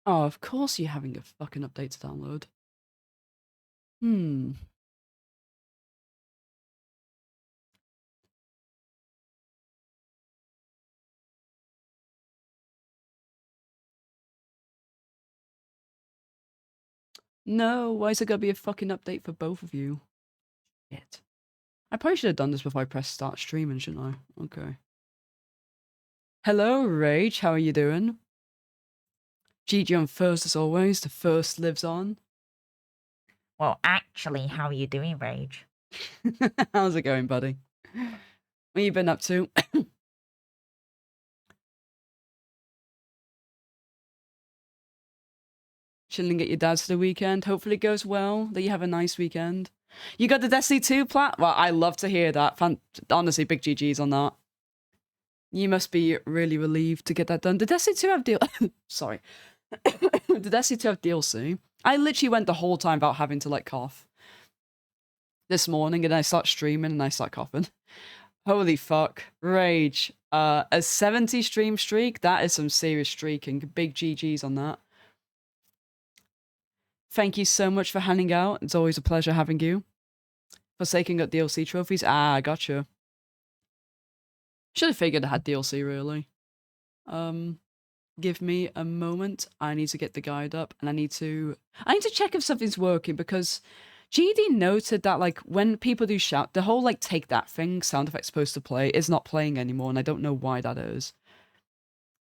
Oh, of course you're having a fucking update to download. Hmm. No, why is it gonna be a fucking update for both of you? Shit. I probably should have done this before I pressed start streaming, shouldn't I? Okay. Hello, Rage. How are you doing? GG on first as always. The first lives on. Well, actually, how are you doing, Rage? How's it going, buddy? What you been up to? Chilling at your dad's for the weekend. Hopefully it goes well, that you have a nice weekend. You got the Destiny 2 plat? Well, I love to hear that. Honestly, big GG's on that. You must be really relieved to get that done. Did Destiny 2 have Sorry. Did Destiny 2 have DLC? I literally went the whole time without having to, like, cough. This morning, and I start streaming, and I start coughing. Holy fuck. Rage. A 70 stream streak? That is some serious streaking. Big GG's on that. Thank you so much for handing out. It's always a pleasure having you. Forsaking got DLC trophies? Ah, gotcha. Should have figured I had DLC, really. Give me a moment. I need to get the guide up, and I need to check if something's working, because GD noted that, like, when people do shout, the whole, like, take that thing sound effect supposed to play is not playing anymore, and I don't know why that is.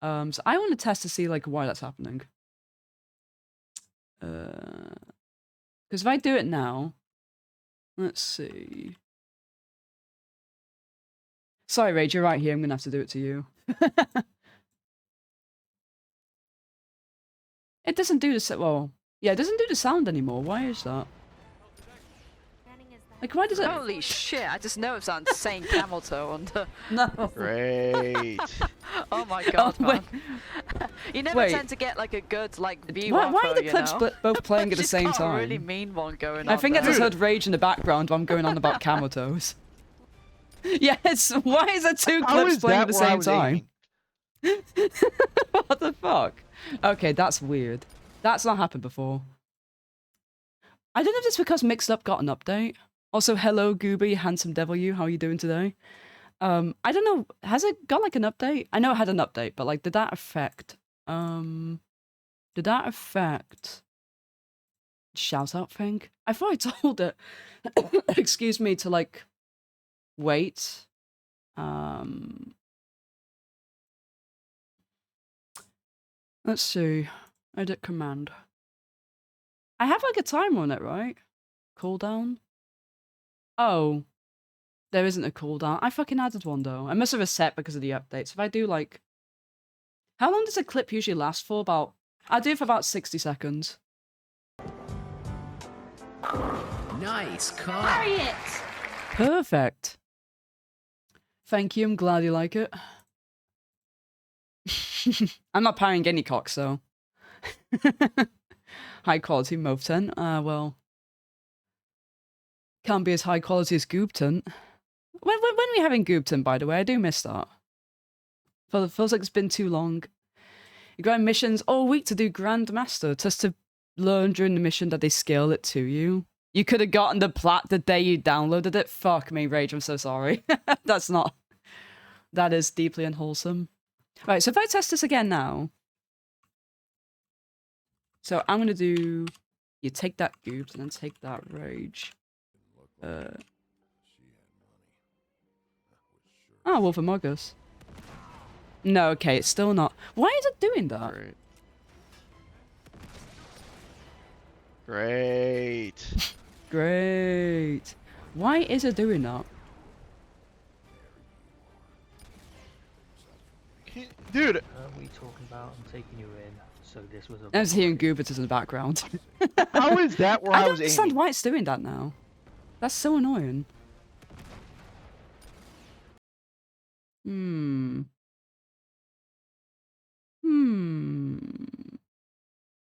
So I want to test to see, like, why that's happening. Because if I do it now, let's see. Sorry, Rage, you're right here. I'm gonna have to do it to you. It doesn't do the well, yeah, it doesn't do the sound anymore. Why is that? Like, why does it? Holy shit! I just noticed that insane camel toe on the. No. Great. Oh my god, Oh, man! You never Wait. tend to get like a good view. Why off are her, the clips both playing at the She's same got time? A really mean one going on. I think I just heard Rage in the background while I'm going on about camel toes. Yes, why is there two clips playing at the same time? What the fuck? Okay, that's weird. That's not happened before. I don't know if it's because Mixed Up got an update. Also, hello, Gooby, handsome devil you. How are you doing today? I don't know. Has it got like an update? I know it had an update, but like, did that affect shout out thing? I thought I told it, excuse me, to like wait. Let's see. Edit command. I have like a timer on it, right? Cooldown? Oh. There isn't a cooldown. I fucking added one though. I must have reset because of the updates. If I do like... How long does a clip usually last for? I do it for about 60 seconds. Nice car. Perfect. Thank you. I'm glad you like it. I'm not parrying any cocks, so. High quality Move 10. Well. Can't be as high quality as Goopton. When are we having Goopton, by the way? I do miss that. Feels like it's been too long. You grind missions all week to do Grandmaster, just to learn during the mission that they scale it to you. You could have gotten the plat the day you downloaded it. Fuck me, Rage, I'm so sorry. That's not... That is deeply unwholesome. Right, so if I test this again now... So I'm going to do... You take that Goobs and then take that Rage. Oh, Wolf Among Us. No, okay, it's still not. Why is it doing that? Great. Great. Why is it doing that? Dude. What are we talking about? I'm taking you in. So this was I was hearing Goobertus in the background. How is that where I don't was understand aiming? why it's doing that now. That's so annoying.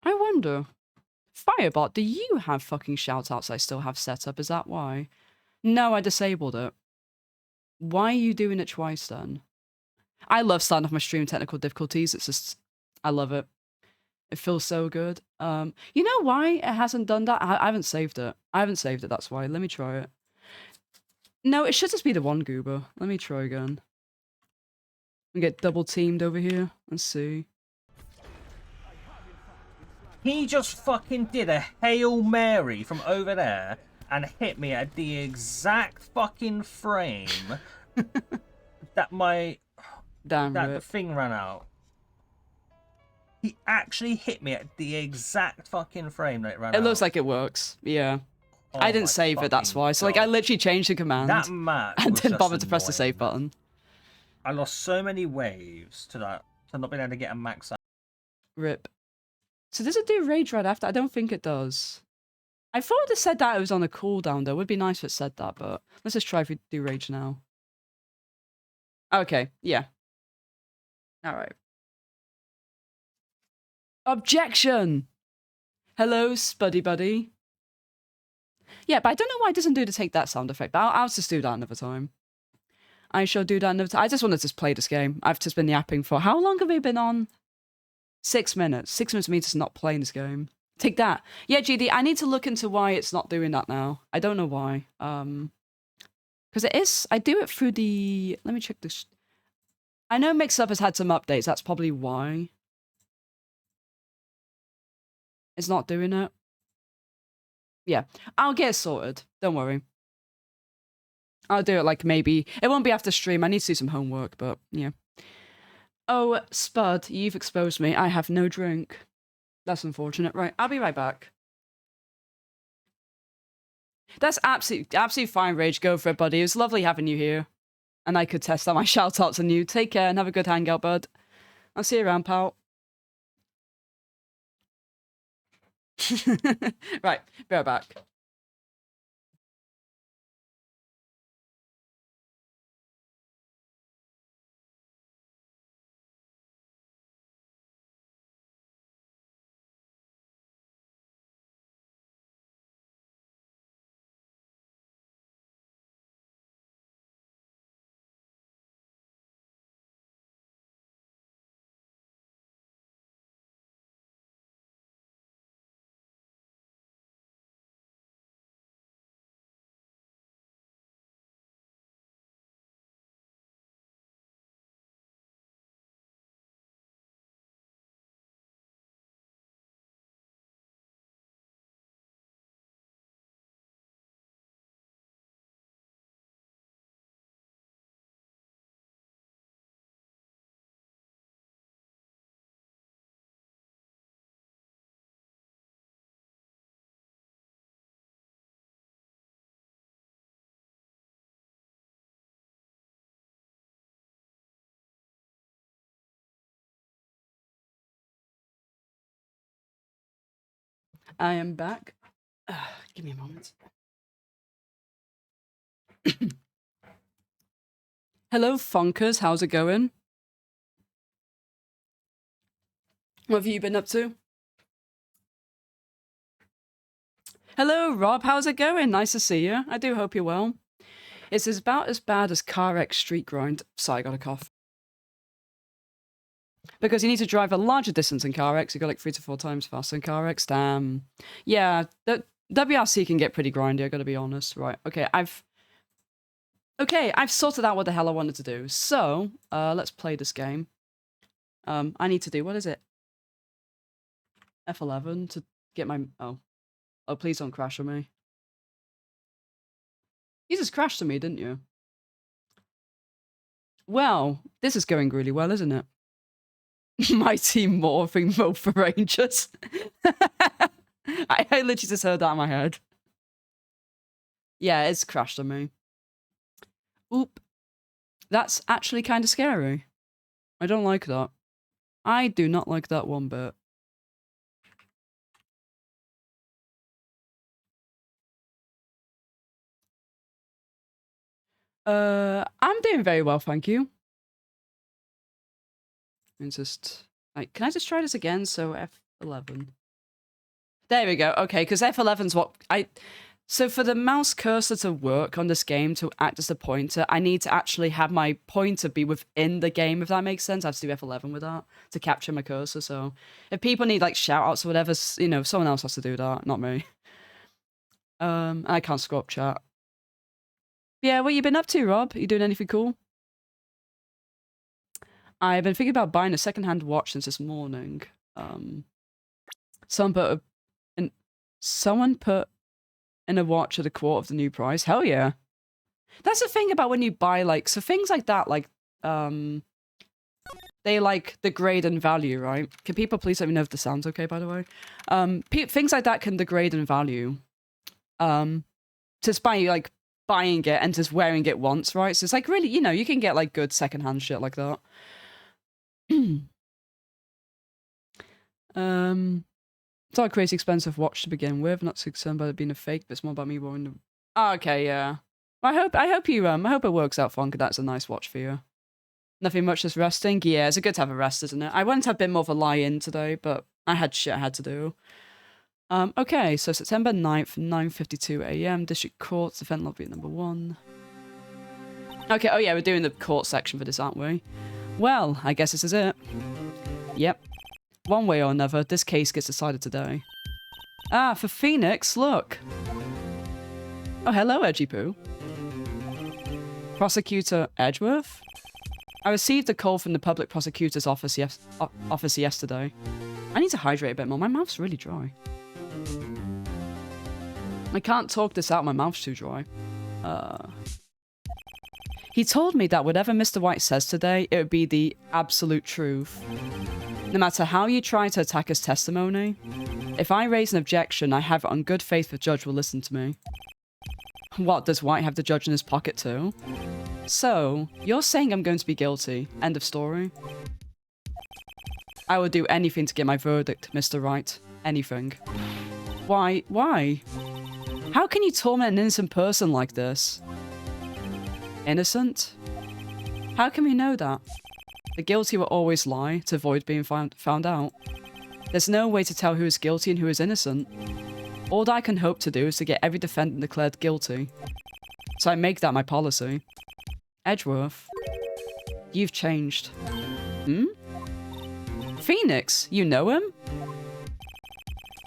I wonder. Firebot, do you have fucking shoutouts I still have set up? Is that why? No, I disabled it. Why are you doing it twice then? I love starting off my stream technical difficulties. It's just... I love it. It feels so good. You know why it hasn't done that? I haven't saved it. I haven't saved it, that's why. Let me try it. No, it should just be the one goober. Let me try again. We get double teamed over here. Let's see. He just fucking did a Hail Mary from over there and hit me at the exact fucking frame that Damn the rip. thing ran out. He actually hit me at the exact fucking frame that it ran out. It looks like it works. Yeah. Oh I didn't my save it, that's fucking why. So, like, I God. literally changed the command. That match and was didn't just bother to press the save annoying. button. I lost so many waves to that, to not being able to get a max out. Rip. So does it do rage right after? I don't think it does. I thought it said that it was on a cooldown, though. It would be nice if it said that, but let's just try if we do rage now. Okay, yeah. Alright. Objection! Hello, Spuddy Buddy. Yeah, but I don't know why it doesn't do to take that sound effect, but I'll just do that another time. I shall do that another time. I just wanted to play this game. I've just been yapping for... How long have we been on? 6 minutes. 6 minutes means it's not playing this game. Take that. Yeah, GD, I need to look into why it's not doing that now. I don't know why. Because it is... I do it through the... Let me check this. I know Mix-Up has had some updates. That's probably why. It's not doing it. Yeah. I'll get it sorted. Don't worry. I'll do it like maybe... It won't be after stream. I need to do some homework, but yeah. Oh, Spud, you've exposed me. I have no drink. That's unfortunate. Right, I'll be right back. That's absolutely fine, Rage. Go for it, buddy. It was lovely having you here. And I could test out my shout-outs on you. Take care and have a good hangout, bud. I'll see you around, pal. Right, be right back. I am back. Give me a moment. Hello, Funkers. How's it going? What have you been up to? Hello, Rob. How's it going? Nice to see you. I do hope you're well. It's about as bad as CarX Street Grind. Sorry, I got a cough. Because you need to drive a larger distance in CarX. You go like 3 to 4 times faster in CarX. Damn. Yeah, the WRC can get pretty grindy, I gotta be honest. Right, okay, I've sorted out what the hell I wanted to do. So, let's play this game. I need to do, what is it? F11 to get my, oh, please don't crash on me. You just crashed on me, didn't you? Well, this is going really well, isn't it? Mighty Morphing Mode for Rangers. I literally just heard that in my head. Yeah, it's crashed on me. Oop. That's actually kind of scary. I don't like that. I do not like that one bit. I'm doing very well, thank you. And just, like, can I just try this again? So F11. There we go. Okay, because F11's what So for the mouse cursor to work on this game to act as a pointer, I need to actually have my pointer be within the game, if that makes sense. I have to do F11 with that to capture my cursor. So if people need like shout outs or whatever, you know, someone else has to do that, not me. I can't scroll up chat. Yeah, what you been up to, Rob? You doing anything cool? I've been thinking about buying a second-hand watch since this morning. Someone put in a watch at a quarter of the new price. Hell yeah. That's the thing about when you buy, like, so things like that, like, they, like, degrade in value, right? Can people please let me know if the sound's okay, by the way? Things like that can degrade in value. Just by, like, buying it and just wearing it once, right? So it's, like, really, you know, you can get, like, good secondhand shit like that. It's not a crazy expensive watch to begin with. Not so concerned about it being a fake, but it's more about me wearing the... Oh, okay, yeah. I hope it works out fun, because that's a nice watch for you. Nothing much, just resting. Yeah, it's good to have a rest, isn't it? I wanted to have a bit more of a lie-in today, but I had shit I had to do. Okay, so September 9th, 9:52 a.m. District Court, event lobby at number 1. Okay, oh yeah, we're doing the court section for this, aren't we? Well, I guess this is it. Yep. One way or another, this case gets decided today. Ah, for Phoenix, look! Oh, hello, Edgy Poo. Prosecutor Edgeworth? I received a call from the public prosecutor's office yesterday. I need to hydrate a bit more, my mouth's really dry. I can't talk this out, my mouth's too dry. He told me that whatever Mr. White says today, it would be the absolute truth. No matter how you try to attack his testimony, if I raise an objection, I have it on good faith the judge will listen to me. What, does White have the judge in his pocket too? So, you're saying I'm going to be guilty. End of story. I would do anything to get my verdict, Mr. Wright. Anything. Why? Why? How can you torment an innocent person like this? Innocent? How can we know that? The guilty will always lie to avoid being found out. There's no way to tell who is guilty and who is innocent. All I can hope to do is to get every defendant declared guilty. So I make that my policy. Edgeworth, you've changed. Hmm? Phoenix, you know him?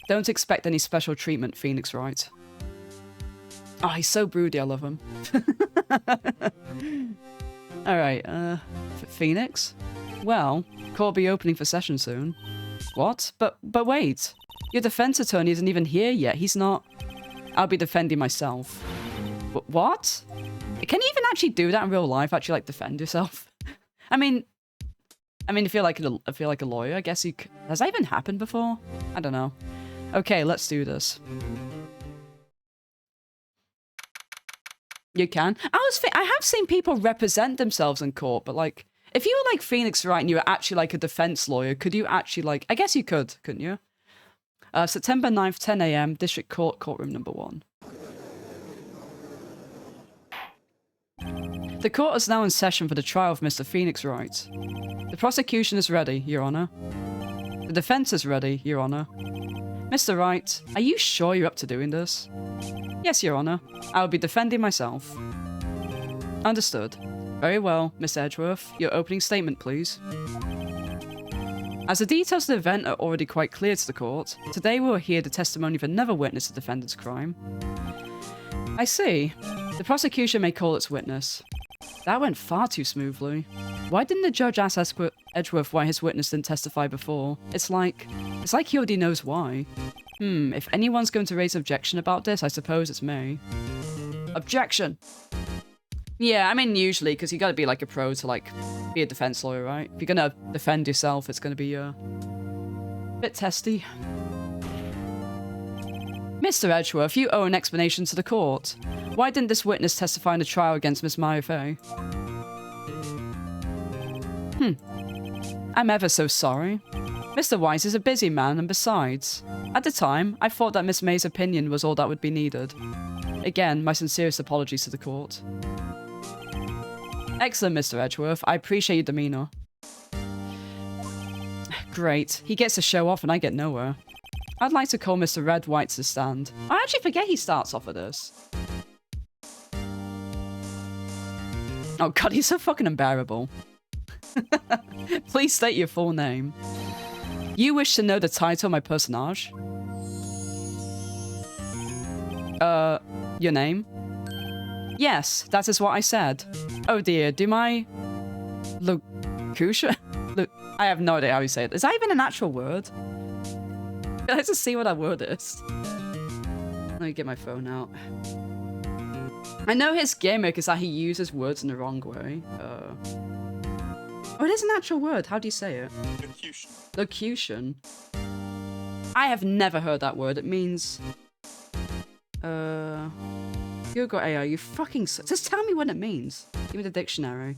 Don't expect any special treatment, Phoenix Wright. Oh, he's so broody, I love him. Alright, Phoenix? Well, court will be opening for session soon. What? But wait. Your defense attorney isn't even here yet. He's not... I'll be defending myself. What? Can you even actually do that in real life? Actually, like, defend yourself? I mean, I feel like a lawyer. I guess you... Has that even happened before? I don't know. Okay, let's do this. You can. I have seen people represent themselves in court, but, like, if you were, like, Phoenix Wright and you were actually, like, a defense lawyer, could you actually, like... I guess you could, couldn't you? September 9th, 10 a.m., District Court, courtroom number 1. The court is now in session for the trial of Mr. Phoenix Wright. The prosecution is ready, Your Honor. The defense is ready, Your Honor. Mr. Wright, are you sure you're up to doing this? Yes, Your Honor. I will be defending myself. Understood. Very well, Mr. Edgeworth. Your opening statement, please. As the details of the event are already quite clear to the court, today we will hear the testimony of another witness to the defendant's crime. I see. The prosecution may call its witness. That went far too smoothly. Why didn't the judge ask Edgeworth why his witness didn't testify before? It's like he already knows why. If anyone's going to raise objection about this, I suppose it's me. Objection! Yeah, I mean, usually, because you gotta be, like, a pro to, like, be a defense lawyer, right? If you're gonna defend yourself, it's gonna be, a bit testy. Mr. Edgeworth, you owe an explanation to the court. Why didn't this witness testify in the trial against Miss Maya Fay? I'm ever so sorry. Mr. Wise is a busy man, and besides, at the time, I thought that Miss May's opinion was all that would be needed. Again, my sincerest apologies to the court. Excellent, Mr. Edgeworth. I appreciate your demeanor. Great. He gets to show off and I get nowhere. I'd like to call Mr. Red White to the stand. I actually forget he starts off with this. Oh god, he's so fucking unbearable. Please state your full name. You wish to know the title of my personage? Your name? Yes, that is what I said. Oh dear, do my... Locution? Look, I have no idea how you say it. Is that even an actual word? Can I just see what that word is? Let me get my phone out. I know his gimmick is that he uses words in the wrong way. Oh, it is an actual word. How do you say it? Locution. Locution. I have never heard that word. It means... Google AI, you fucking... Just tell me what it means. Give me the dictionary.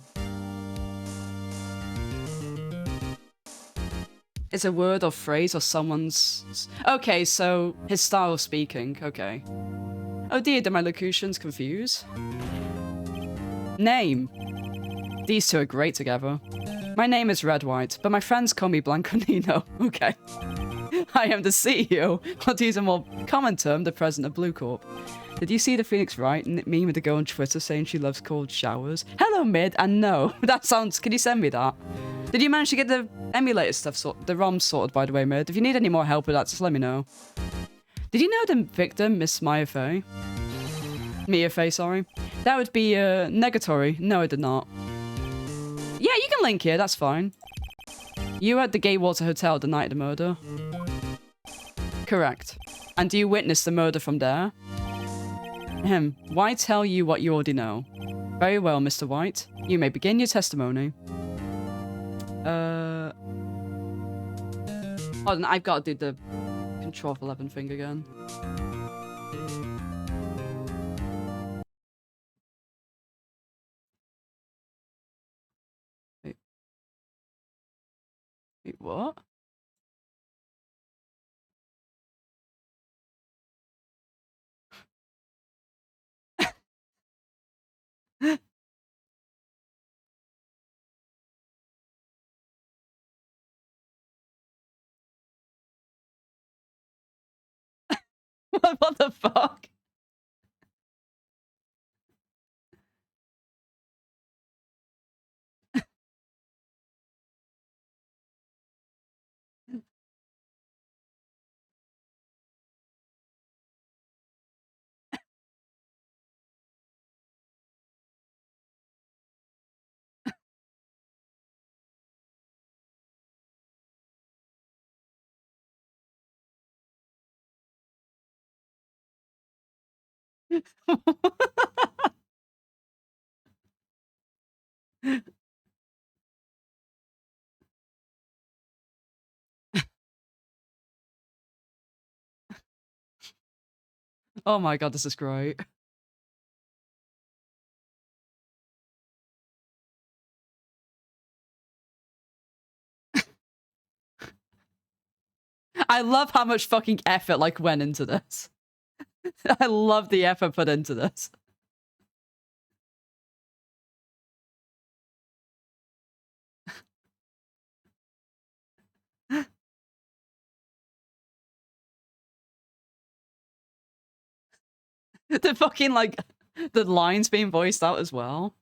It's a word or phrase or someone's... Okay, so his style of speaking. Okay. Oh dear, did my locutions confuse? Name. These two are great together. My name is Red White, but my friends call me Blanconino. Okay. I am the CEO, or to use a more common term, the president of Blue Corp. Did you see the Phoenix Wright meme with the girl on Twitter saying she loves cold showers? Hello, Mid, and no. That sounds... Can you send me that? Did you manage to get the emulator stuff the ROM sorted, by the way, Mid? If you need any more help with that, just let me know. Did you know the victim, Miss Mia Fey? Mia Fey, sorry. That would be, negatory. No, I did not. Yeah, you can link here, that's fine. You were at the Gatwater Hotel the night of the murder? Correct. And do you witness the murder from there? Why tell you what you already know? Very well, Mr. White. You may begin your testimony. Hold on, I've got to do the Control 11 thing again. Wait, what? What the fuck? Oh my god, this is great. I love how much fucking effort like went into this. I love the effort put into this. The fucking like the lines being voiced out as well.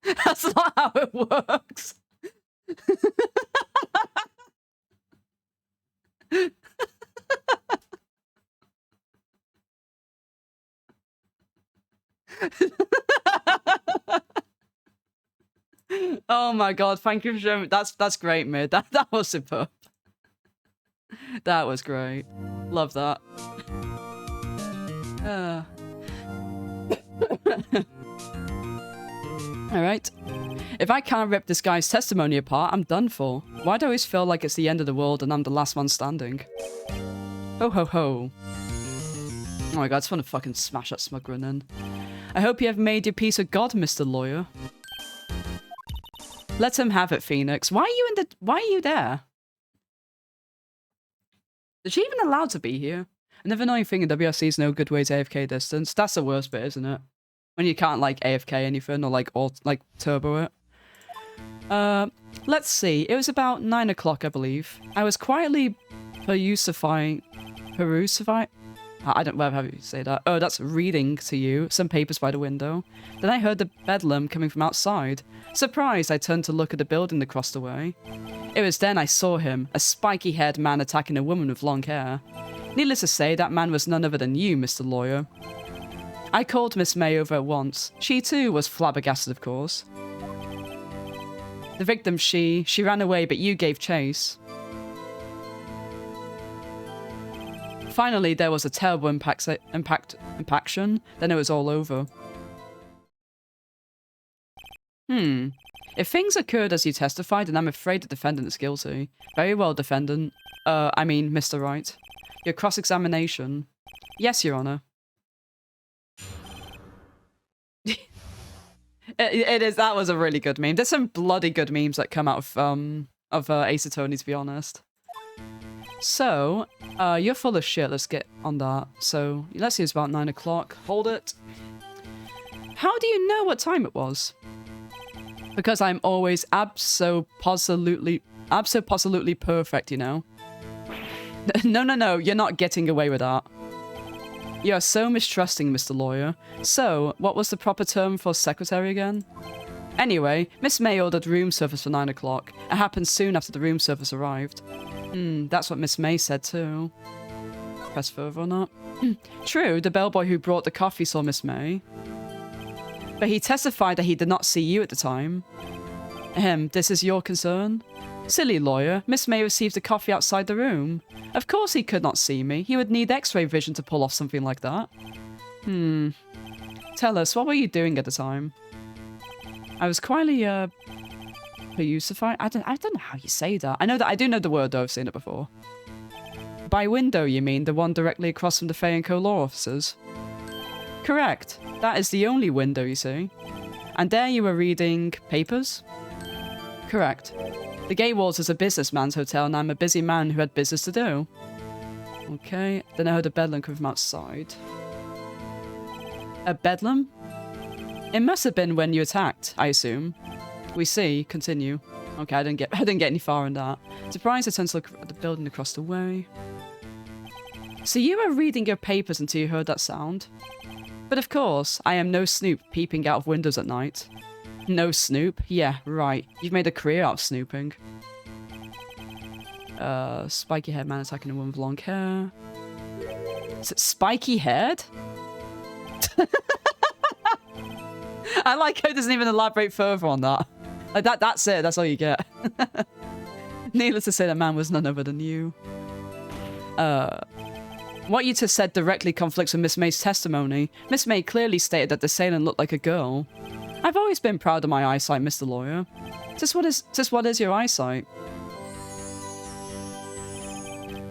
That's not how it works. Oh my god, thank you for showing me. That's great, Mid. That was superb. That was great. Love that. Alright. If I can't rip this guy's testimony apart, I'm done for. Why do I always feel like it's the end of the world and I'm the last one standing? Ho ho ho. Oh my god, I just want to fucking smash that smuggler in. I hope you have made your peace with God, Mr. Lawyer. Let him have it, Phoenix. Why are you there? Is she even allowed to be here? Another annoying thing in WRC is no good way to AFK distance. That's the worst bit, isn't it? when you can't like AFK anything or like turbo it. Let's see. It was about 9 o'clock, I believe. I was quietly perusifying. I don't know how you say that. Oh, that's reading to you some papers by the window. Then I heard the bedlam coming from outside. Surprised, I turned to look at the building across the way. It was then I saw him, a spiky-haired man attacking a woman with long hair. Needless to say, that man was none other than you, Mr. Lawyer. I called Miss May over at once. She too was flabbergasted, of course. The victim, she ran away, but you gave chase. Finally, there was a terrible impaction, then it was all over. If things occurred as you testified, then I'm afraid the defendant is guilty. Very well, defendant. I mean, Mr. Wright. Your cross-examination. Yes, Your Honor. It is. That was a really good meme. There's some bloody good memes that come out of Ace Attorney, to be honest. So, you're full of shit. Let's get on that. So, let's see, it's about 9 o'clock. Hold it. How do you know what time it was? Because I'm always absolutely perfect, you know? No, you're not getting away with that. You are so mistrusting, Mr. Lawyer. So, what was the proper term for secretary again? Anyway, Miss May ordered room service for 9 o'clock. It happened soon after the room service arrived. That's what Miss May said too. Press further or not? True, the bellboy who brought the coffee saw Miss May. But he testified that he did not see you at the time. This is your concern? Silly lawyer, Miss May received the coffee outside the room. Of course he could not see me. He would need x-ray vision to pull off something like that. Tell us, what were you doing at the time? I was quietly, Perucify? I don't know how you say that. I do know the word though, I've seen it before. By window, you mean the one directly across from the Fay & Co. law offices? Correct. That is the only window, you see. And there you were reading papers? Correct. The Gatewater is a businessman's hotel and I'm a busy man who had business to do. Okay, then I heard a bedlam come from outside. A bedlam? It must have been when you attacked, I assume. We see. Continue. Okay, I didn't get any far in that. Surprised, I turned to look at the building across the way. So you were reading your papers until you heard that sound? But of course, I am no snoop peeping out of windows at night. No snoop? Yeah, right. You've made a career out of snooping. Spiky haired man attacking a woman with long hair. Is it spiky haired? I like how it doesn't even elaborate further on that. Like that's it, that's all you get. Needless to say, that man was none other than you. What you just said directly conflicts with Miss May's testimony. Miss May clearly stated that the assailant looked like a girl. I've always been proud of my eyesight, Mr. Lawyer. Just what is your eyesight?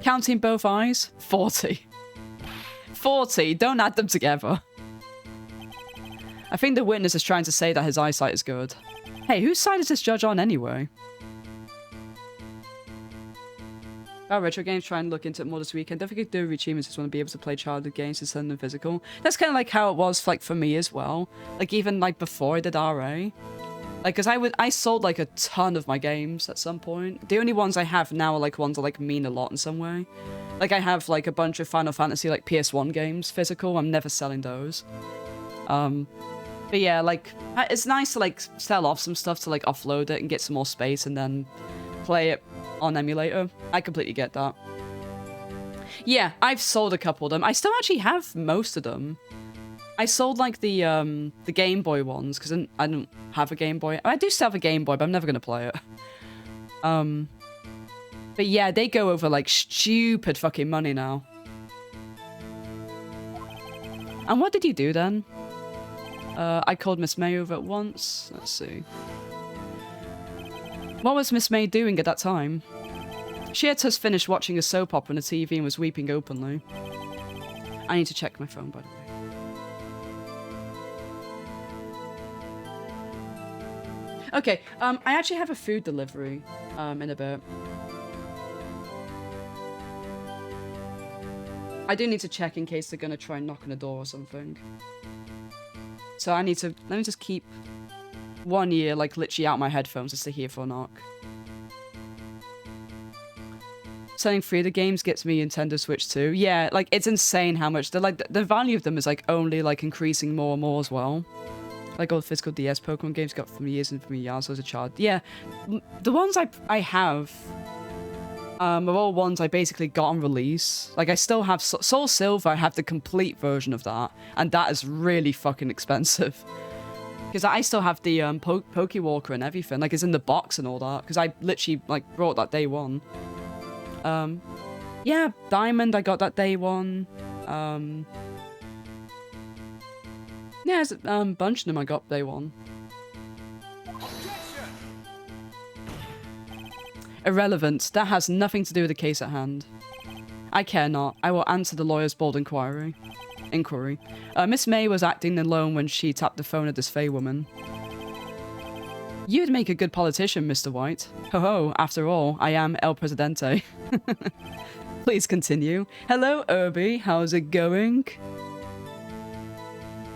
Counting both eyes? 40. 40? Don't add them together. I think the witness is trying to say that his eyesight is good. Hey, whose side is this judge on anyway? Oh, retro games, try and look into it more this weekend. Don't forget to do achievements, just want to be able to play childhood games instead of physical. That's kind of like how it was like for me as well. Like even like before I did RA. Like, cause I sold like a ton of my games at some point. The only ones I have now are like ones that like mean a lot in some way. Like I have like a bunch of Final Fantasy like PS1 games physical. I'm never selling those. But yeah, like it's nice to like sell off some stuff to like offload it and get some more space and then play it on emulator. I completely get that. Yeah, I've sold a couple of them. I still actually have most of them. I sold like the Game Boy ones because I don't have a Game Boy. I do still have a Game Boy, but I'm never gonna play it. But yeah, they go over like stupid fucking money now. And what did you do then? I called Miss May over at once. Let's see. What was Miss May doing at that time? She had just finished watching a soap opera on the TV and was weeping openly. I need to check my phone, by the way. Okay, I actually have a food delivery in a bit. I do need to check in case they're going to try and knock on the door or something. So so I need to, let me just keep 1 year, like, literally out my headphones just to hear for an arc. Selling free the games gets me Nintendo Switch too. Yeah, like, it's insane how much, the value of them is, like, only, like, increasing more and more as well. Like, all the physical DS Pokemon games got from years and from years as a child. Yeah, the ones I have are all ones I basically got on release. Like, I still have Soul Silver, I have the complete version of that, and that is really fucking expensive. Because I still have the Pokewalker and everything, like, it's in the box and all that, because I literally, like, brought that day one. Yeah, Diamond, I got that day one. Yeah, there's a bunch of them I got day one. Irrelevant. That has nothing to do with the case at hand. I care not. I will answer the lawyer's bold inquiry. Miss May was acting alone when she tapped the phone at this Fey woman. You'd make a good politician, Mr. White. Ho ho, after all, I am El Presidente. Please continue. Hello, Irby. How's it going?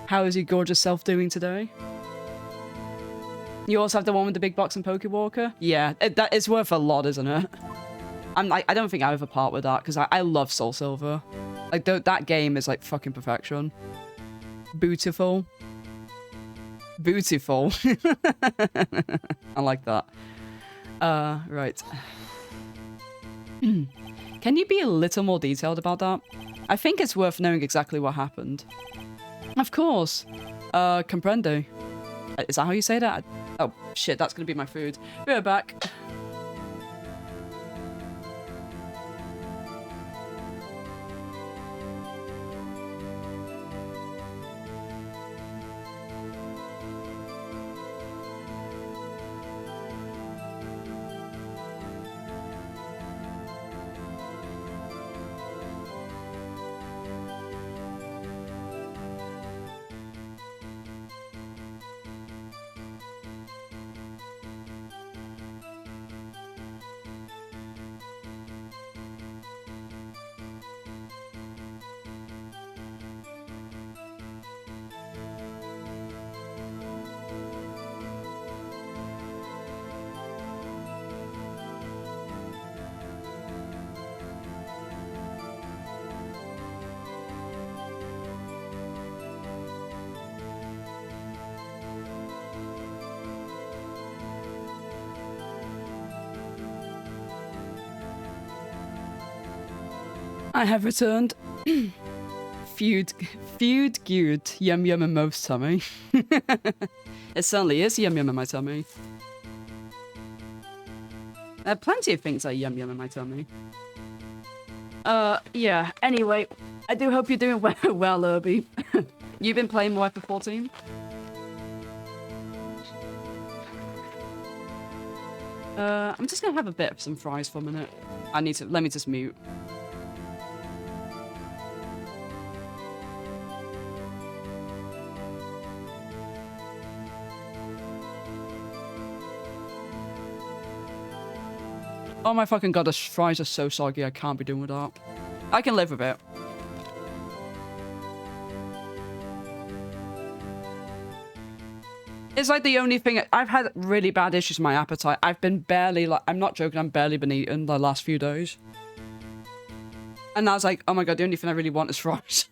How is your gorgeous self doing today? You also have the one with the big box and Pokewalker? Yeah, that is worth a lot, isn't it? I don't think I ever part with that, because I love Soul Silver. Like, that game is, like, fucking perfection. Beautiful. Beautiful. I like that. Right. Can you be a little more detailed about that? I think it's worth knowing exactly what happened. Of course. Comprendo. Is that how you say that? Oh, shit, that's gonna be my food. Be right back. I have returned. Feud good. Yum yum in most tummy. It certainly is yum yum in my tummy. There are plenty of things like yum yum in my tummy. Yeah, anyway, I do hope you're doing well, Irby. You've been playing more for 14? I'm just gonna have a bit of some fries for a minute. Let me just mute. Oh my fucking god, the fries are so soggy, I can't be doing with that. I can live with it. It's like the only thing, I've had really bad issues with my appetite. I've been barely, like, I'm not joking, I'm barely been eating the last few days. And I was like, oh my god, the only thing I really want is fries.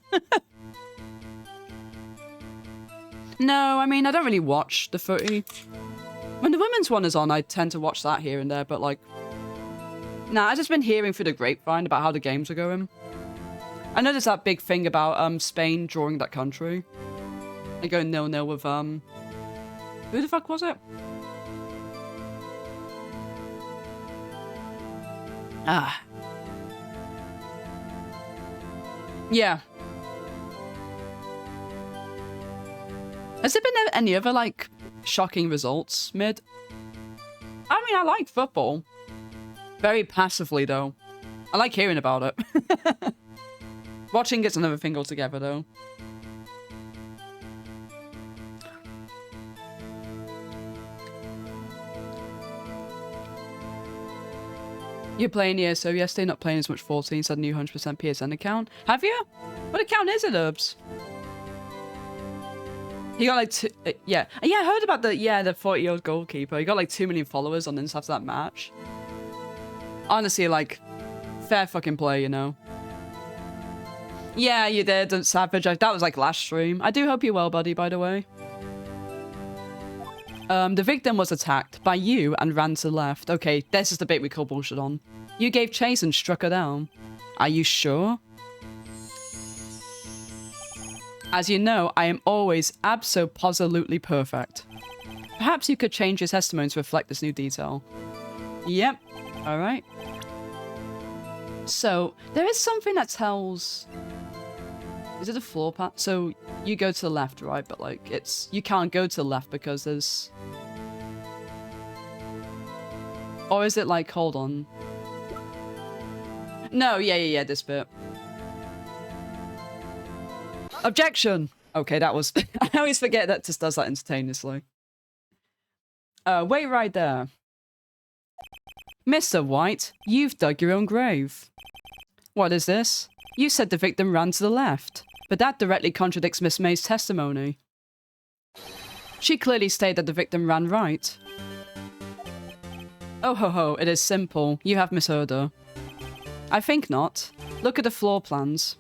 No, I mean, I don't really watch the footy. When the women's one is on, I tend to watch that here and there, but like, nah, I've just been hearing through the grapevine about how the games are going. I know there's that big thing about Spain drawing that country. They go 0-0 with who the fuck was it? Ah. Yeah. Has there been any other like shocking results mid? I mean, I like football. Very passively, though. I like hearing about it. Watching it's another thing altogether, though. You're playing ESO yesterday, not playing as much 14, so a new 100% PSN account. Have you? What account is it, Herbs? He got like yeah. Yeah, I heard about the 40-year-old goalkeeper. He got like 2 million followers on Insta after that match. Honestly, like, fair fucking play, you know. Yeah, you did, and Savage. That was like last stream. I do hope you're well, buddy, by the way. The victim was attacked by you and ran to the left. Okay, this is the bit we call bullshit on. You gave chase and struck her down. Are you sure? As you know, I am always abso-positively perfect. Perhaps you could change your testimony to reflect this new detail. Yep. Alright. So, there is something that tells... Is it a floor plan? So, you go to the left, right? But, like, it's... You can't go to the left because there's... Or is it like... Hold on. No, yeah, this bit. Objection! Okay, that was... I always forget that just does that instantaneously. Wait right there. Mr. White, you've dug your own grave. What is this? You said the victim ran to the left, but that directly contradicts Miss May's testimony. She clearly stated that the victim ran right. Oh ho ho, it is simple. You have misheard her. I think not. Look at the floor plans.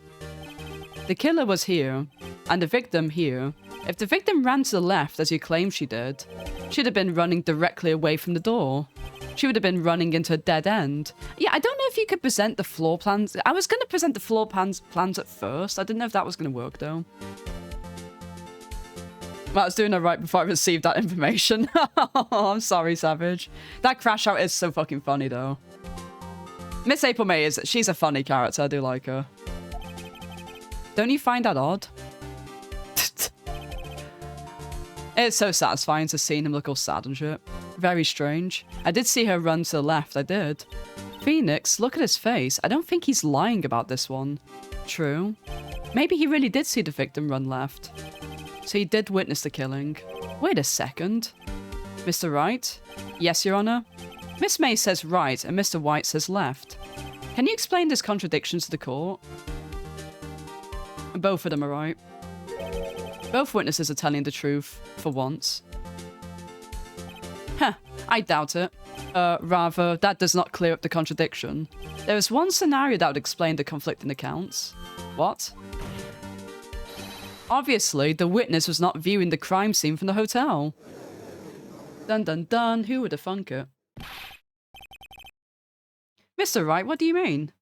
The killer was here, and the victim here. If the victim ran to the left, as you claim she did, she'd have been running directly away from the door. She would have been running into a dead end. Yeah, I don't know if you could present the floor plans. I was going to present the floor plans at first. I didn't know if that was going to work, though. Well, I was doing it right before I received that information. Oh, I'm sorry, Savage. That crash out is so fucking funny, though. Miss April May she's a funny character. I do like her. Don't you find that odd? It's so satisfying to see him look all sad and shit. Very strange. I did see her run to the left, I did. Phoenix, look at his face. I don't think he's lying about this one. True. Maybe he really did see the victim run left. So he did witness the killing. Wait a second. Mr. Wright? Yes, Your Honor? Miss May says right and Mr. White says left. Can you explain this contradiction to the court? Both of them are right. Both witnesses are telling the truth, for once. Huh, I doubt it. Rather, that does not clear up the contradiction. There is one scenario that would explain the conflicting accounts. What? Obviously, the witness was not viewing the crime scene from the hotel. Dun dun dun, who would have thunk it? Mr. Wright, what do you mean?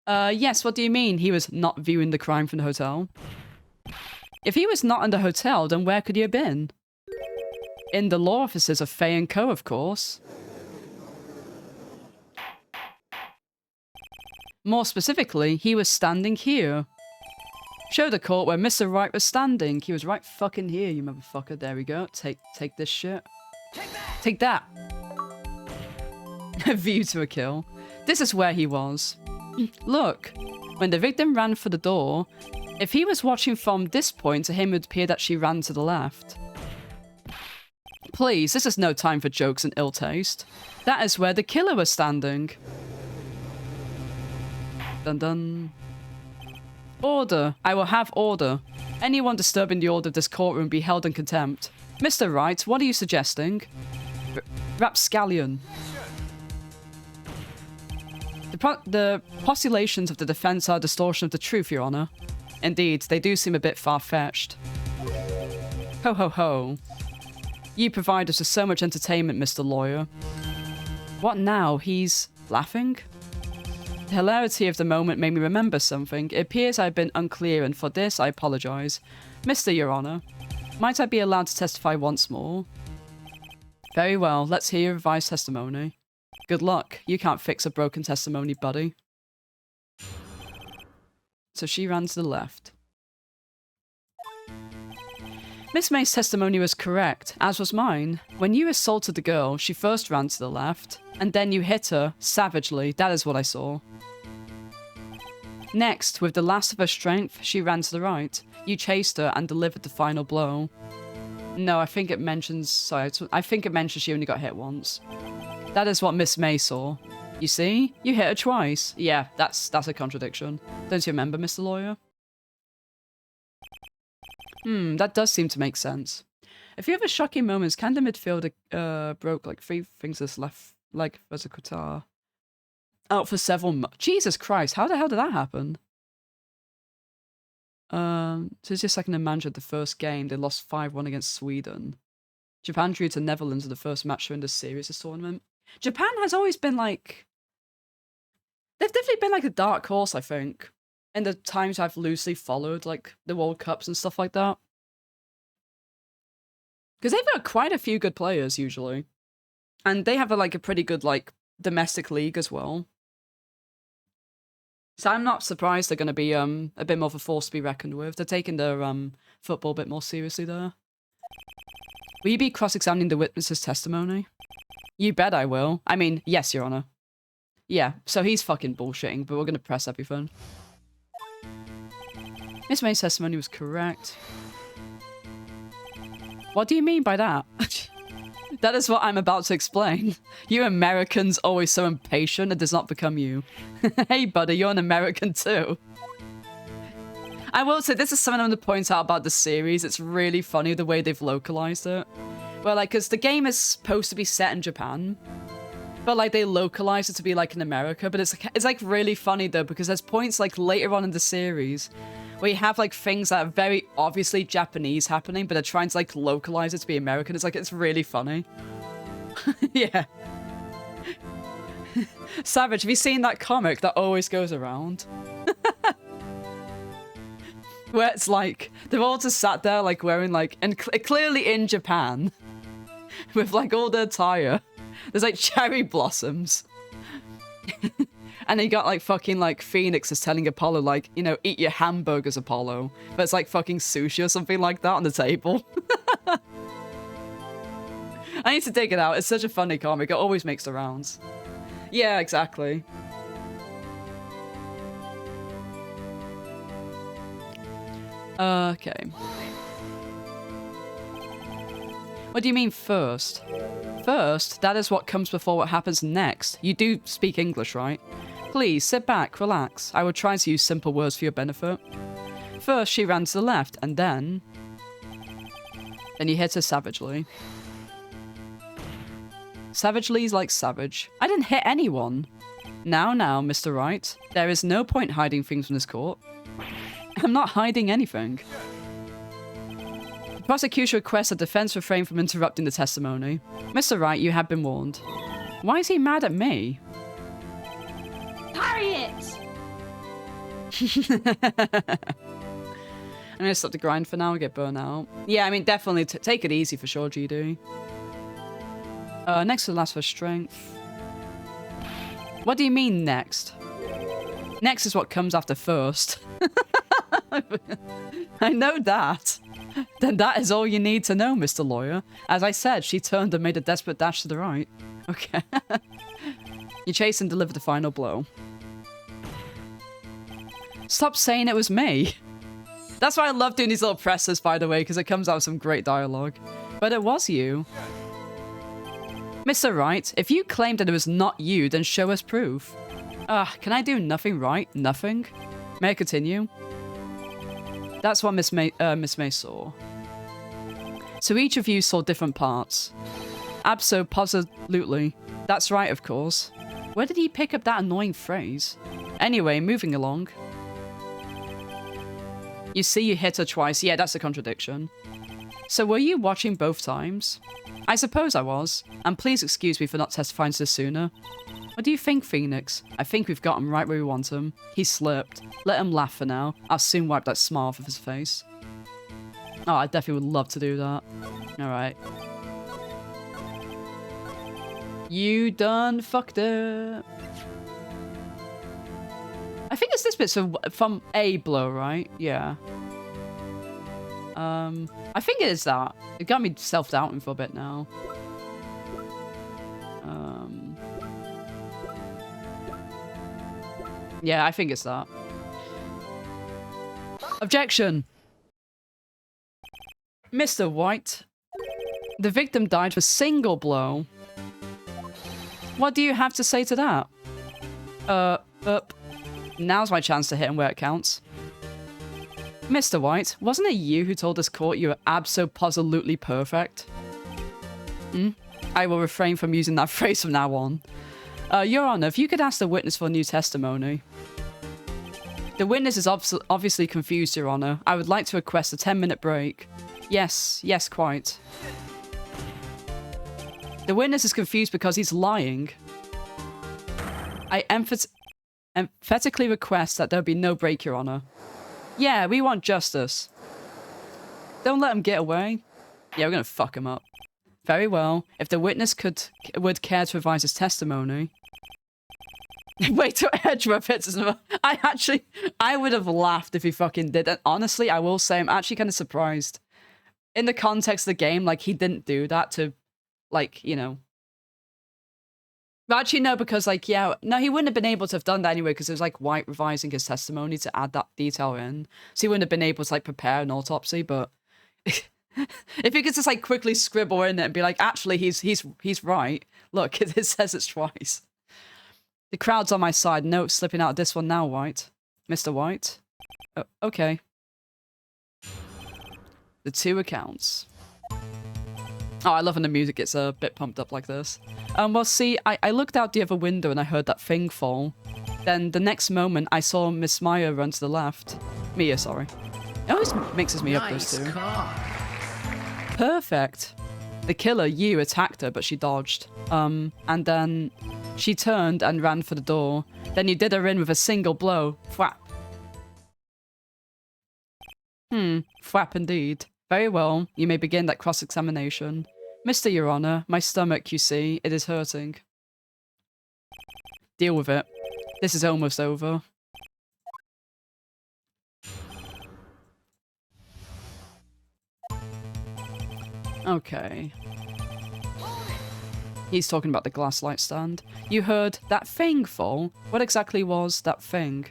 Yes, what do you mean he was not viewing the crime from the hotel? If he was not in the hotel, then where could he have been? In the law offices of Fay & Co., of course. More specifically, he was standing here. Show the court where Mr. Wright was standing. He was right fucking here, you motherfucker. There we go. Take this shit. Take that. A view to a kill. This is where he was. Look, when the victim ran for the door, if he was watching from this point, to him it would appear that she ran to the left. Please, this is no time for jokes and ill taste. That is where the killer was standing. Dun dun. Order. I will have order. Anyone disturbing the order of this courtroom be held in contempt. Mr. Wright, what are you suggesting? Rapscallion. The postulations of the defense are a distortion of the truth, Your Honor. Indeed, they do seem a bit far-fetched. Ho ho ho. You provide us with so much entertainment, Mr. Lawyer. What now? He's laughing? The hilarity of the moment made me remember something. It appears I've been unclear, and for this I apologize. Mr. Your Honor, might I be allowed to testify once more? Very well, let's hear your revised testimony. Good luck. You can't fix a broken testimony, buddy. So she ran to the left. Miss May's testimony was correct, as was mine. When you assaulted the girl, she first ran to the left, and then you hit her, savagely. That is what I saw. Next, with the last of her strength, she ran to the right. You chased her and delivered the final blow. No, I think it mentions... Sorry, I think it mentions she only got hit once. That is what Miss May saw. You see? You hit her twice. Yeah, that's a contradiction. Don't you remember, Mr. Lawyer? That does seem to make sense. A few other shocking moments. Can the midfielder broke like 3 fingers left leg as a Qatar. Out for several Jesus Christ, how the hell did that happen? So it's your second manager of the first game. They lost 5-1 against Sweden. Japan drew to Netherlands in the first match in the series this tournament. Japan has always been like... They've definitely been like a dark horse, I think. In the times I've loosely followed, like, the World Cups and stuff like that. Because they've got quite a few good players, usually. And they have, like, a pretty good, like, domestic league as well. So I'm not surprised they're going to be a bit more of a force to be reckoned with. They're taking their football a bit more seriously there. Will you be cross-examining the witness's testimony? You bet I will. I mean, yes, Your Honor. Yeah, so he's fucking bullshitting, but we're going to press everything. Miss May's testimony was correct. What do you mean by that? That is what I'm about to explain. You Americans always so impatient, it does not become you. Hey, buddy, you're an American too. I will say, this is something I want to point out about the series. It's really funny the way they've localized it. Well, like, because the game is supposed to be set in Japan, but, like, they localized it to be, like, in America. But it's like, really funny, though, because there's points, like, later on in the series where you have, like, things that are very obviously Japanese happening, but they're trying to, like, localize it to be American. It's, like, it's really funny. Yeah. Savage, have you seen that comic that always goes around? Where it's, like, they're all just sat there, like, wearing, like, and clearly in Japan, with, like, all their attire. There's, like, cherry blossoms. And then you got, like, fucking, like, Phoenix is telling Apollo, like, you know, eat your hamburgers, Apollo. But it's, like, fucking sushi or something like that on the table. I need to dig it out. It's such a funny comic. It always makes the rounds. Yeah, exactly. Okay. What do you mean first? First, that is what comes before what happens next. You do speak English, right? Please, sit back, relax. I will try to use simple words for your benefit. First, she ran to the left, and then... Then you hit her savagely. Savagely's like savage. I didn't hit anyone. Now, Mr. Wright. There is no point hiding things from this court. I'm not hiding anything. The prosecution requests a defense refrain from interrupting the testimony. Mr. Wright, you have been warned. Why is he mad at me? Harriet! I'm gonna stop the grind for now and get burnt out. Yeah, I mean, definitely take it easy for sure, GD. Next to the last for strength. What do you mean, next? Next is what comes after first. I know that. Then that is all you need to know, Mr. Lawyer. As I said, she turned and made a desperate dash to the right. Okay. You chased and delivered the final blow. Stop saying it was me. That's why I love doing these little presses, by the way, because it comes out with some great dialogue. But it was you. Mr. Wright, if you claim that it was not you, then show us proof. Can I do nothing right? Nothing? May I continue? That's what Miss May saw. So each of you saw different parts. Abso-positively. That's right, of course. Where did he pick up that annoying phrase? Anyway, moving along. You see, you hit her twice. Yeah, that's a contradiction. So were you watching both times? I suppose I was. And please excuse me for not testifying to this sooner. What do you think, Phoenix? I think we've got him right where we want him. He slipped. Let him laugh for now. I'll soon wipe that smile off of his face. Oh, I definitely would love to do that. Alright. You done fucked it. I think it's this bit, so from a blow, right? Yeah. I think it is that. It got me self-doubting for a bit now. Yeah, I think it's that. Objection! Mr. White. The victim died for single blow. What do you have to say to that? Now's my chance to hit him where it counts. Mr. White, wasn't it you who told this court you were abso-positively perfect? I will refrain from using that phrase from now on. Your Honor, if you could ask the witness for new testimony. The witness is obviously confused, Your Honor. I would like to request a 10-minute break. Yes, quite. The witness is confused because he's lying. I emphatically request that there be no break, Your Honor. Yeah, we want justice. Don't let him get away. Yeah, we're gonna fuck him up. Very well. If the witness would care to revise his testimony. Wait till Edgeworth hits his number. I would have laughed if he fucking did. And honestly, I will say I'm actually kind of surprised. In the context of the game, like, he didn't do that to, like, you know. But actually, no, because, like, yeah, no, he wouldn't have been able to have done that anyway, because it was, like, White revising his testimony to add that detail in. So he wouldn't have been able to, like, prepare an autopsy, but if he could just, like, quickly scribble in it and be like, actually, he's right. Look, it says it's twice. The crowd's on my side. No slipping out of this one now, White. Mr. White? Oh, okay. The two accounts. Oh, I love when the music gets a bit pumped up like this. Well, see, I looked out the other window and I heard that thing fall. Then the next moment, I saw Miss Maya run to the left. Mia, sorry. It always mixes me up, those two. Call. Perfect. The killer, you, attacked her, but she dodged. And then she turned and ran for the door. Then you did her in with a single blow. Thwap. Thwap indeed. Very well. You may begin that cross-examination. Mr. Your Honor, my stomach, you see, it is hurting. Deal with it. This is almost over. Okay. He's talking about the glass light stand. You heard that thing fall? What exactly was that thing?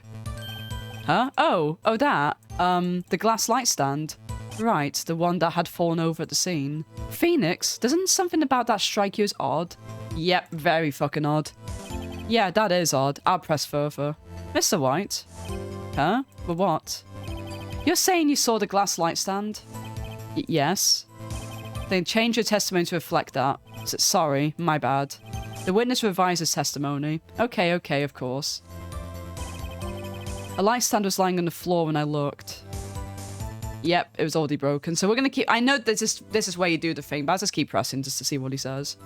Huh? Oh, that. The glass light stand. Right, the one that had fallen over at the scene. Phoenix, doesn't something about that strike you as odd? Yep, very fucking odd. Yeah, that is odd. I'll press further. Mr. White? Huh? But what? You're saying you saw the glass light stand? Yes. Then change your testimony to reflect that. Sorry, my bad. The witness revises testimony. Okay, of course. A light stand was lying on the floor when I looked. Yep, it was already broken. So we're gonna keep. I know this is where you do the thing, but I'll just keep pressing just to see what he says.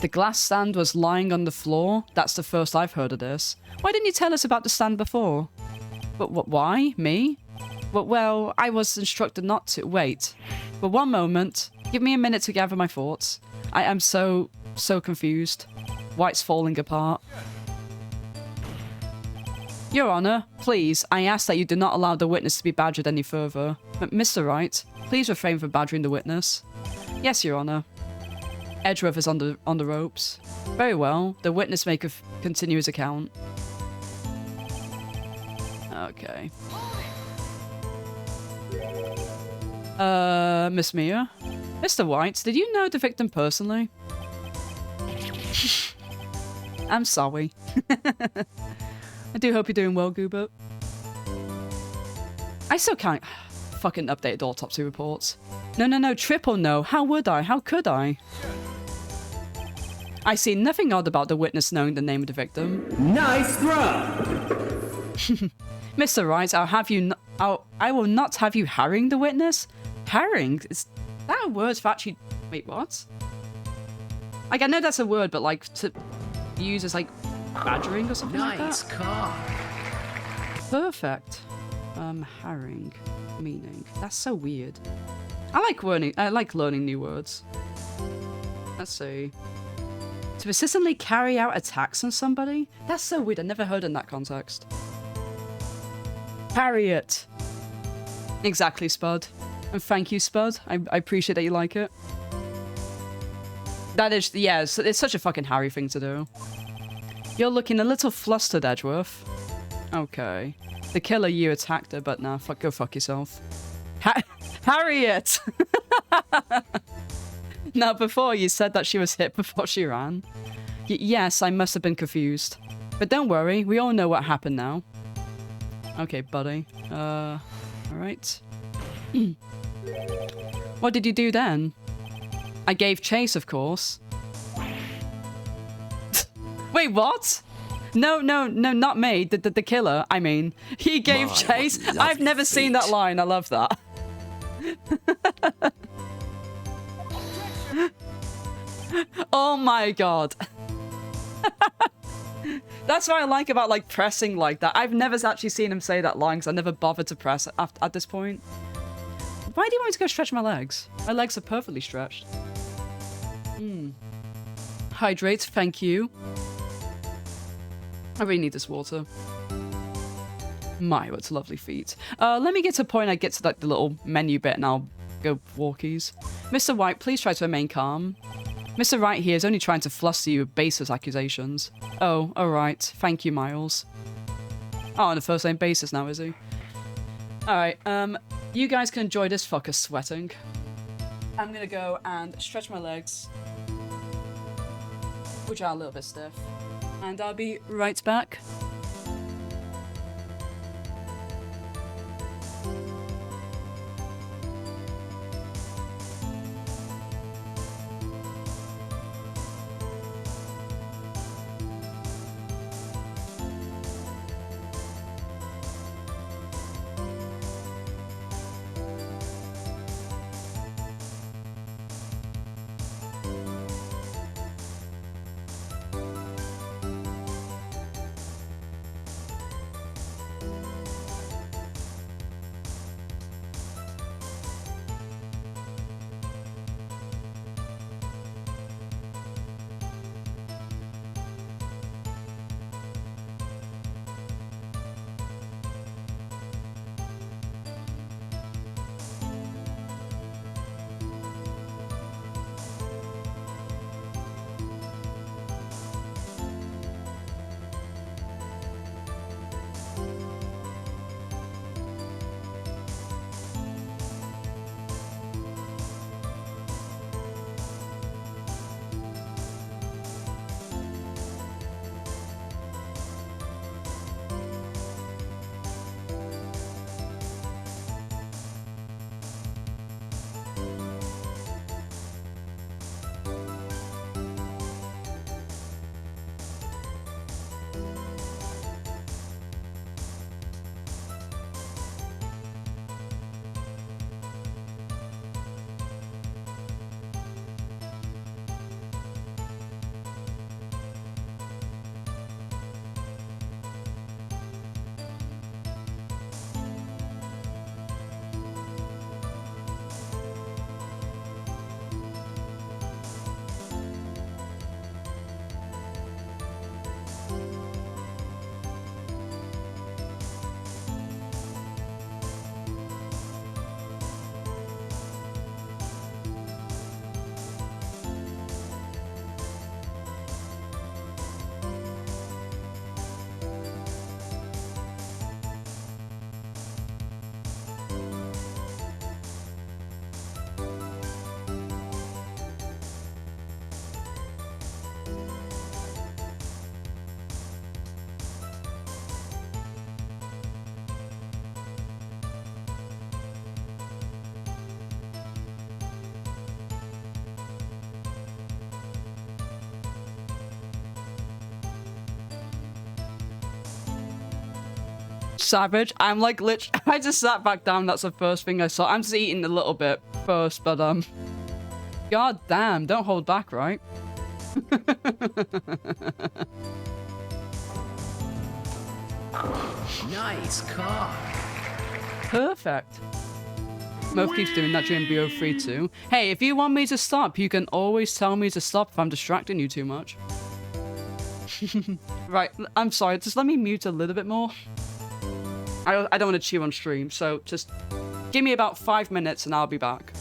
The glass stand was lying on the floor. That's the first I've heard of this. Why didn't you tell us about the stand before? But what? Why me? Well, I was instructed not to. Wait. But one moment. Give me a minute to gather my thoughts. I am so confused. White's falling apart. Your Honor, please, I ask that you do not allow the witness to be badgered any further. Mr. Wright, please refrain from badgering the witness. Yes, Your Honor. Edgeworth is on the ropes. Very well. The witness may continue his account. Okay. Miss Mia? Mr. White, did you know the victim personally? I'm sorry. I do hope you're doing well, Goobert. I still can't fucking update autopsy reports. No, triple no. How would I? How could I? I see nothing odd about the witness knowing the name of the victim. Nice throw! Mr. Wright, I will not have you harrying the witness. Harrying? Is that a word for actually... Wait, what? Like, I know that's a word, but like, to use as like badgering or something like that? Nice call. Perfect. Harrying. Meaning. That's so weird. I like learning new words. Let's see. To persistently carry out attacks on somebody? That's so weird. I never heard in that context. Parry it. Exactly, Spud. And thank you, Spud. I appreciate that you like it. That is, yeah, it's such a fucking Harry thing to do. You're looking a little flustered, Edgeworth. Okay. The killer, you attacked her, but nah, go fuck yourself. Harriet! Now, before you said that she was hit before she ran. Yes, I must have been confused. But don't worry, we all know what happened now. Okay, buddy. Alright. What did you do then? I gave chase, of course. Wait, what? No, not me. The killer, I mean. He gave My, chase? what I've never lovely seen that feet. line. I love that. Oh my god. That's what I like about, like, pressing like that. I've never actually seen him say that line because I never bothered to press at this point. Why do you want me to go stretch my legs? My legs are perfectly stretched. Hydrate, thank you. I really need this water. My, what's lovely feet. Let me get to a point I get to, like, the little menu bit and I'll go walkies. Mr. White, please try to remain calm. Mr. Wright here is only trying to fluster you with baseless accusations. Oh, alright. Thank you, Miles. Oh, on a first name basis now, is he? Alright, you guys can enjoy this fucker sweating. I'm gonna go and stretch my legs, which are a little bit stiff. And I'll be right back. Savage. I'm like I just sat back down. That's the first thing I saw. I'm just eating a little bit first, but god damn, don't hold back, right? Nice car. Perfect. Moth keeps doing that during BO3 too. Hey, if you want me to stop, you can always tell me to stop if I'm distracting you too much. Right, I'm sorry, just let me mute a little bit more. I don't want to chew on stream, so just give me about 5 minutes and I'll be back.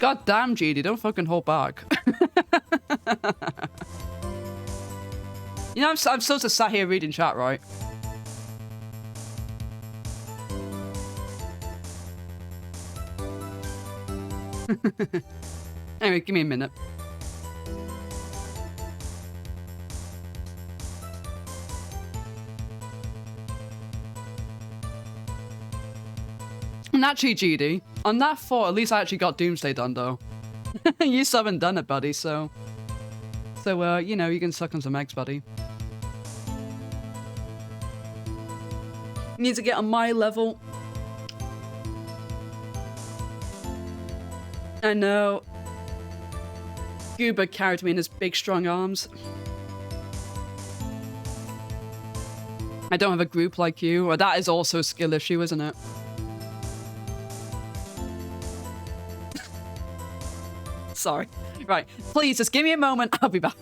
God damn, GD, don't fucking hold back. You know, I'm still just sat here reading chat, right? Anyway, give me a minute. And actually, GD, on that fort, at least I actually got Doomsday done, though. You still haven't done it, buddy, so... So, you know, you can suck on some eggs, buddy. Need to get on my level. I know. Goober carried me in his big, strong arms. I don't have a group like you, or that is also a skill issue, isn't it? Sorry. Right, please, just give me a moment. I'll be back.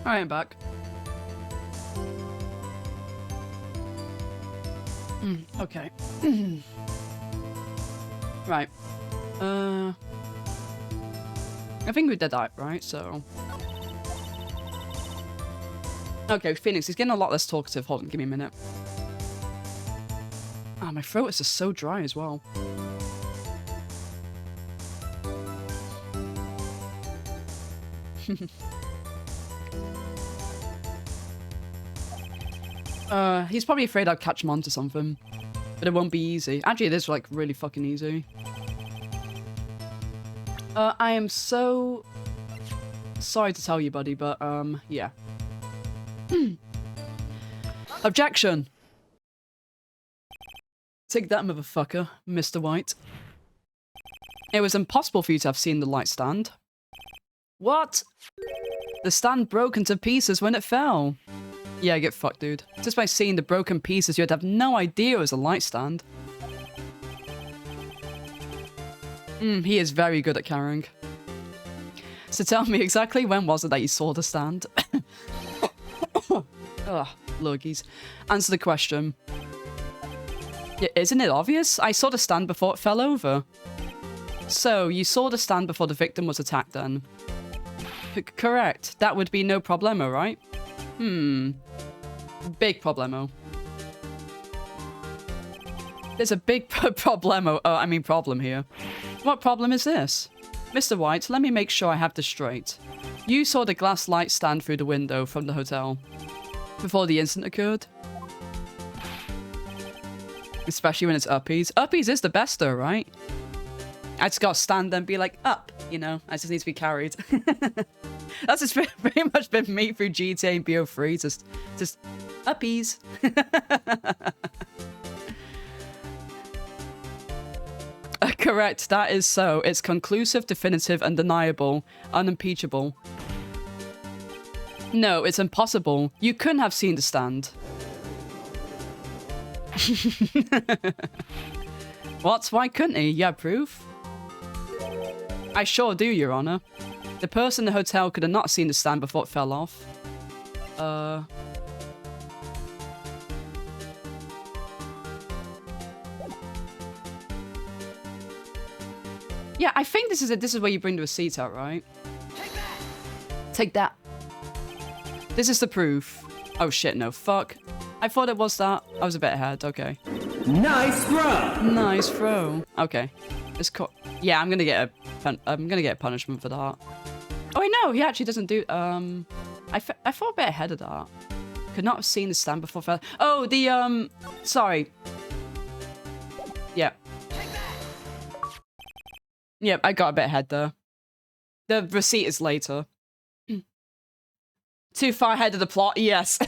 Alright, I'm back. Okay. Right. I think we did that, right? So... Okay, Phoenix, he's getting a lot less talkative. Hold on, give me a minute. Ah, my throat is just so dry as well. He's probably afraid I'll catch him onto something. But it won't be easy. Actually, it is, like, really fucking easy. I am so... sorry to tell you, buddy, but, yeah. Objection! Take that, motherfucker, Mr. White. It was impossible for you to have seen the light stand. What? The stand broke into pieces when it fell. Yeah, get fucked, dude. Just by seeing the broken pieces, you'd have no idea it was a light stand. He is very good at carrying. So tell me exactly when was it that you saw the stand? Ugh, luggies. Answer the question. Yeah, isn't it obvious? I saw the stand before it fell over. So, you saw the stand before the victim was attacked then? Correct. That would be no problemo, right? Big problemo. There's a big problem here. What problem is this? Mr. White, let me make sure I have this straight. You saw the glass light stand through the window from the hotel before the incident occurred? Especially when it's uppies. Uppies is the best though, right? I just gotta stand there and be like, up, you know? I just need to be carried. That's just very much been me through GTA and BO3, just uppies. Correct, that is so. It's conclusive, definitive, undeniable, unimpeachable. No, it's impossible. You couldn't have seen the stand. What? Why couldn't he? You have proof? I sure do, Your Honor. The person in the hotel could have not seen the stand before it fell off. Yeah, I think this is it. This is where you bring the receipt out, right? Take that. This is the proof. Oh shit, no. Fuck. I thought it was that. I was a bit ahead. Okay. Nice throw. Nice throw. Okay. It's yeah, I'm gonna get a punishment for that. Oh wait, no, he actually doesn't do. I thought a bit ahead of that. Could not have seen the stand before. Oh, the sorry. Yeah. Yep, I got a bit ahead there. The receipt is later. Too far ahead of the plot, yes.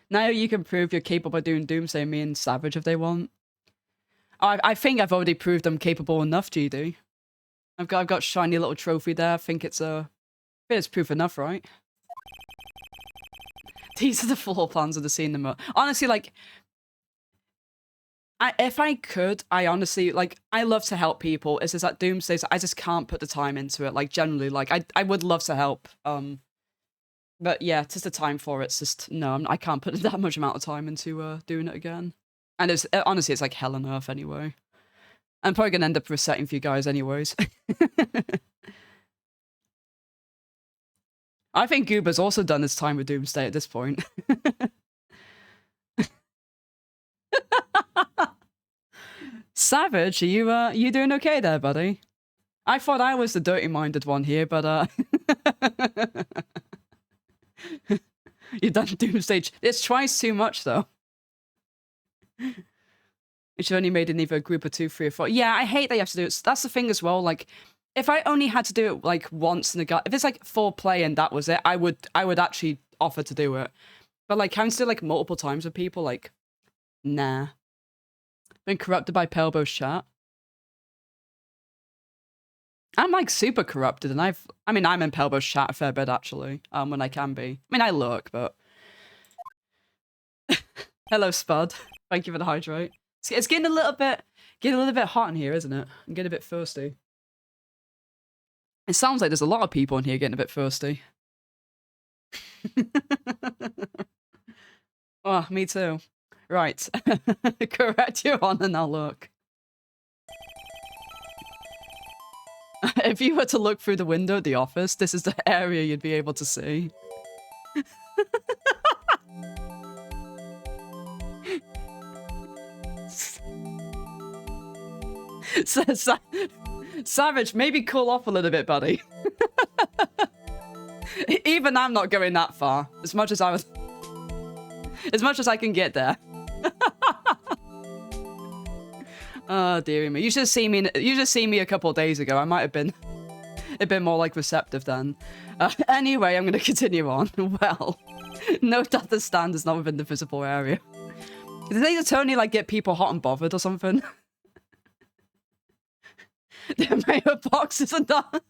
Now you can prove you're capable of doing Doomsday, me and Savage if they want. I think I've already proved I'm capable enough, GD. I've got shiny little trophy there. I think it's proof enough, right? These are the floor plans of the scene. Honestly, like, if I could, I honestly, like, I love to help people. It's just that Doomsday, I just can't put the time into it. Like, generally, like, I would love to help. But yeah, just the time for it's just, no, I can't put that much amount of time into doing it again. And it's honestly, it's like hell on earth anyway. I'm probably going to end up resetting for you guys anyways. I think Goober's also done his time with Doomsday at this point. Savage, are you doing okay there, buddy? I thought I was the dirty-minded one here, but you've done Doomsday. It's twice too much, though. It should only made in either a group of 2, 3, or 4. Yeah, I hate that you have to do it. That's the thing as well. Like, if I only had to do it like once in a gut, if it's like 4 play and that was it, I would actually offer to do it. But like having to do like multiple times with people, like, nah. Been corrupted by Pelbo's chat. I'm like super corrupted, and I'm in Pelbo's chat a fair bit actually. When I can be. I mean, I look, but. Hello, Spud. Thank you for the hydrate. It's getting a little bit hot in here, isn't it? I'm getting a bit thirsty. It sounds like there's a lot of people in here getting a bit thirsty. Oh, me too. Right. Correct, Your Honor, now look. If you were to look through the window of the office, this is the area you'd be able to see. Savage, maybe cool off a little bit, buddy. Even I'm not going that far. As much as I can get there. Oh, dearie me. You should have seen me a couple of days ago. I might have been a bit more like receptive then. Anyway, I'm going to continue on. Well, note that the stand is not within the visible area. Did they just only like get people hot and bothered or something? The mailbox isn't that.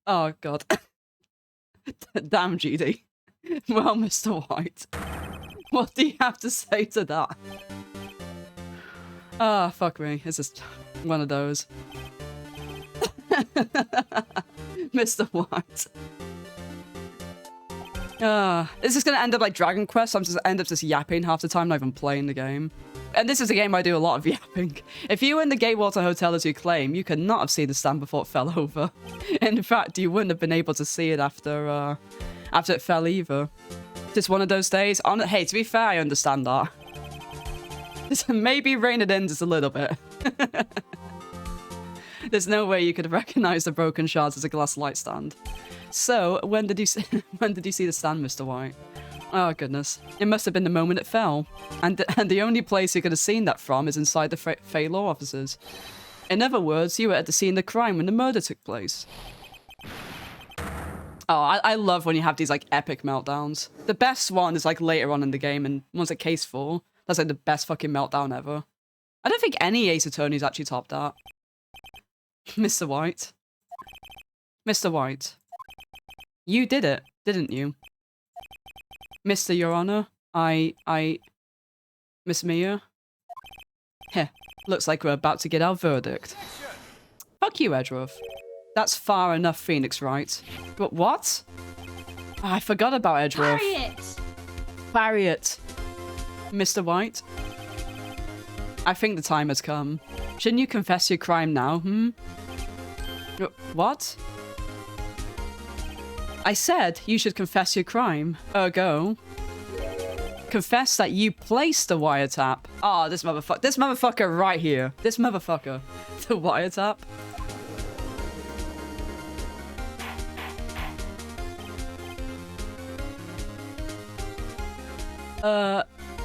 Oh god. Damn, GD. Well, Mr. White, what do you have to say to that? Ah, fuck me. It's just one of those. Mr. White. This is gonna end up like Dragon Quest, so I'm just end up just yapping half the time, not even playing the game. And this is a game I do a lot of yapping. If you were in the Gatewater Hotel as you claim, you could not have seen the stand before it fell over. In fact, you wouldn't have been able to see it after it fell either. Just one of those days. Hey, to be fair, I understand that. Just maybe rein it in just a little bit. There's no way you could recognize the broken shards as a glass light stand. So, when did you see the stand, Mr. White? Oh, goodness. It must have been the moment it fell. And the only place you could have seen that from is inside the Fey Law offices. In other words, you were at the scene of the crime when the murder took place. Oh, I love when you have these, like, epic meltdowns. The best one is, like, later on in the game, and once at Case 4. That's, like, the best fucking meltdown ever. I don't think any Ace Attorney's actually topped that. Mr. White. Mr. White. You did it, didn't you? Mr. Your Honor, Miss Mia? Heh, looks like we're about to get our verdict. Fuck you, Edgeworth. That's far enough, Phoenix Wright. But what? Ah, I forgot about Edgeworth. Harriet! Mr. White? I think the time has come. Shouldn't you confess your crime now, What? I said you should confess your crime. Ergo, confess that you placed the wiretap. Ah, this motherfucker right here. This motherfucker. The wiretap.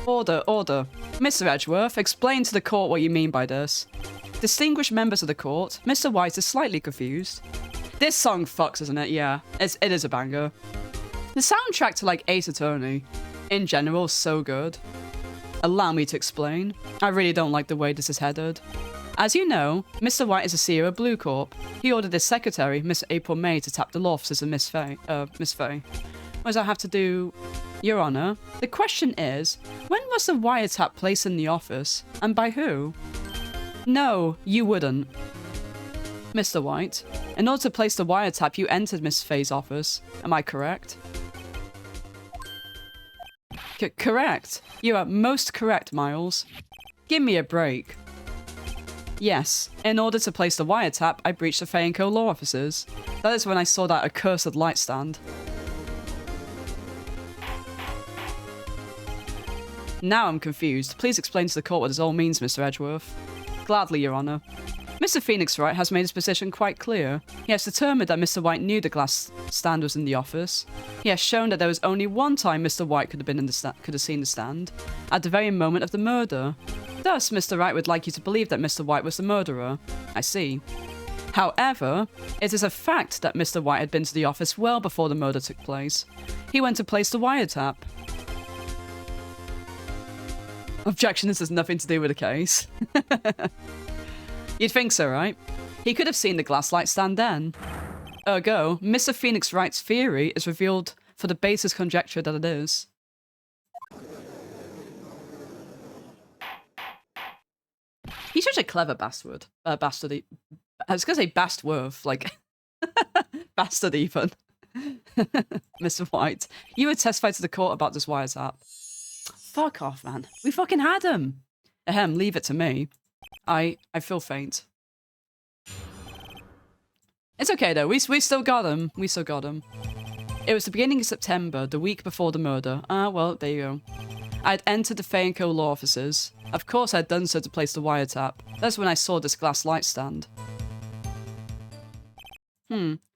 Order. Mr. Edgeworth, explain to the court what you mean by this. Distinguished members of the court, Mr. White is slightly confused. This song fucks, isn't it? Yeah, it is a banger. The soundtrack to, like, Ace Attorney, in general, is so good. Allow me to explain. I really don't like the way this is headed. As you know, Mr. White is a CEO of Blue Corp. He ordered his secretary, Miss April May, to tap the law offices of Miss Faye. What does that have to do? Your Honor, the question is, when was the wiretap placed in the office, and by who? No, you wouldn't. Mr. White, in order to place the wiretap, you entered Miss Faye's office. Am I correct? Correct. You are most correct, Miles. Give me a break. Yes, in order to place the wiretap, I breached the Faye & Co. law offices. That is when I saw that accursed light stand. Now I'm confused. Please explain to the court what this all means, Mr. Edgeworth. Gladly, Your Honor. Mr. Phoenix Wright has made his position quite clear. He has determined that Mr. White knew the glass stand was in the office. He has shown that there was only one time Mr. White could have seen the stand, at the very moment of the murder. Thus, Mr. Wright would like you to believe that Mr. White was the murderer. I see. However, it is a fact that Mr. White had been to the office well before the murder took place. He went to place the wiretap. Objection, this has nothing to do with the case. You'd think so, right? He could have seen the glass light stand then. Ergo, Mr. Phoenix Wright's theory is revealed for the basis conjecture that it is. He's such a clever bastard. Bastard. I was gonna say Bastworth, like bastard even. Mr. White, you would testify to the court about this wiretap. Fuck off, man. We fucking had him. Ahem, leave it to me. I feel faint. It's okay though. We still got him. We still got him. It was the beginning of September, the week before the murder. Ah, well, there you go. I'd entered the Faye & Co. law offices. Of course I'd done so to place the wiretap. That's when I saw this glass light stand.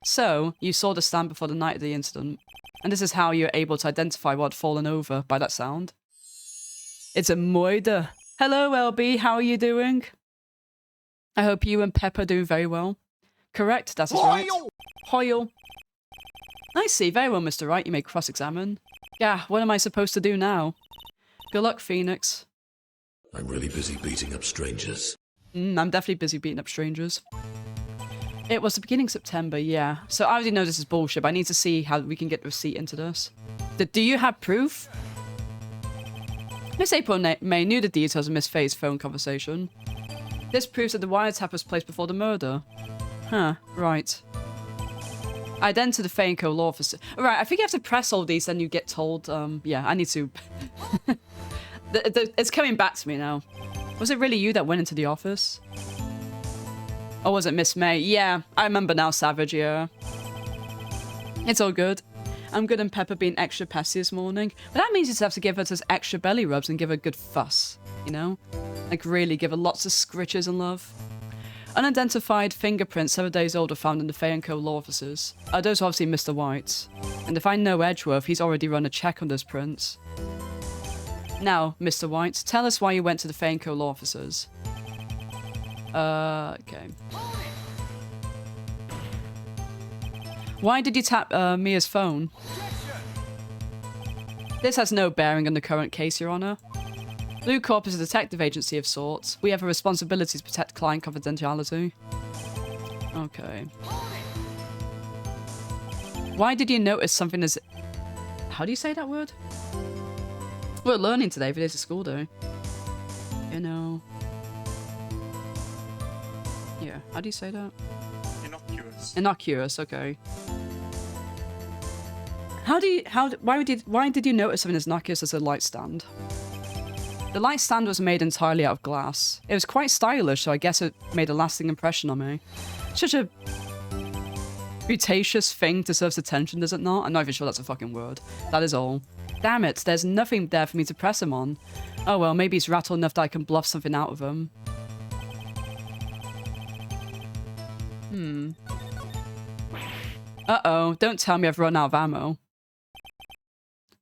So, you saw the stand before the night of the incident. And this is how you were able to identify what had fallen over by that sound. It's a murder. Hello, LB. How are you doing? I hope you and Pepper do very well. Correct, that is right. Hoyle. I see. Very well, Mr. Wright. You may cross-examine. Yeah, what am I supposed to do now? Good luck, Phoenix. I'm really busy beating up strangers. I'm definitely busy beating up strangers. It was the beginning of September, yeah. So I already know this is bullshit, but I need to see how we can get the receipt into this. Do you have proof? Miss April May knew the details of Miss Faye's phone conversation. This proves that the wiretap was placed before the murder. Huh, right. I'd entered the Faye & Co. law office. Right, I think you have to press all these, then you get told, yeah, I need to... It's coming back to me now. Was it really you that went into the office? Or was it Miss May? Yeah, I remember now, Savage, yeah. It's all good. I'm good and Pepper being extra pesky this morning. But that means you just have to give her those extra belly rubs and give her a good fuss, you know? Like really give her lots of scritches and love. Unidentified fingerprints 7 days old were found in the Faye & Co. law offices. Those are obviously Mr. White's. And if I know Edgeworth, he's already run a check on those prints. Now, Mr. White, tell us why you went to the Faye & Co. law offices. Okay. Why did you tap Mia's phone? This has no bearing on the current case, Your Honor. Blue Corp is a detective agency of sorts. We have a responsibility to protect client confidentiality. Okay. Why did you notice something as... How do you say that word? We're learning today, but it's a school day. You know... Yeah, how do you say that? Innocuous. Innocuous, okay. Why did you notice something as innocuous as a light stand? The light stand was made entirely out of glass. It was quite stylish, so I guess it made a lasting impression on me. Such a beauticious thing deserves attention, does it not? I'm not even sure that's a fucking word. That is all. Damn it, there's nothing there for me to press him on. Oh well, maybe he's rattled enough that I can bluff something out of him. Uh-oh, don't tell me I've run out of ammo.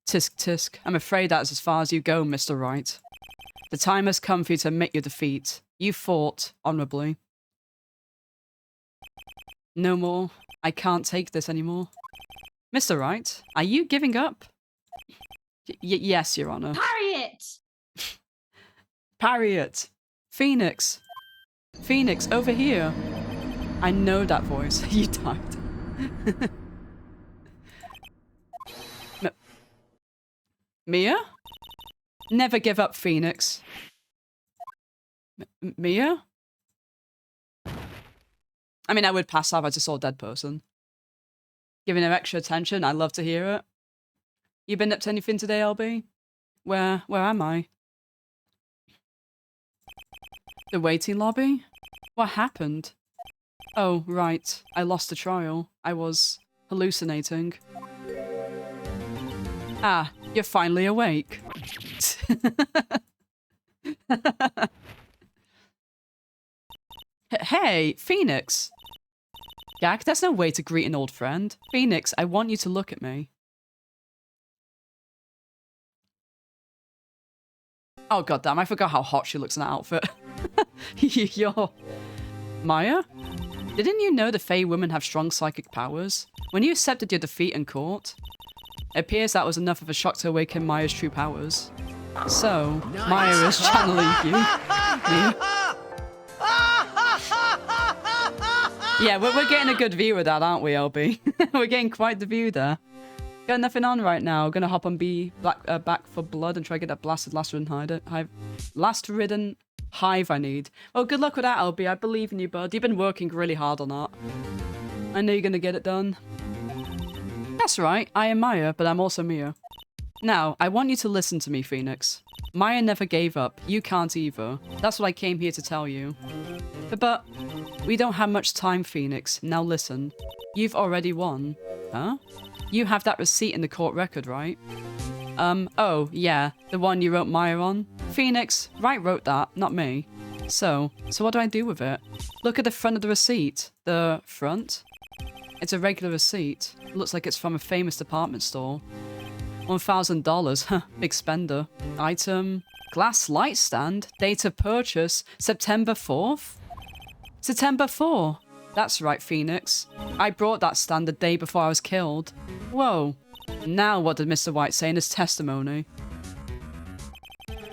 Tisk tisk, I'm afraid that's as far as you go, Mr. Wright. The time has come for you to admit your defeat. You fought honorably. No more. I can't take this anymore. Mr. Wright, are you giving up? Yes, Your Honor. Parry it! Parry it! Phoenix! Phoenix, over here! I know that voice. You died. Mia? Never give up, Phoenix. Mia? I mean, I would pass out if I just saw a dead person. Giving her extra attention, I love to hear it. You been up to anything today, LB? Where am I? The waiting lobby? What happened? Oh, right. I lost the trial. I was hallucinating. Ah, you're finally awake. Hey, Phoenix! Gak, there's no way to greet an old friend. Phoenix, I want you to look at me. Oh goddamn, I forgot how hot she looks in that outfit. Yo. Maya? Didn't you know the Fey women have strong psychic powers? When you accepted your defeat in court, it appears that was enough of a shock to awaken Maya's true powers. So, Maya is channeling you. Me. Yeah, we're getting a good view of that, aren't we, LB? We're getting quite the view there. Got nothing on right now. Gonna hop on B back for blood and try to get that blasted last-ridden hive I need. Well, good luck with that, LB. I believe in you, bud. You've been working really hard on that. I know you're gonna get it done. That's right. I am Maya, but I'm also Mia. Now, I want you to listen to me, Phoenix. Maya never gave up. You can't either. That's what I came here to tell you. But we don't have much time, Phoenix. Now listen. You've already won. Huh? You have that receipt in the court record, right? Oh, yeah. The one you wrote Maya on? Phoenix, Wright wrote that, not me. So what do I do with it? Look at the front of the receipt. The front? It's a regular receipt. Looks like it's from a famous department store. $1,000. Huh, big spender. Item, glass light stand. Date of purchase, September 4th? September 4. That's right, Phoenix. I brought that stand the day before I was killed. Whoa. Now what did Mr. White say in his testimony?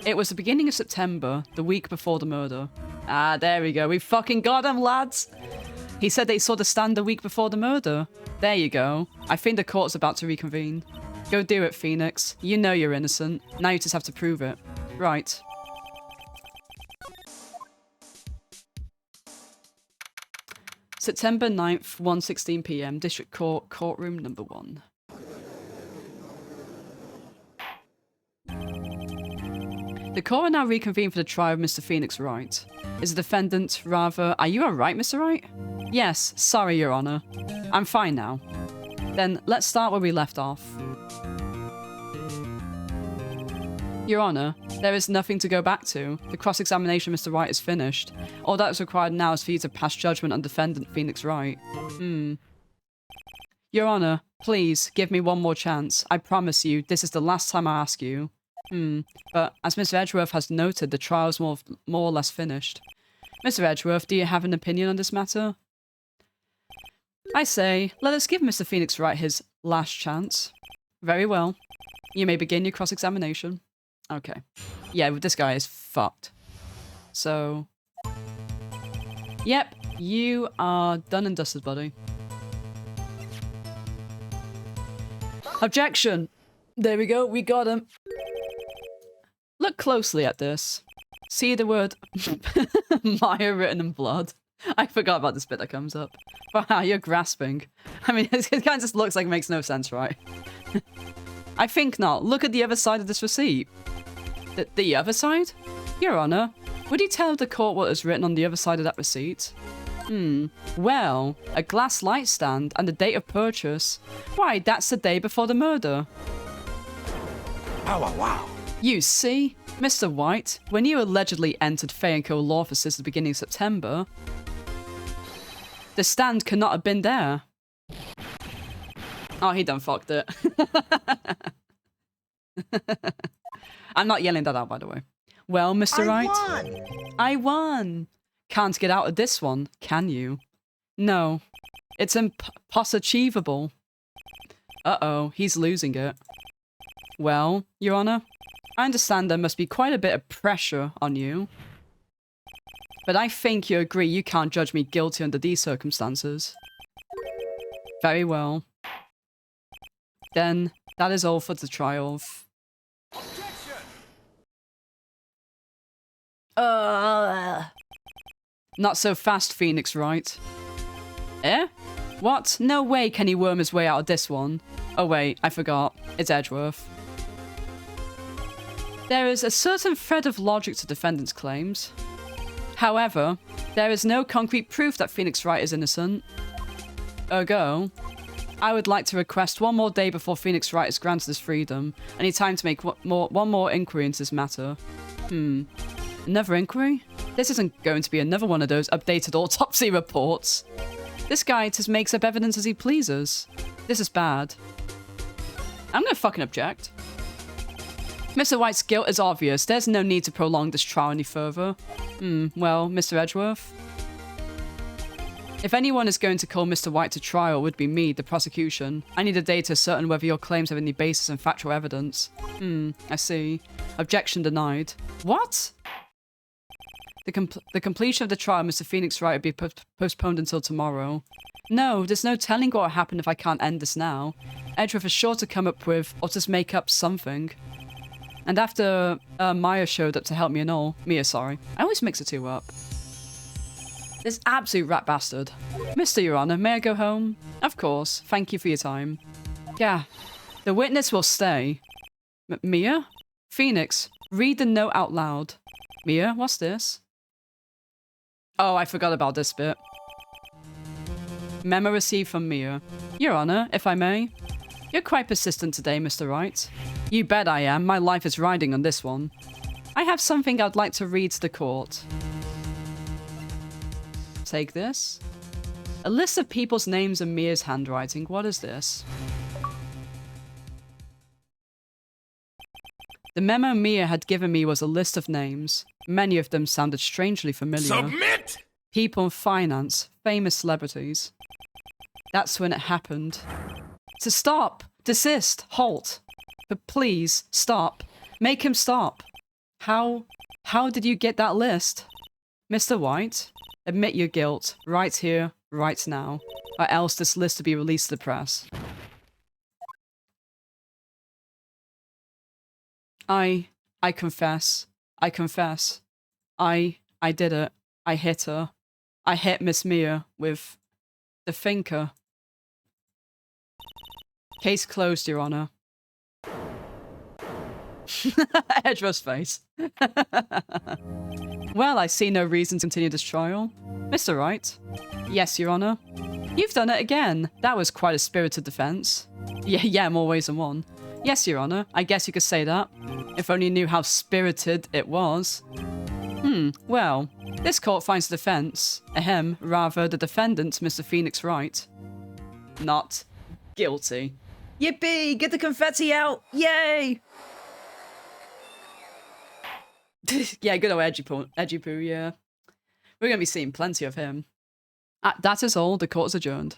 It was the beginning of September, the week before the murder. Ah, there we go. We fucking got him, lads. He said they saw the stand the week before the murder. There you go. I think the court's about to reconvene. Go do it, Phoenix. You know you're innocent. Now you just have to prove it. Right. September 9th, 1:16 PM, District Court, Courtroom number 1. The court are now reconvened for the trial of Mr. Phoenix Wright. Is the defendant rather... Are you alright, Mr. Wright? Yes, sorry, Your Honor. I'm fine now. Then, let's start where we left off. Your Honor, there is nothing to go back to. The cross-examination of Mr. Wright is finished. All that is required now is for you to pass judgment on defendant Phoenix Wright. Your Honor, please, give me one more chance. I promise you, this is the last time I ask you. But as Mr. Edgeworth has noted, the trial is more or less finished. Mr. Edgeworth, do you have an opinion on this matter? I say, let us give Mr. Phoenix Wright his last chance. Very well. You may begin your cross-examination. Okay. Yeah, this guy is fucked. So... Yep, you are done and dusted, buddy. Objection! There we go, we got him. Look closely at this. See the word Maya written in blood? I forgot about this bit that comes up. Wow, you're grasping. I mean, it kind of just looks like it makes no sense, right? I think not. Look at the other side of this receipt. The other side? Your Honor, would you tell the court what is written on the other side of that receipt? Well, a glass light stand and the date of purchase. Why, that's the day before the murder. Wow. You see, Mr. White, when you allegedly entered Fay & Co. law offices at the beginning of September, the stand could not have been there. Oh, he done fucked it. I'm not yelling that out, by the way. Well, Mr. Wright? I won! Can't get out of this one, can you? No. It's impossible. Uh-oh, he's losing it. Well, Your Honor, I understand there must be quite a bit of pressure on you. But I think you agree you can't judge me guilty under these circumstances. Very well. Then, that is all for the trial of... Not so fast, Phoenix Wright. Eh? What? No way can he worm his way out of this one. Oh wait, I forgot. It's Edgeworth. There is a certain thread of logic to defendant's claims. However, there is no concrete proof that Phoenix Wright is innocent. Ergo, I would like to request one more day before Phoenix Wright is granted his freedom. I need time to make one more inquiry into this matter. Another inquiry? This isn't going to be another one of those updated autopsy reports. This guy just makes up evidence as he pleases. This is bad. I'm gonna fucking object. Mr. White's guilt is obvious. There's no need to prolong this trial any further. Well, Mr. Edgeworth? If anyone is going to call Mr. White to trial, it would be me, the prosecution. I need a day to ascertain whether your claims have any basis in factual evidence. I see. Objection denied. What? The completion of the trial, Mr. Phoenix Wright, would be postponed until tomorrow. No, there's no telling what will happen if I can't end this now. Edgeworth is sure to come up with, or just make up something. And after Maya showed up to help me and all... Mia, sorry. I always mix the two up. This absolute rat bastard. Mr. Your Honor, may I go home? Of course. Thank you for your time. Yeah. The witness will stay. Mia? Phoenix, read the note out loud. Mia, what's this? Oh, I forgot about this bit. Memo received from Mia. Your Honor, if I may. You're quite persistent today, Mr. Wright. You bet I am. My life is riding on this one. I have something I'd like to read to the court. Take this. A list of people's names in Mia's handwriting. What is this? The memo Mia had given me was a list of names. Many of them sounded strangely familiar. Submit! People in finance, famous celebrities. That's when it happened. To stop! Desist! Halt! But please, stop. Make him stop. How did you get that list? Mr. White, admit your guilt, right here, right now, or else this list will be released to the press. I confess. I confess. I did it. I hit her. I hit Miss Mia with the thinker. Case closed, Your Honor. Edgeworth's face. Well, I see no reason to continue this trial. Mr. Wright? Yes, Your Honor. You've done it again. That was quite a spirited defense. Yeah, more ways than one. Yes, Your Honor. I guess you could say that. If only you knew how spirited it was. Well, this court finds the defense, rather the defendant, Mr. Phoenix Wright, not guilty. Yippee! Get the confetti out! Yay! Yeah, good old Edgy Poo, yeah. We're going to be seeing plenty of him. That is all. The court is adjourned.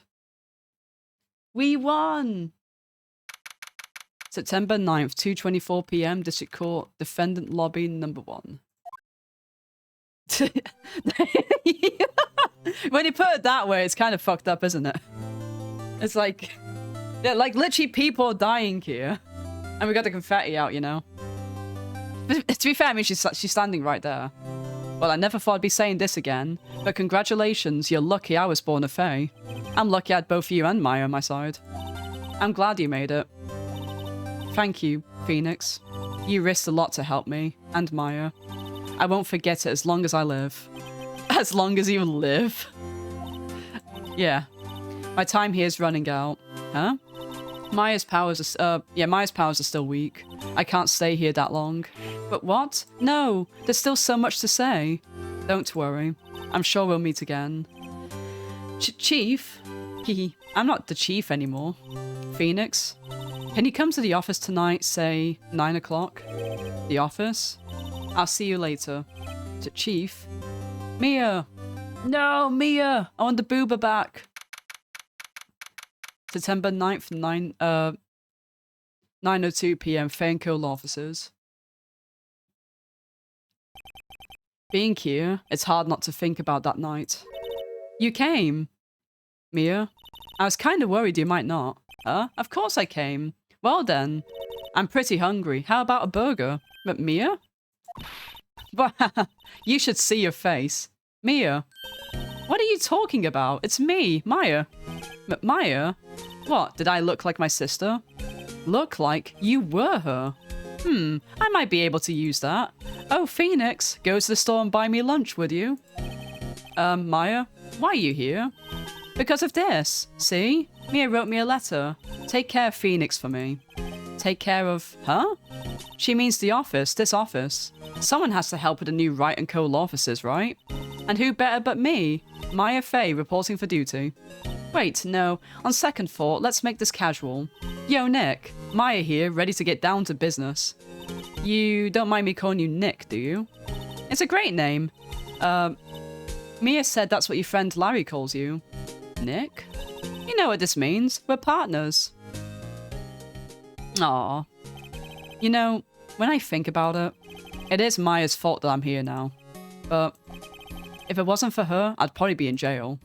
We won! September 9th, 2:24 PM, District Court, Defendant Lobby number 1. When you put it that way, it's kind of fucked up, isn't it? It's like... Yeah, like literally people are dying here. And we got the confetti out, you know. To be fair, I mean, she's standing right there. Well, I never thought I'd be saying this again, but congratulations, you're lucky I was born a fae. I'm lucky I had both you and Maya on my side. I'm glad you made it. Thank you, Phoenix. You risked a lot to help me, and Maya. I won't forget it as long as I live. As long as you live? Yeah. My time here is running out. Huh? Maya's powers are still weak. I can't stay here that long. But what? No, there's still so much to say. Don't worry. I'm sure we'll meet again. Chief? Hehe, I'm not the chief anymore. Phoenix? Can you come to the office tonight, say 9 o'clock? The office? I'll see you later. Chief? Mia! No, Mia! I want the booba back. September 9th, 9:02 p.m. Fairkill offices. Being here, it's hard not to think about that night. You came. Mia? I was kind of worried you might not. Huh? Of course I came. Well then. I'm pretty hungry. How about a burger? But Mia? You should see your face. Mia? What are you talking about? It's me, Maya. Maya? What, did I look like my sister? Look like you were her. I might be able to use that. Oh, Phoenix, go to the store and buy me lunch, would you? Maya, why are you here? Because of this. See? Mia wrote me a letter. Take care of Phoenix for me. Take care of... Huh? She means the office, this office. Someone has to help with the new Wright and Cole offices, right? And who better but me? Maya Fey reporting for duty. Wait, no. On second thought, let's make this casual. Yo, Nick. Maya here, ready to get down to business. You don't mind me calling you Nick, do you? It's a great name. Mia said that's what your friend Larry calls you. Nick? You know what this means. We're partners. Aw. You know, when I think about it, it is Maya's fault that I'm here now. But if it wasn't for her, I'd probably be in jail.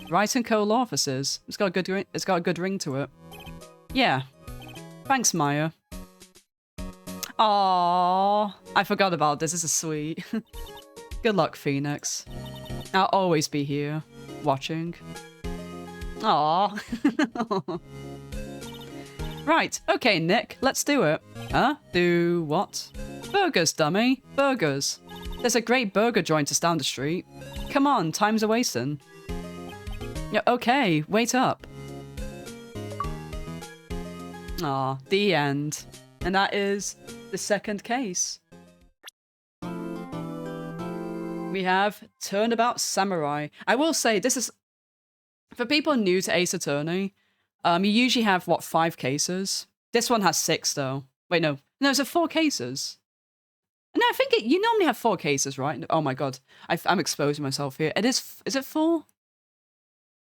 Wright and Cole offices. It's got a good ring to it. Yeah. Thanks, Maya. Aww. I forgot about this. This is sweet. Good luck, Phoenix. I'll always be here, watching. Aww. Right, okay, Nick, let's do it. Huh? Do what? Burgers, dummy. Burgers. There's a great burger joint just down the street. Come on, time's a wasting. Yeah, okay, wait up. Aw, the end. And that is the second case. We have Turnabout Samurai. I will say, this is... For people new to Ace Attorney, you usually have, what, 5 cases? This one has 6, though. Wait, no. No, is it 4 cases? No, I think you normally have 4 cases, right? Oh my god. I'm exposing myself here. It is it 4?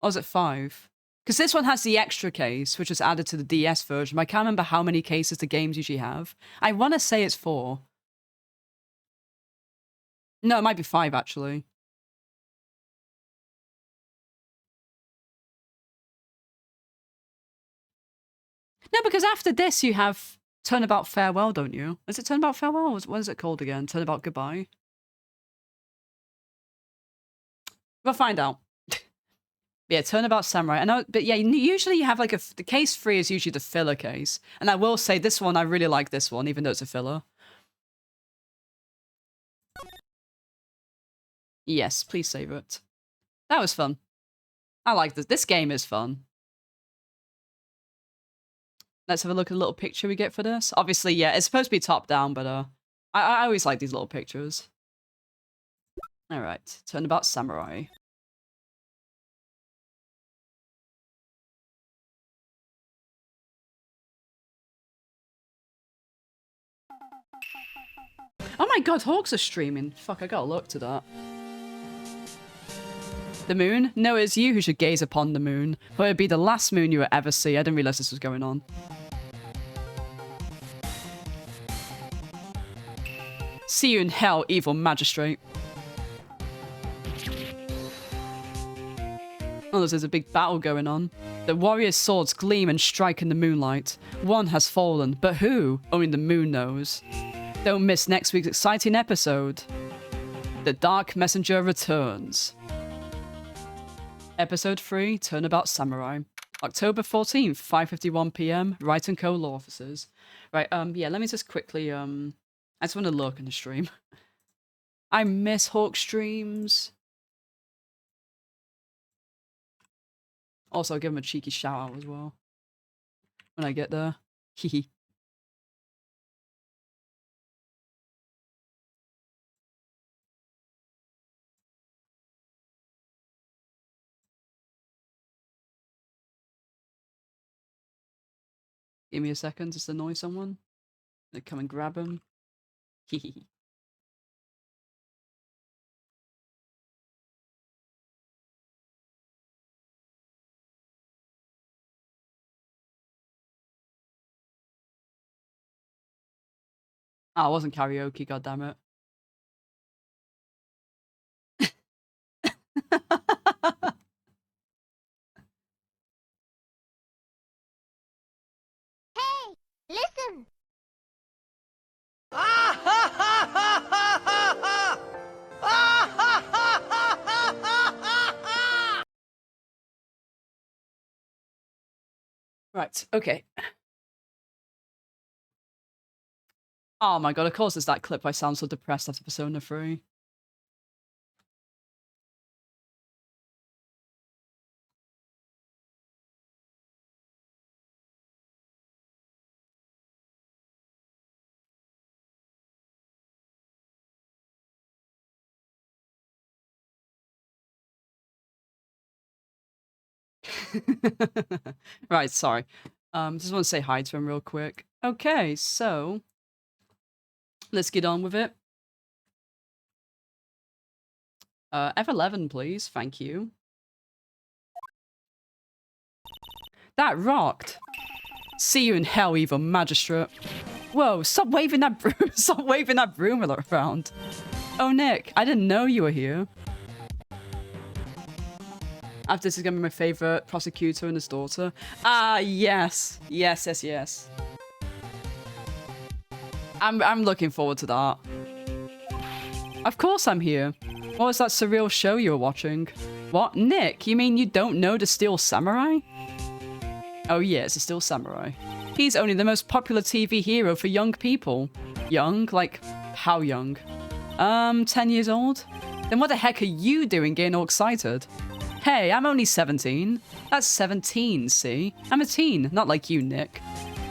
Or is it 5? Because this one has the extra case, which was added to the DS version. But I can't remember how many cases the games usually have. I want to say it's 4. No, it might be 5, actually. No, because after this you have Turnabout Farewell, don't you? Is it Turnabout Farewell? What is it called again? Turnabout Goodbye? We'll find out. Yeah, Turnabout Samurai. I know, but yeah, usually you have like the case 3 is usually the filler case. And I will say this one, I really like this one, even though it's a filler. Yes, please save it. That was fun. I like this. This game is fun. Let's have a look at the little picture we get for this. Obviously, yeah, it's supposed to be top down, but I always like these little pictures. Alright, Turnabout Samurai. Oh my god, Hawks are streaming. Fuck, I gotta look to that. The moon? No, it's you who should gaze upon the moon. For it would be the last moon you will ever see. I didn't realize this was going on. See you in hell, evil magistrate. Oh, there's a big battle going on. The warriors' swords gleam and strike in the moonlight. One has fallen, but who? Only the moon knows. Don't miss next week's exciting episode. The Dark Messenger returns. Episode 3, Turnabout Samurai. October 14th, 5:51 p.m. Wright & Co. Law Offices. Right, yeah, let me just quickly, I just want to look in the stream. I miss Hawk streams. Also, I'll give him a cheeky shout out as well. When I get there. Hehe. Give me a second just to annoy someone. They come and grab him. Hehe. Oh, it wasn't karaoke, goddammit. Listen! Right, okay. Oh my god, of course it's that clip I sound so depressed after Persona 3. Right, sorry. Just want to say hi to him real quick. Okay, so let's get on with it. F11, please. Thank you. That rocked. See you in hell, evil magistrate. Whoa, stop waving that broom. Stop waving that broom around. Oh, Nick, I didn't know you were here. After this is gonna be my favorite prosecutor and his daughter. Ah, yes. Yes. I'm looking forward to that. Of course I'm here. What was that surreal show you were watching? What? Nick, you mean you don't know the Steel Samurai? Oh yeah, it's a Steel Samurai. He's only the most popular TV hero for young people. Young? Like, how young? 10 years old? Then what the heck are you doing getting all excited? Hey, I'm only 17. That's 17, see? I'm a teen, not like you, Nick.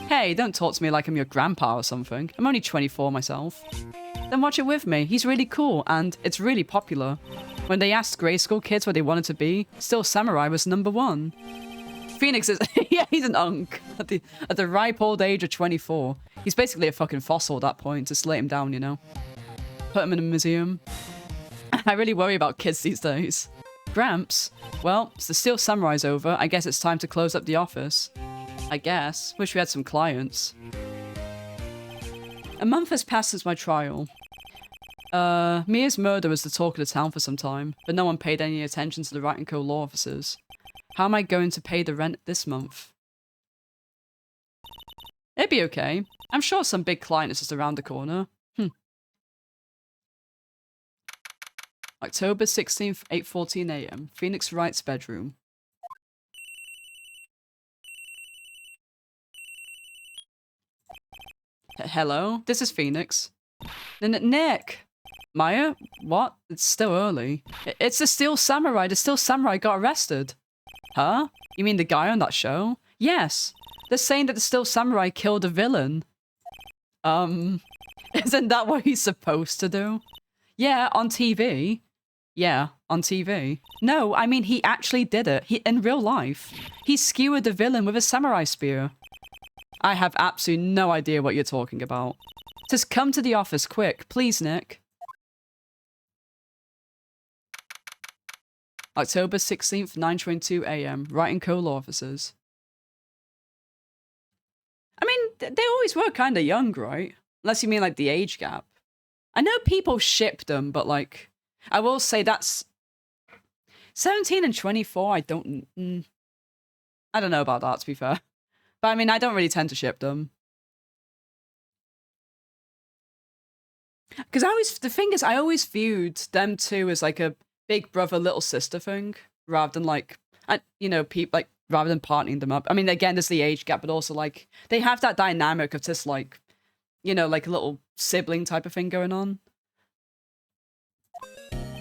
Hey, don't talk to me like I'm your grandpa or something. I'm only 24 myself. Then watch it with me. He's really cool, and it's really popular. When they asked grade school kids what they wanted to be, Steel Samurai was #1. Phoenix is... yeah, he's an unk. At the ripe old age of 24. He's basically a fucking fossil at that point. Just lay him down, you know? Put him in a museum. I really worry about kids these days. Gramps? Well, the Steel Samurai's over. I guess it's time to close up the office. I guess. Wish we had some clients. A month has passed since my trial. Mia's murder was the talk of the town for some time, but no one paid any attention to the Wright & Co. law officers. How am I going to pay the rent this month? It'd be okay. I'm sure some big client is just around the corner. October 16th, 8:14 a.m. Phoenix Wright's bedroom. Hello? This is Phoenix. Nick! Maya? What? It's still early. It's the Steel Samurai. The Steel Samurai got arrested. Huh? You mean the guy on that show? Yes. They're saying that the Steel Samurai killed a villain. Isn't that what he's supposed to do? Yeah, on TV. Yeah, on TV. No, I mean he actually did it. In real life. He skewered the villain with a samurai spear. I have absolutely no idea what you're talking about. Just come to the office quick, please, Nick. October 16th, 9:22 a.m. Wright & Co. law offices. I mean, they always were kind of young, right? Unless you mean like the age gap. I know people ship them, but like, I will say that's 17 and 24. I don't. I don't know about that, to be fair. But I mean, I don't really tend to ship them. Because the thing is, I always viewed them two as like a big brother, little sister thing, rather than like, you know, like, rather than partnering them up. I mean, again, there's the age gap, but also like, they have that dynamic of just like, you know, like a little sibling type of thing going on.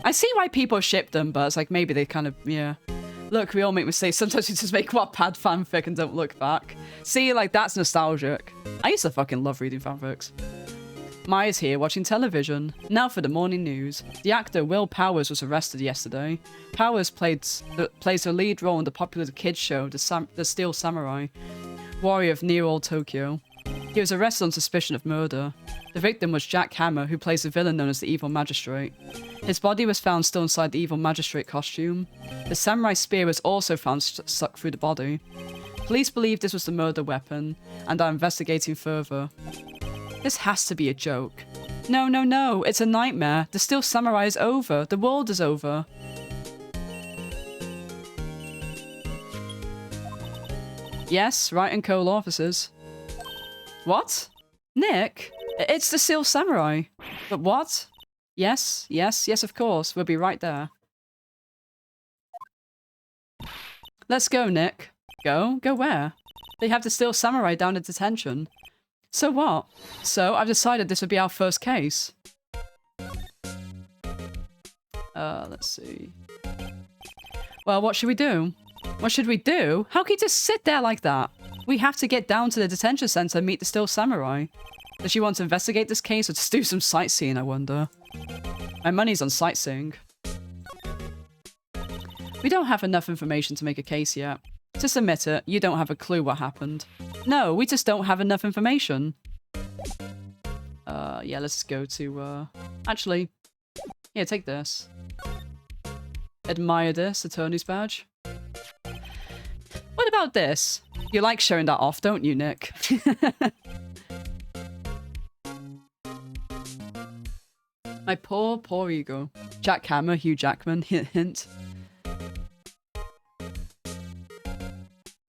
I see why people ship them, but it's like, maybe they kind of, yeah. Look, we all make mistakes. Sometimes we just make Wattpad fanfic and don't look back. See, like, that's nostalgic. I used to fucking love reading fanfics. Maya's here watching television. Now for the morning news. The actor Will Powers was arrested yesterday. Powers plays the lead role in the popular kids show, The Steel Samurai, warrior of near old Tokyo. He was arrested on suspicion of murder. The victim was Jack Hammer, who plays the villain known as the Evil Magistrate. His body was found still inside the Evil Magistrate costume. The samurai spear was also found stuck through the body. Police believe this was the murder weapon, and are investigating further. This has to be a joke. No, no, no, it's a nightmare. The Steel Samurai is over. The world is over. Yes, Wright and Co. officers. What? Nick? It's the Steel Samurai. But what? Yes, yes, yes, of course. We'll be right there. Let's go, Nick. Go? Go where? They have the Steel Samurai down in detention. So what? So I've decided this would be our first case. Let's see. Well, what should we do? What should we do? How can you just sit there like that? We have to get down to the detention center and meet the Steel Samurai. Does she want to investigate this case or just do some sightseeing, I wonder? My money's on sightseeing. We don't have enough information to make a case yet. Just admit it, you don't have a clue what happened. No, we just don't have enough information. Yeah, let's go to, actually, yeah, take this. Admire this, attorney's badge. What about this? You like showing that off, don't you, Nick? My poor, poor ego. Jack Hammer, Hugh Jackman, hint.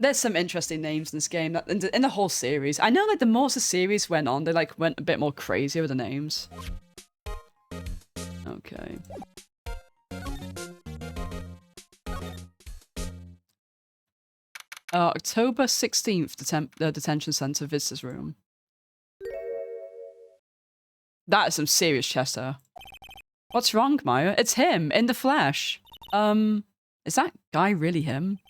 There's some interesting names in this game, in the whole series. I know, like, the more the series went on, they, like, went a bit more crazy with the names. Okay. October 16th, the detention center visitors room. That is some serious chest hair. What's wrong, Maya? It's him, in the flesh. Is that guy really him?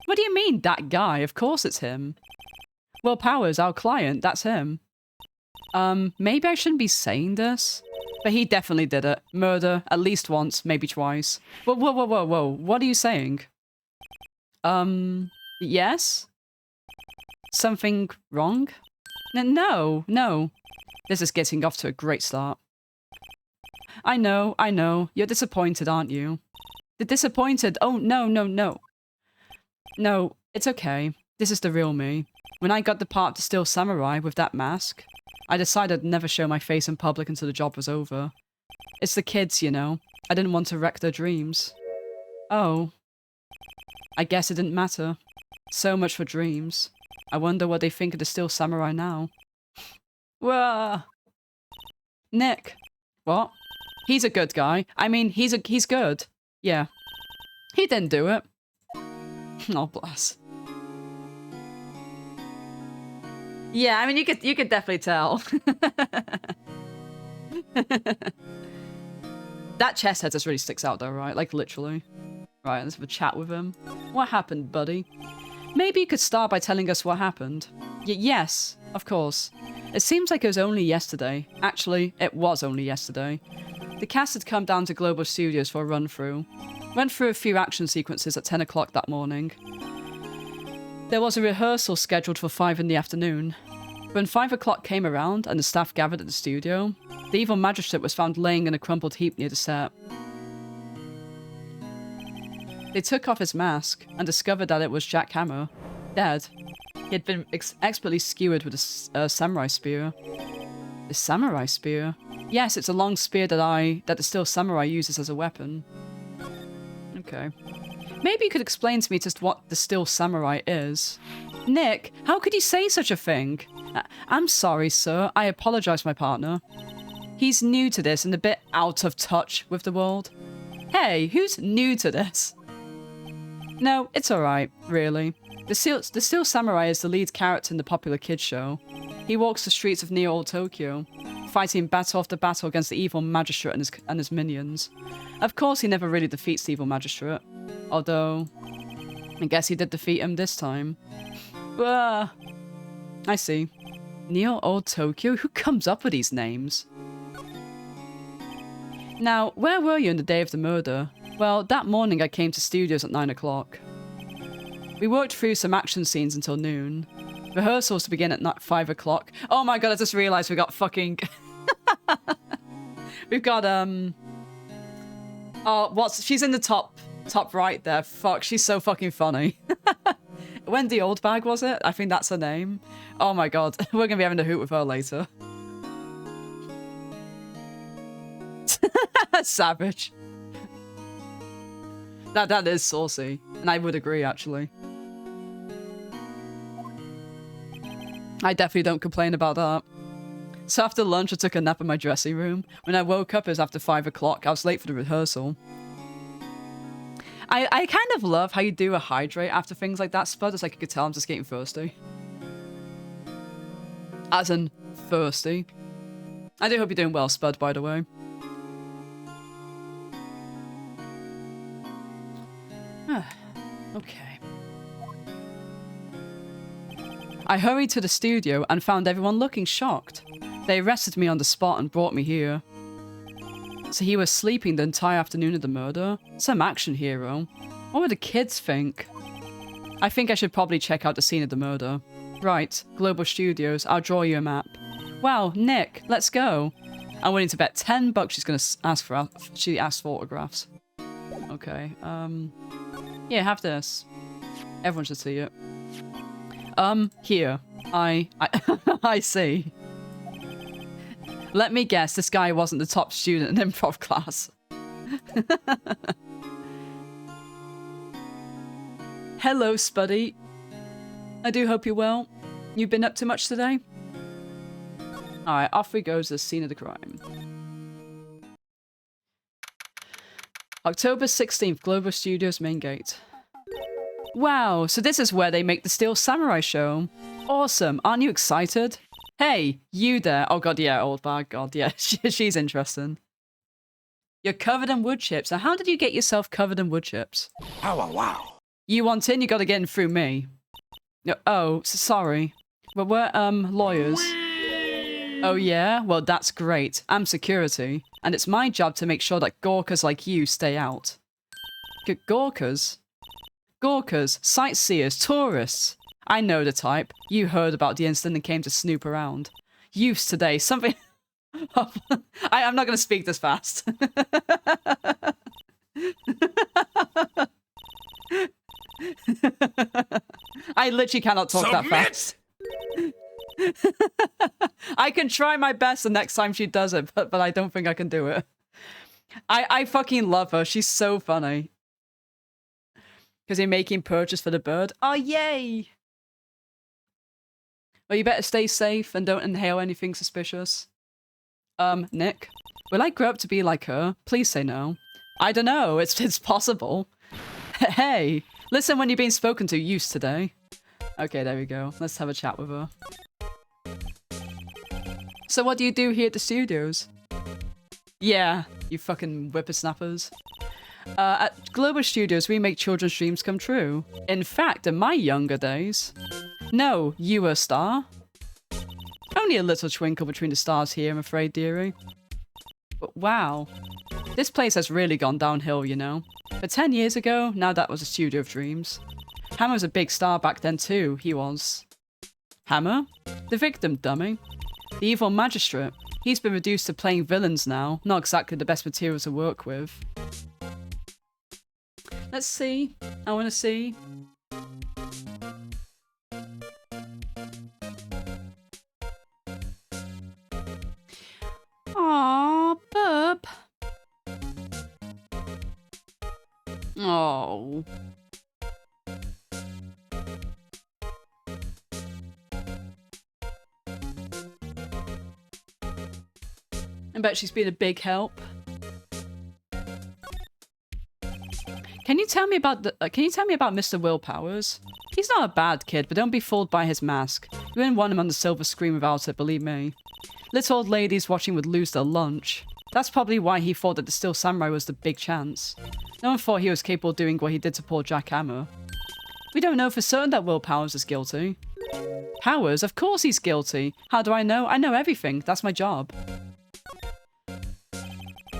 What do you mean, that guy? Of course it's him. Will Powers, our client, that's him. Maybe I shouldn't be saying this, but he definitely did it. Murder, at least once, maybe twice. Whoa, whoa, whoa, whoa, whoa. What are you saying? Yes? Something wrong? No, no. This is getting off to a great start. I know. You're disappointed, aren't you? The disappointed. Oh, no, no, no. No, it's okay. This is the real me. When I got the part to Steel Samurai with that mask, I decided I'd never show my face in public until the job was over. It's the kids, you know. I didn't want to wreck their dreams. Oh. I guess it didn't matter. So much for dreams. I wonder what they think of the Steel Samurai now. Whoa. Nick. What? He's a good guy. I mean, he's good. Yeah. He didn't do it. Oh, bless. Yeah, I mean, you could definitely tell. That chest head just really sticks out though, right? Like, literally. Right, let's have a chat with him. What happened, buddy? Maybe you could start by telling us what happened. Yes, of course. It seems like it was only yesterday. Actually, it was only yesterday. The cast had come down to Global Studios for a run-through. Went through a few action sequences at 10 o'clock that morning. There was a rehearsal scheduled for 5 in the afternoon. When 5 o'clock came around and the staff gathered at the studio, the evil magistrate was found laying in a crumpled heap near the set. They took off his mask and discovered that it was Jack Hammer, dead. He had been expertly skewered with a samurai spear. A samurai spear? Yes, it's a long spear that the Steel Samurai uses as a weapon. Okay. Maybe you could explain to me just what the Steel Samurai is. Nick, how could you say such a thing? I'm sorry, sir. I apologize, my partner. He's new to this and a bit out of touch with the world. Hey, who's new to this? No, it's alright, really. The Steel Samurai is the lead character in the popular kids show. He walks the streets of Neo Old Tokyo, fighting battle after battle against the evil magistrate and his minions. Of course, he never really defeats the evil magistrate. Although, I guess he did defeat him this time. I see. Neo Old Tokyo? Who comes up with these names? Now, where were you on the day of the murder? Well, that morning I came to studios at 9 o'clock. We worked through some action scenes until noon. Rehearsals to begin at 5 o'clock. Oh my god, I just realized we got fucking... We've got, Oh, she's in the top right there. Fuck, she's so fucking funny. Wendy Oldbag, was it? I think that's her name. Oh my god, we're gonna be having a hoot with her later. Savage. That is saucy. And I would agree, actually. I definitely don't complain about that. So after lunch, I took a nap in my dressing room. When I woke up, it was after 5 o'clock. I was late for the rehearsal. I kind of love how you do a hydrate after things like that, Spud. It's like you could tell I'm just getting thirsty. As in, thirsty. I do hope you're doing well, Spud, by the way. Okay. I hurried to the studio and found everyone looking shocked. They arrested me on the spot and brought me here. So he was sleeping the entire afternoon of the murder? Some action hero. What would the kids think? I think I should probably check out the scene of the murder. Right, Global Studios, I'll draw you a map. Wow, Nick, let's go. I'm willing to bet $10 she's gonna ask for. She asked for autographs. Okay, yeah, have this. Everyone should see it. Here. I see. Let me guess, this guy wasn't the top student in improv class. Hello, Spuddy. I do hope you're well. You've been up to much today? Alright, off we go to the scene of the crime. October 16th, Global Studios main gate. Wow, so this is where they make the Steel Samurai show. Awesome, aren't you excited? Hey, you there. Oh god, yeah, old bag. God, yeah, she's interesting. You're covered in wood chips. Now, how did you get yourself covered in wood chips? Oh, wow. You want in, you gotta get in through me. No, oh, sorry. But we're, lawyers. Oh yeah? Well, that's great. I'm security. And it's my job to make sure that gawkers like you stay out. Gawkers? Gawkers, sightseers, tourists. I know the type. You heard about the incident and came to snoop around. Youths today, something... I'm not going to speak this fast. I literally cannot talk that fast. I can try my best the next time she does it, but I don't think I can do it. I fucking love her. She's so funny. Because you're making purchase for the bird. Oh, yay! Well, you better stay safe and don't inhale anything suspicious. Nick, will I grow up to be like her? Please say no. I don't know. It's possible. Hey, listen when you're being spoken to, use today. Okay, there we go. Let's have a chat with her. So what do you do here at the studios? Yeah, you fucking whippersnappers. At Global Studios, we make children's dreams come true. In fact, in my younger days... No, you were a star? Only a little twinkle between the stars here, I'm afraid, dearie. But wow. This place has really gone downhill, you know. But 10 years ago, now that was a studio of dreams. Hammer was a big star back then too, he was. Hammer? The victim, dummy. The evil magistrate. He's been reduced to playing villains now. Not exactly the best material to work with. Let's see. I want to see. Aww, bub. Oh. I bet she's been a big help. Can you tell me about Mr. Will Powers? He's not a bad kid, but don't be fooled by his mask. You wouldn't want him on the silver screen without it, believe me. Little old ladies watching would lose their lunch. That's probably why he thought that the Steel Samurai was the big chance. No one thought he was capable of doing what he did to poor Jack Hammer. We don't know for certain that Will Powers is guilty. Powers? Of course he's guilty. How do I know? I know everything. That's my job.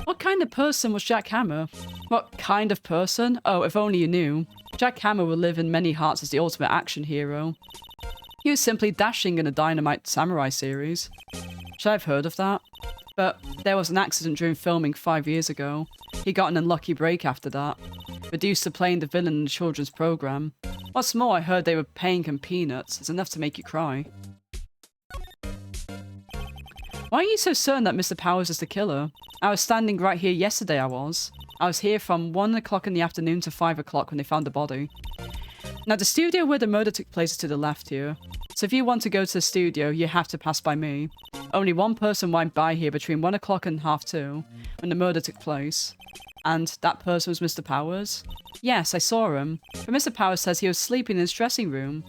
What kind of person was Jack Hammer? What kind of person? Oh, if only you knew. Jack Hammer will live in many hearts as the ultimate action hero. He was simply dashing in a Dynamite Samurai series. Should I have heard of that? But there was an accident during filming 5 years ago. He got an unlucky break after that. Reduced to playing the villain in the children's program. What's more, I heard they were paying him peanuts. It's enough to make you cry. Why are you so certain that Mr. Powers is the killer? I was standing right here yesterday, I was here from 1 o'clock in the afternoon to 5 o'clock when they found the body. Now, the studio where the murder took place is to the left here. So if you want to go to the studio, you have to pass by me. Only one person went by here between 1 o'clock and 2:30 when the murder took place. And that person was Mr. Powers? Yes, I saw him. But Mr. Powers says he was sleeping in his dressing room.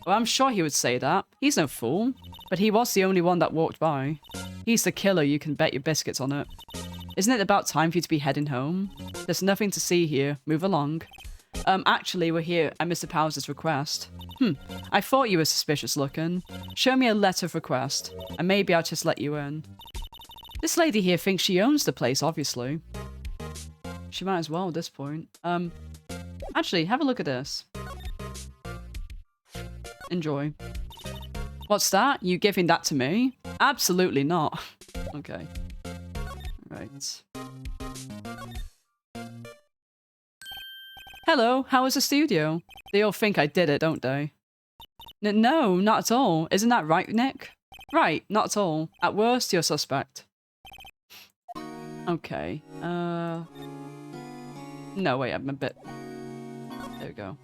Well, I'm sure he would say that. He's no fool. But he was the only one that walked by. He's the killer, you can bet your biscuits on it. Isn't it about time for you to be heading home? There's nothing to see here. Move along. Actually, we're here at Mr. Powers' request. I thought you were suspicious looking. Show me a letter of request, and maybe I'll just let you in. This lady here thinks she owns the place, obviously. She might as well at this point. Actually, have a look at this. Enjoy. What's that? You giving that to me? Absolutely not. Okay. Right. Hello, how was the studio? They all think I did it, don't they? No, not at all. Isn't that right, Nick? Right, not at all. At worst, you're suspect. Okay. No, wait, I'm a bit... There we go.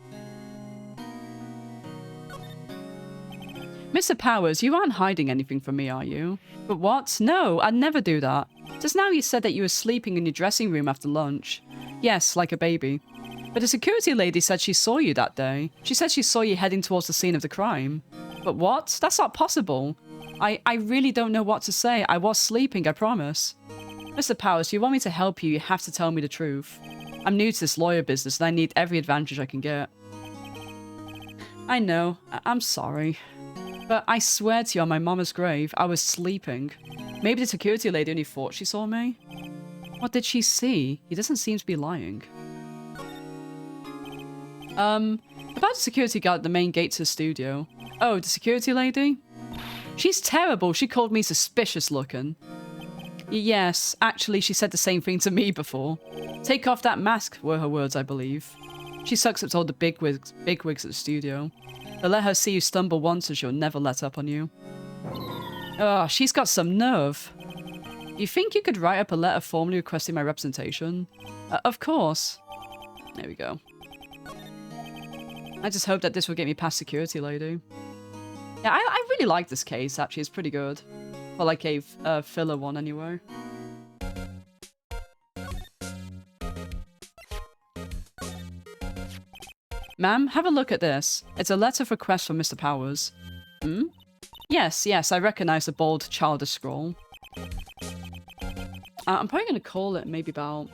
Mr. Powers, you aren't hiding anything from me, are you? But what? No, I'd never do that. Just now you said that you were sleeping in your dressing room after lunch. Yes, like a baby. But the security lady said she saw you that day. She said she saw you heading towards the scene of the crime. But what? That's not possible. I really don't know what to say. I was sleeping, I promise. Mr. Powers, if you want me to help you, you have to tell me the truth. I'm new to this lawyer business and I need every advantage I can get. I know. I'm sorry. But I swear to you on my mama's grave, I was sleeping. Maybe the security lady only thought she saw me? What did she see? He doesn't seem to be lying. About the security guard at the main gate to the studio. Oh, the security lady? She's terrible. She called me suspicious looking. Yes, actually, she said the same thing to me before. Take off that mask, were her words, I believe. She sucks up to all the bigwigs at the studio. They'll let her see you stumble once and she'll never let up on you. Oh, she's got some nerve. You think you could write up a letter formally requesting my representation? Of course. There we go. I just hope that this will get me past security lady. Yeah, I really like this case, actually. It's pretty good. Well, like a filler one, anyway. Ma'am, have a look at this. It's a letter of request from Mr. Powers. Hmm? Yes, I recognize the bold, childish scroll. I'm probably going to call it maybe about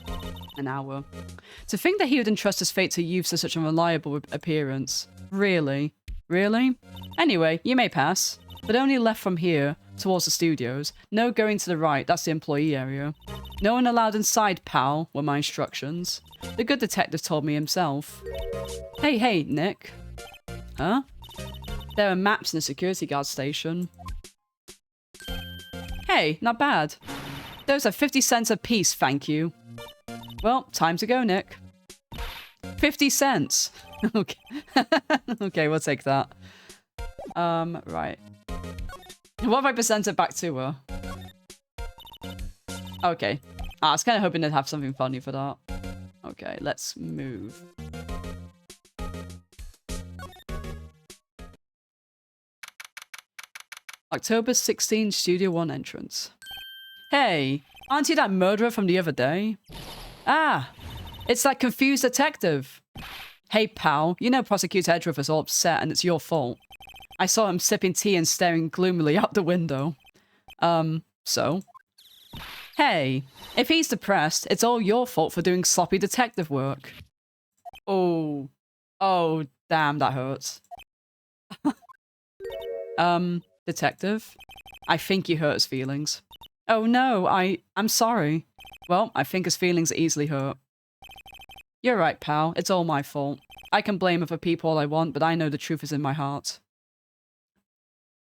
an hour. To think that he would entrust his fate to youths of such an unreliable appearance. Really? Really? Anyway, you may pass. But only left from here, towards the studios. No going to the right, that's the employee area. No one allowed inside, pal, were my instructions. The good detective told me himself. Hey, Nick. Huh? There are maps in the security guard station. Hey, not bad. Those are 50 cents a piece, thank you. Well, time to go, Nick. 50 cents. Okay. Okay, we'll take that. Right. What if I present it back to her? Okay. I was kind of hoping they'd have something funny for that. Okay. Okay, let's move. October 16, Studio 1 entrance. Hey, aren't you that murderer from the other day? Ah, it's that confused detective. Hey, pal, you know Prosecutor Edgeworth is all upset and it's your fault. I saw him sipping tea and staring gloomily out the window. So? Hey, if he's depressed, it's all your fault for doing sloppy detective work. Oh. Oh, damn, that hurts. Detective? I think you hurt his feelings. Oh no, I'm sorry. Well, I think his feelings are easily hurt. You're right, pal. It's all my fault. I can blame other people all I want, but I know the truth is in my heart.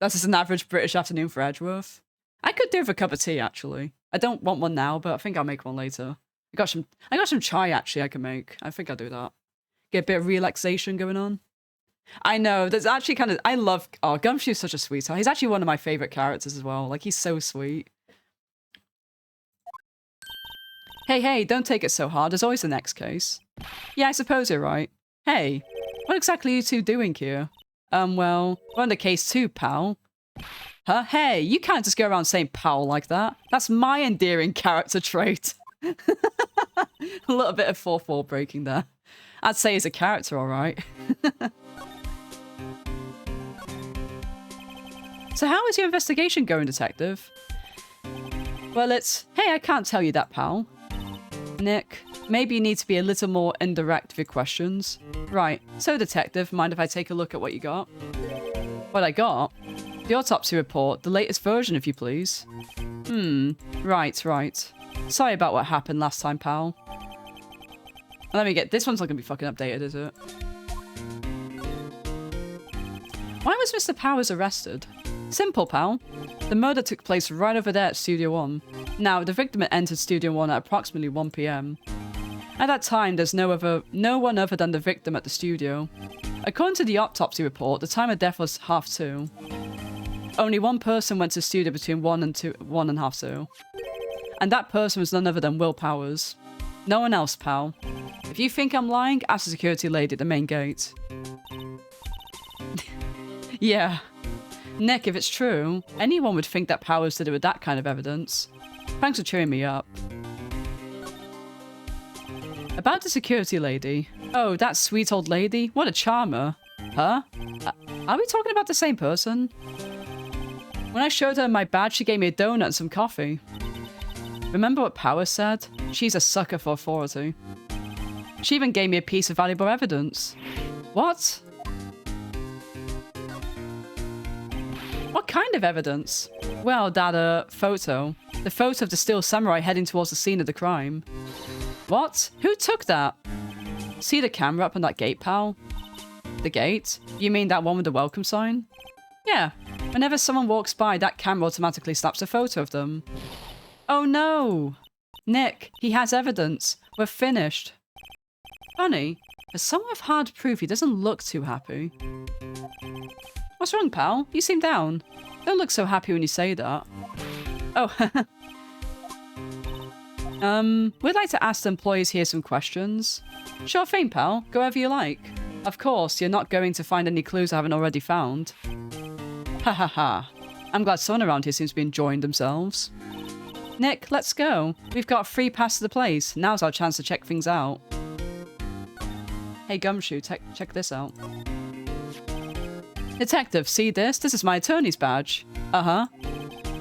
That's just an average British afternoon for Edgeworth. I could do with a cup of tea, actually. I don't want one now, but I think I'll make one later. I got some chai, actually, I can make. I think I'll do that. Get a bit of relaxation going on. I know, that's actually kind of... I love... Oh, Gumshoe's such a sweetheart. He's actually one of my favourite characters as well. Like, he's so sweet. Hey, don't take it so hard. There's always the next case. Yeah, I suppose you're right. Hey, what exactly are you two doing here? Well, we're on the case too, pal. Huh? Hey, you can't just go around saying pal like that. That's my endearing character trait. A little bit of fourth wall breaking there. I'd say he's a character, alright. So how is your investigation going, detective? Well, it's... Hey, I can't tell you that, pal. Nick, maybe you need to be a little more indirect with your questions. Right, so detective, mind if I take a look at what you got? What I got? The autopsy report, the latest version, if you please. Right. Sorry about what happened last time, pal. Let me get... This one's not going to be fucking updated, is it? Why was Mr. Powers arrested? Simple, pal. The murder took place right over there at Studio 1. Now, the victim had entered Studio 1 at approximately 1 PM. At that time, there's no one other than the victim at the studio. According to the autopsy report, the time of death was 2:30. Only one person went to the studio between 1 and 2. And that person was none other than Will Powers. No one else, pal. If you think I'm lying, ask the security lady at the main gate. Yeah. Nick, if it's true, anyone would think that Powers did it with that kind of evidence. Thanks for cheering me up. About the security lady. Oh, that sweet old lady? What a charmer. Huh? Are we talking about the same person? When I showed her my badge, she gave me a donut and some coffee. Remember what Powers said? She's a sucker for authority. She even gave me a piece of valuable evidence. What? What kind of evidence? Well, that, photo. The photo of the still samurai heading towards the scene of the crime. What? Who took that? See the camera up on that gate, pal? The gate? You mean that one with the welcome sign? Yeah. Whenever someone walks by, that camera automatically snaps a photo of them. Oh no! Nick, he has evidence. We're finished. Funny, as someone with hard proof, he doesn't look too happy. What's wrong, pal? You seem down. Don't look so happy when you say that. Oh, we'd like to ask the employees here some questions. Sure thing, pal. Go wherever you like. Of course, you're not going to find any clues I haven't already found. Ha ha ha. I'm glad someone around here seems to be enjoying themselves. Nick, let's go. We've got a free pass to the place. Now's our chance to check things out. Hey, Gumshoe, check this out. Detective, see this? This is my attorney's badge. Uh-huh.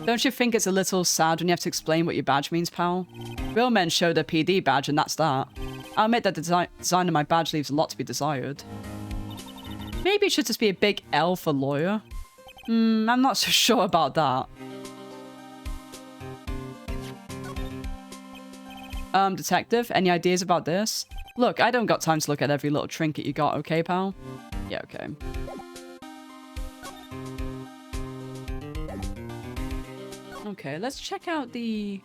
Don't you think it's a little sad when you have to explain what your badge means, pal? Real men show their PD badge and that's that. I'll admit that the design of my badge leaves a lot to be desired. Maybe it should just be a big L for lawyer. I'm not so sure about that. Detective, any ideas about this? Look, I don't got time to look at every little trinket you got, okay, pal? Yeah, okay. Okay, let's check out the...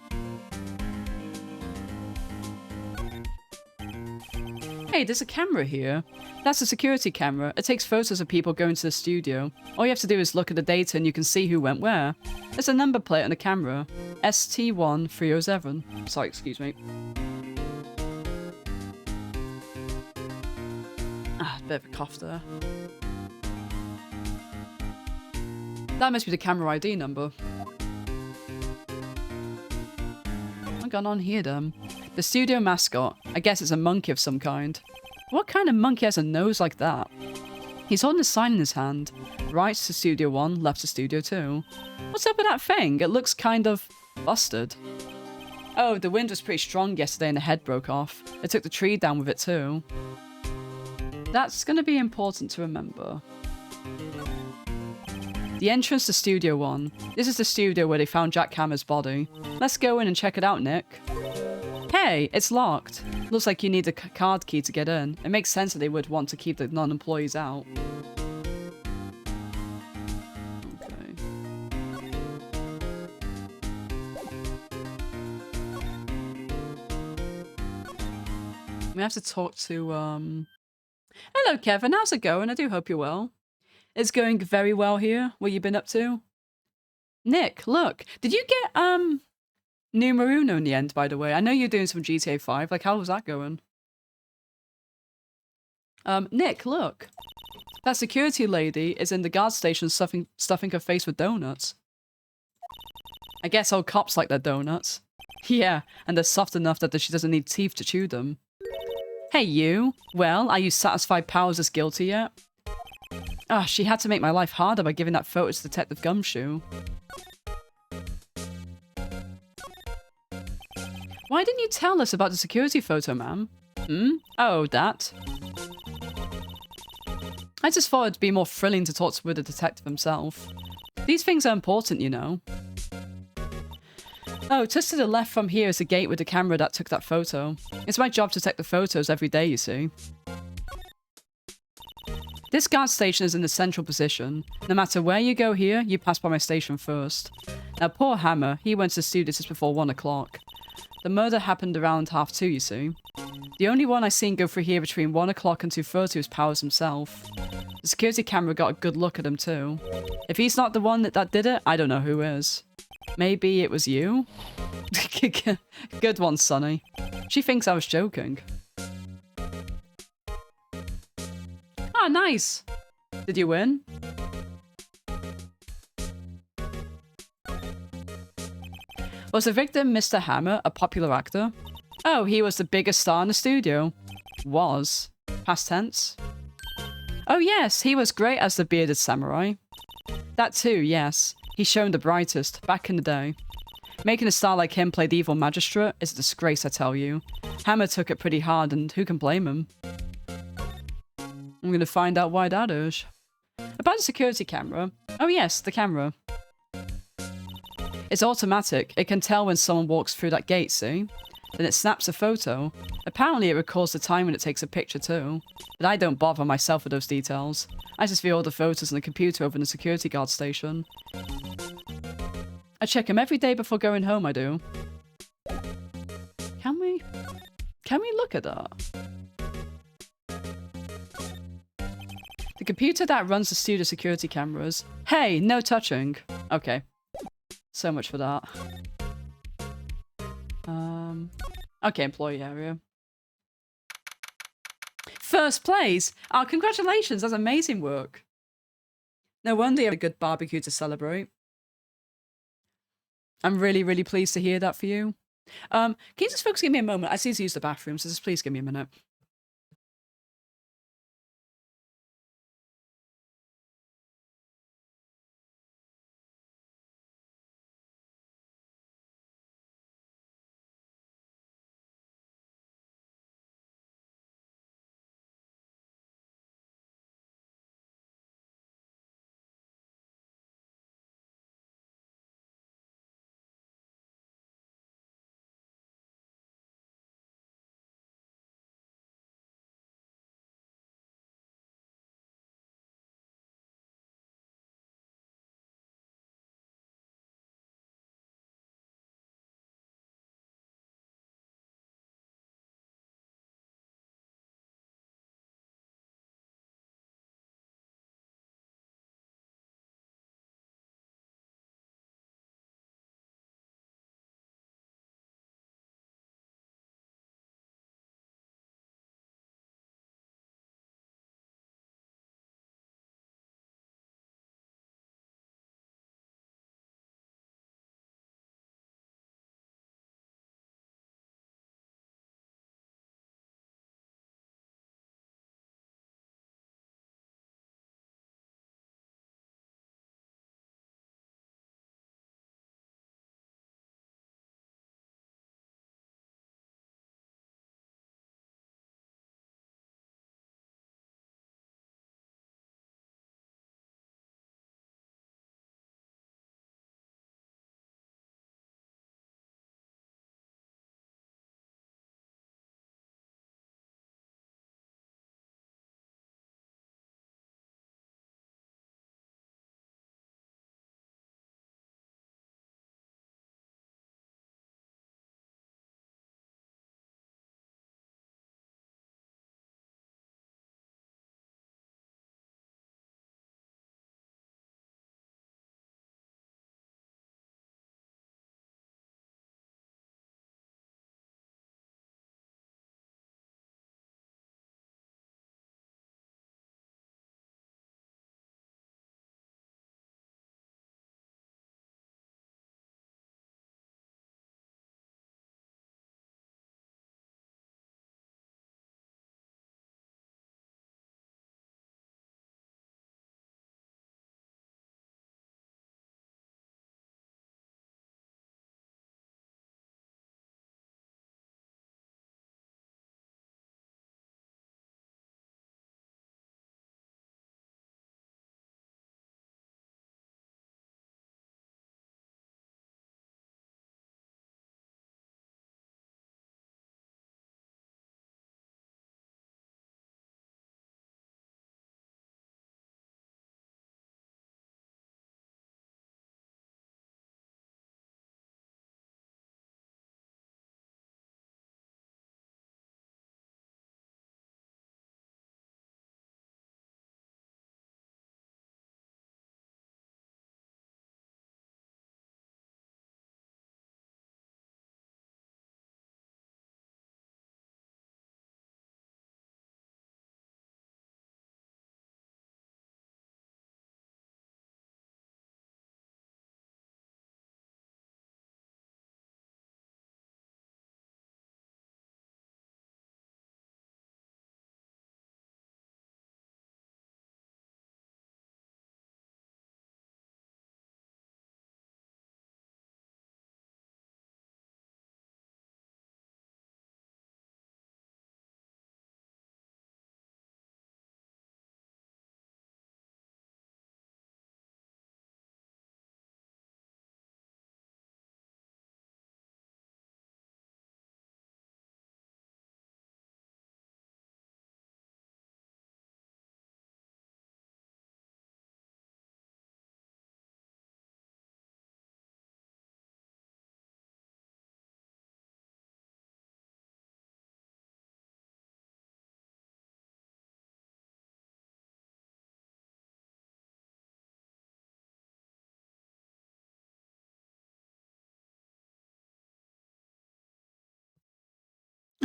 Hey, there's a camera here. That's a security camera. It takes photos of people going to the studio. All you have to do is look at the data and you can see who went where. There's a number plate on the camera. ST1307. Sorry, excuse me. Bit of a cough there. That must be the camera ID number. What's going on here, then? The studio mascot. I guess it's a monkey of some kind. What kind of monkey has a nose like that? He's holding a sign in his hand. Right to Studio 1, left to Studio 2. What's up with that thing? It looks kind of busted. Oh, the wind was pretty strong yesterday and the head broke off. It took the tree down with it too. That's going to be important to remember. The entrance to Studio 1. This is the studio where they found Jack Hammer's body. Let's go in and check it out, Nick. Hey, it's locked. Looks like you need a card key to get in. It makes sense that they would want to keep the non-employees out. Okay. We have to talk to, Hello, Kevin. How's it going? I do hope you're well. It's going very well here. What you been up to? Nick, look. Did you get, Numero Uno in the end, by the way? I know you're doing some GTA 5. Like, how was that going? Nick, look. That security lady is in the guard station stuffing her face with donuts. I guess all cops like their donuts. Yeah, and they're soft enough that she doesn't need teeth to chew them. Hey, you. Well, are you satisfied Powers is guilty yet? Ah, she had to make my life harder by giving that photo to Detective Gumshoe. Why didn't you tell us about the security photo, ma'am? Hmm? Oh, that. I just thought it'd be more thrilling to talk with the detective himself. These things are important, you know. Oh, just to the left from here is the gate with the camera that took that photo. It's my job to take the photos every day, you see. This guard station is in the central position. No matter where you go here, you pass by my station first. Now, poor Hammer, he went to the studio just before 1 o'clock. The murder happened around 2:30, you see. The only one I seen go through here between 1 o'clock and 2:30 was Powers himself. The security camera got a good look at him too. If he's not the one that did it, I don't know who is. Maybe it was you? Good one, Sonny. She thinks I was joking. Ah, nice! Did you win? Was the victim Mr. Hammer a popular actor? Oh, he was the biggest star in the studio. Was. Past tense. Oh yes, he was great as the bearded samurai. That too, yes. He shone the brightest, back in the day. Making a star like him play the evil magistrate is a disgrace, I tell you. Hammer took it pretty hard, and who can blame him? I'm gonna find out why that is. About the security camera. Oh yes, the camera. It's automatic. It can tell when someone walks through that gate, see? Then it snaps a photo. Apparently it records the time when it takes a picture too. But I don't bother myself with those details. I just view all the photos on the computer over in the security guard station. I check them every day before going home, I do. Can we look at that? The computer that runs the studio security cameras. Hey, no touching. Okay. So much for that. Okay, employee area. First place! Oh, congratulations, that's amazing work. No wonder you had a good barbecue to celebrate. I'm really, really pleased to hear that for you. Can you just folks give me a moment? I just need to use the bathroom, so just please give me a minute.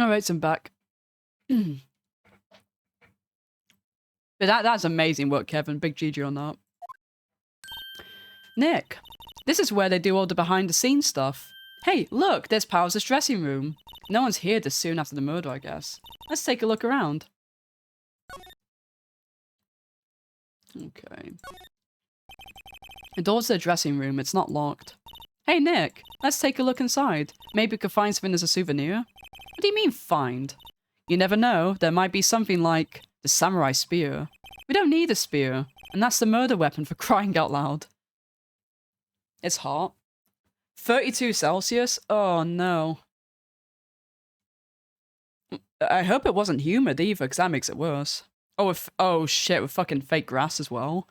Alright, I'm back. But that's amazing work, Kevin. Big GG on that. Nick, this is where they do all the behind-the-scenes stuff. Hey, look, there's Powers' dressing room. No one's here this soon after the murder, I guess. Let's take a look around. Okay. The door's to the dressing room. It's not locked. Hey, Nick, let's take a look inside. Maybe we could find something as a souvenir. What do you mean, find? You never know. There might be something like the samurai spear. We don't need a spear. And that's the murder weapon, for crying out loud. It's hot. 32 Celsius? Oh, no. I hope it wasn't humid either, because that makes it worse. Oh shit, with fucking fake grass as well.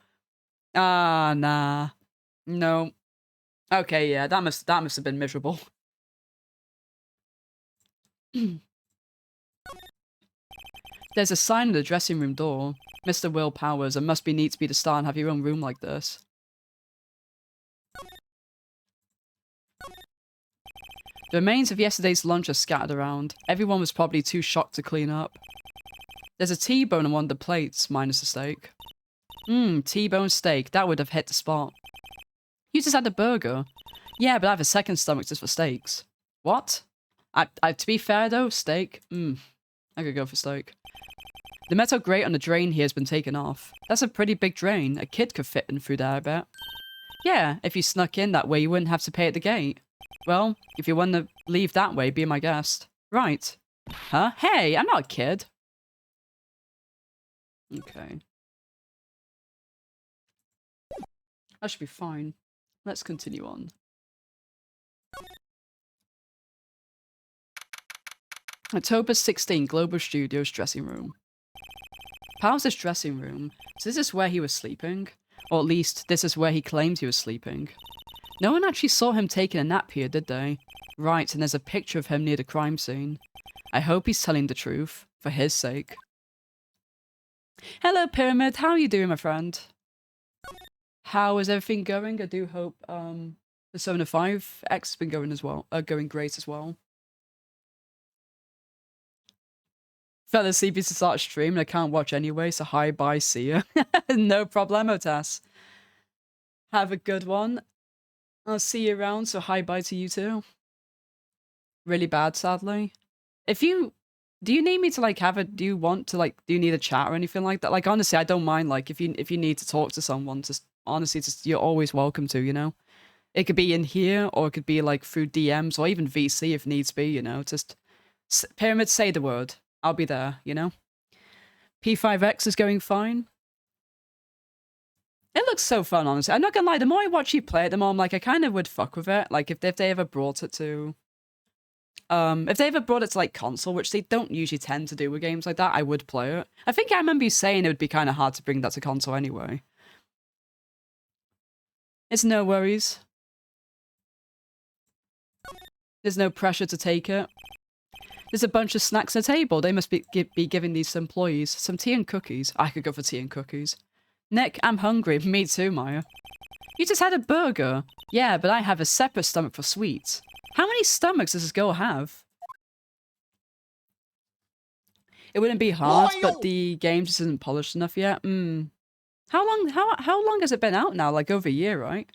Ah, nah. No. Okay, yeah, that must have been miserable. There's a sign on the dressing room door. Mr. Will Powers, it must be neat to be the star and have your own room like this. The remains of yesterday's lunch are scattered around. Everyone was probably too shocked to clean up. There's a T-bone on one of the plates, minus the steak. T-bone steak. That would have hit the spot. You just had a burger. Yeah, but I have a second stomach just for steaks. What? To be fair though, steak. I could go for steak. The metal grate on the drain here has been taken off. That's a pretty big drain. A kid could fit in through there, I bet. Yeah, if you snuck in that way, you wouldn't have to pay at the gate. Well, if you want to leave that way, be my guest. Right. Huh? Hey, I'm not a kid. Okay. That should be fine. Let's continue on. October 16, Global Studios dressing room. Powers' dressing room. So this is where he was sleeping? Or at least, this is where he claimed he was sleeping. No one actually saw him taking a nap here, did they? Right, and there's a picture of him near the crime scene. I hope he's telling the truth, for his sake. Hello, Pyramid. How are you doing, my friend? How is everything going? I do hope the 705X has been going as well. Going great as well. Fell asleep to start stream and I can't watch anyway, so hi, bye, see ya. No problemo, Tess. Have a good one. I'll see you around, so hi, bye to you too. Really bad, sadly. Do you need me to like do you need a chat or anything like that? Like, honestly, I don't mind, like, if you need to talk to someone, just, honestly, just, you're always welcome to, you know? It could be in here, or it could be, like, through DMs, or even VC if needs be, you know? Just, Pyramid, say the word. I'll be there, you know? P5X is going fine. It looks so fun, honestly. I'm not gonna lie, the more I watch you play it, the more I'm like, I kind of would fuck with it. Like, if they ever brought it to... if they ever brought it to, like, console, which they don't usually tend to do with games like that, I would play it. I think I remember you saying it would be kind of hard to bring that to console anyway. It's no worries. There's no pressure to take it. There's a bunch of snacks at the table. They must be giving these employees some tea and cookies. I could go for tea and cookies. Nick, I'm hungry. Me too, Maya. You just had a burger. Yeah, but I have a separate stomach for sweets. How many stomachs does this girl have? It wouldn't be hard, but the game just isn't polished enough yet. How long has it been out now? Like over a year, right?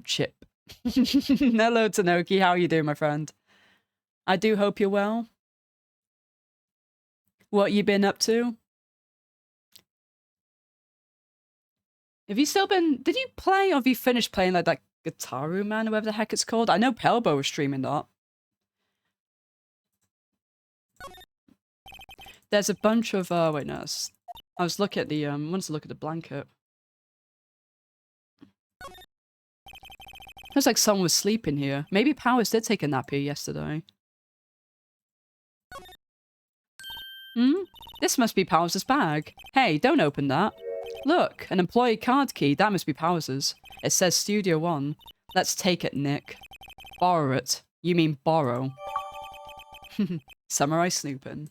Chip. Hello, Tanoki. How are you doing, my friend? I do hope you're well. What you been up to? Have you still been... Did you play or have you finished playing like that Guitaru Man or whatever the heck it's called? I know Pelbo was streaming that. There's a bunch of... wait, no. I was looking at the... wanted to look at the blanket. Looks like someone was sleeping here. Maybe Powers did take a nap here yesterday. This must be Powers' bag. Hey, don't open that. Look, an employee card key. That must be Powers'. It says Studio One. Let's take it, Nick. Borrow it. You mean borrow. Samurai snooping.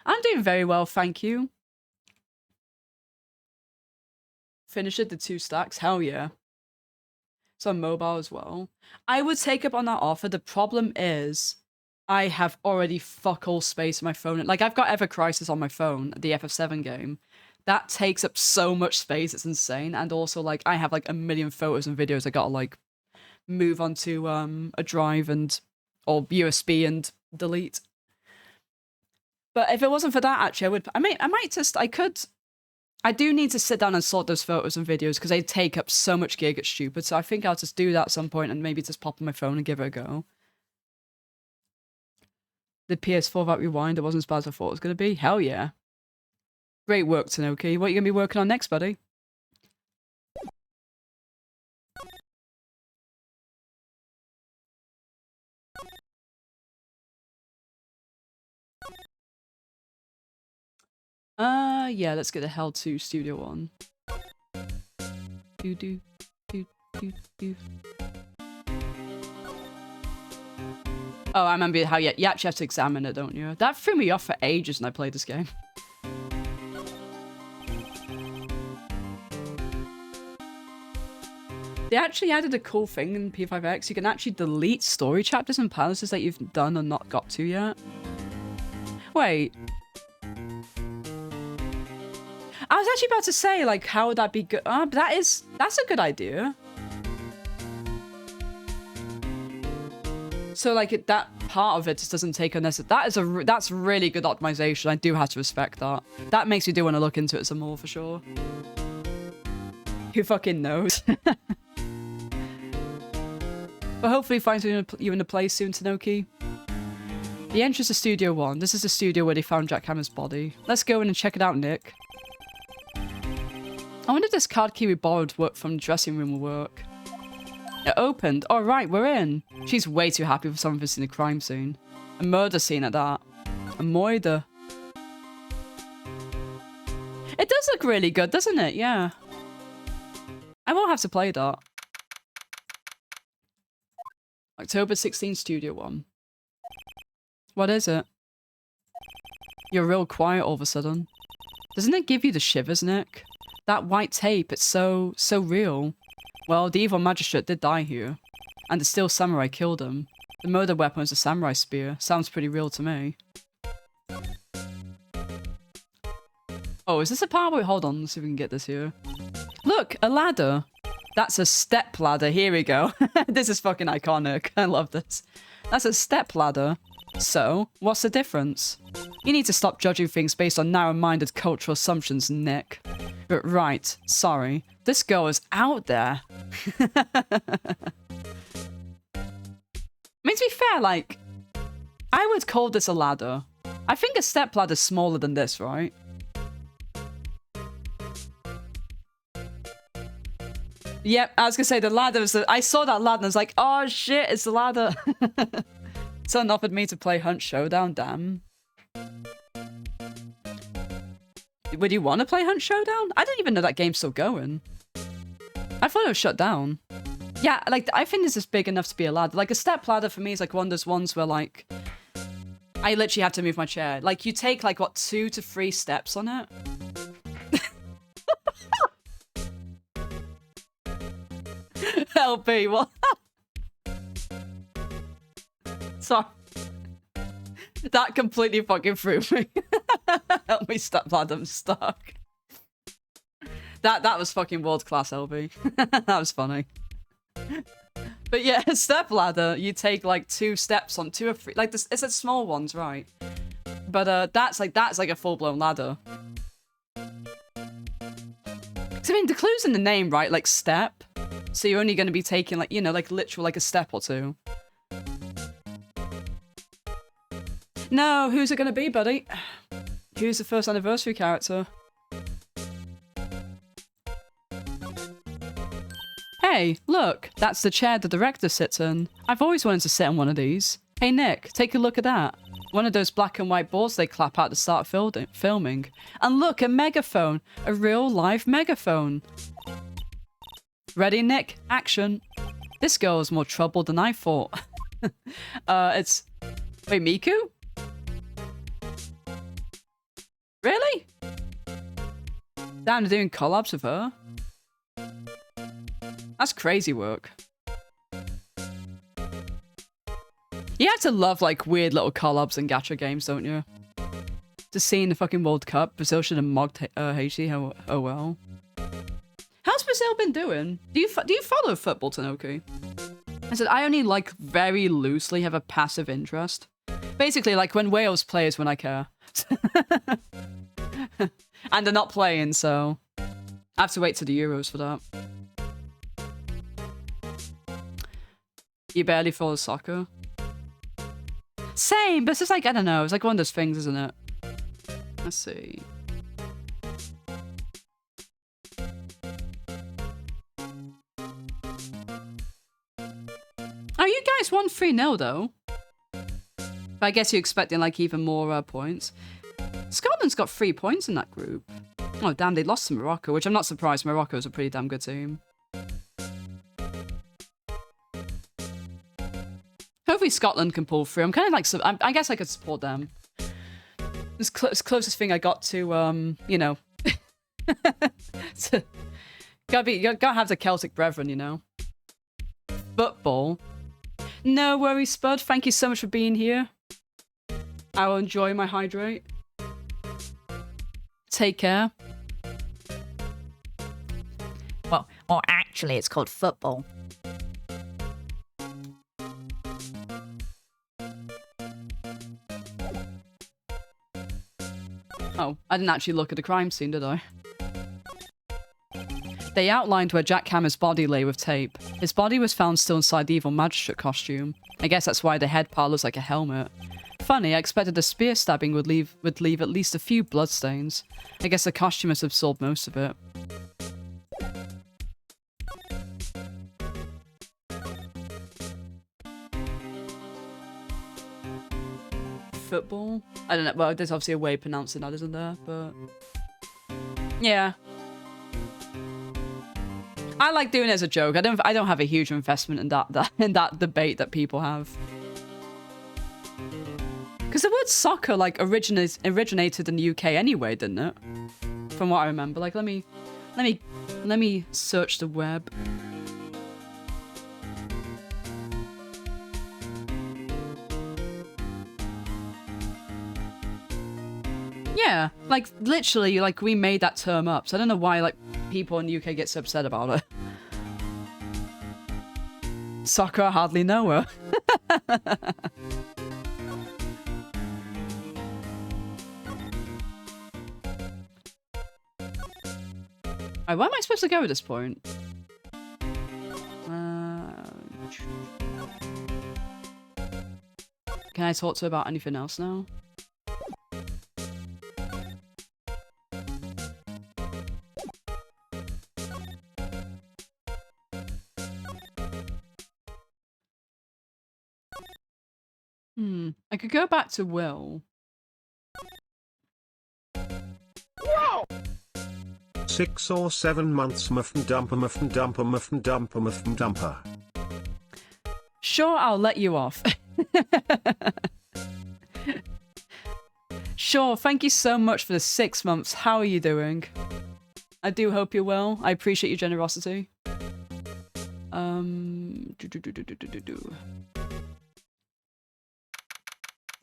I'm doing very well, thank you. Finish it, the 2 stacks. Hell yeah. It's on mobile as well. I would take up on that offer. The problem is, I have already fuck all space on my phone. Like, I've got Ever Crisis on my phone, the FF7 game. That takes up so much space, it's insane. And also, like, I have, like, a million photos and videos I gotta, like, move onto a drive or USB and delete. But if it wasn't for that, actually, I do need to sit down and sort those photos and videos because they take up so much gig, it's stupid. So I think I'll just do that at some point and maybe just pop on my phone and give it a go. The PS4 that rewind, it wasn't as bad as I thought it was going to be. Hell yeah. Great work, Tanoki. What are you going to be working on next, buddy? Yeah, let's get the hell to Studio One. Do. Oh, I remember how you actually have to examine it, don't you? That threw me off for ages when I played this game. They actually added a cool thing in P5X. You can actually delete story chapters and palaces that you've done and not got to yet. Wait. I was actually about to say, like, how would that be good? That's a good idea. So, like, that part of it just doesn't take unnecessary. That's really good optimization. I do have to respect that. That makes me do want to look into it some more for sure. Who fucking knows? But hopefully find you in a place soon, Tanoki. The entrance to Studio 1. This is the studio where they found Jack Hammer's body. Let's go in and check it out, Nick. I wonder if this card key we borrowed from the dressing room will work. It opened. All right, we're in. She's way too happy for some of us in a crime scene. A murder scene at that. A murder. It does look really good, doesn't it? Yeah. I won't have to play that. October 16, Studio 1. What is it? You're real quiet all of a sudden. Doesn't it give you the shivers, Nick? That white tape, it's so real. Well, the evil magistrate did die here. And the steel samurai killed him. The murder weapon was a samurai spear. Sounds pretty real to me. Oh, is this a part where... Hold on, let's see if we can get this here. Look, a ladder. That's a step ladder. Here we go. This is fucking iconic. I love this. That's a step ladder. So, what's the difference? You need to stop judging things based on narrow-minded cultural assumptions, Nick. But right, sorry. This girl is out there. I mean, to be fair, like, I would call this a ladder. I think a step ladder is smaller than this, right? Yep, I was gonna say the ladder was I saw that ladder and I was like, oh shit, it's the ladder. Someone offered me to play Hunt Showdown, damn. Would you want to play Hunt Showdown? I didn't even know that game's still going. I thought it was shut down. Yeah, like, I think this is big enough to be a ladder. Like, a step ladder for me is like one of those ones where, like, I literally have to move my chair. Like, you take, like, what, 2 to 3 steps on it? LB, what? Sorry. That completely fucking threw me. Help me, step ladder, I'm stuck. That was fucking world class, LB. That was funny. But yeah, step ladder, you take like 2 steps on 2 or 3, like this. It's a small ones, right? But that's like a full blown ladder. So, I mean, the clue's in the name, right? Like step. So you're only going to be taking like, you know, like literal like a step or 2. No, who's it going to be, buddy? Who's the first anniversary character? Hey, look, that's the chair the director sits in. I've always wanted to sit on one of these. Hey Nick, take a look at that. One of those black and white boards they clap out to start filming. And look, a megaphone. A real live megaphone. Ready, Nick? Action. This girl is more trouble than I thought. It's... Wait, Miku? Really? Damn, they're doing collabs with her. That's crazy work. You have to love like weird little collabs and gacha games, don't you? To see in the fucking World Cup, Brazil should have mugged Haiti. Oh well. How's Brazil been doing? Do you follow football, Tanoki? I said I only like very loosely have a passive interest. Basically, like when Wales play is when I care. And they're not playing, so I have to wait to the Euros for that. You barely follow soccer. Same, but it's just like, I don't know, it's like one of those things, isn't it? Let's see. Oh, you guys won 3-0 though. But I guess you're expecting like even more points. Scotland's got 3 points in that group. Oh damn, they lost to Morocco, which I'm not surprised. Morocco's a pretty damn good team. Hopefully Scotland can pull through. I'm kind of like, I guess I could support them. It's closest thing I got to, you know. Gotta have the Celtic brethren, you know. Football. No worries, Spud. Thank you so much for being here. I will enjoy my hydrate. Take care. Well, actually, it's called football. Oh, I didn't actually look at the crime scene, did I? They outlined where Jack Hammer's body lay with tape. His body was found still inside the evil magistrate costume. I guess that's why the head part looks like a helmet. Funny, I expected the spear stabbing would leave at least a few bloodstains. I guess the costume has absorbed most of it. Football? I don't know. Well, there's obviously a way of pronouncing that, isn't there? But yeah, I like doing it as a joke. I don't have a huge investment in that debate that people have. Because the word soccer like originated in the UK anyway, didn't it? From what I remember. Like let me search the web. Yeah, like literally, like we made that term up. So I don't know why like people in the UK get so upset about it. Soccer, I hardly know her. Right, where am I supposed to go at this point? Can I talk to her about anything else now? I could go back to Will. 6 or 7 months muffin dumper muffin dumper muffin dumper muffin dumper. Sure, I'll let you off. Sure, thank you so much for the 6 months. How are you doing? I do hope you're well. I appreciate your generosity.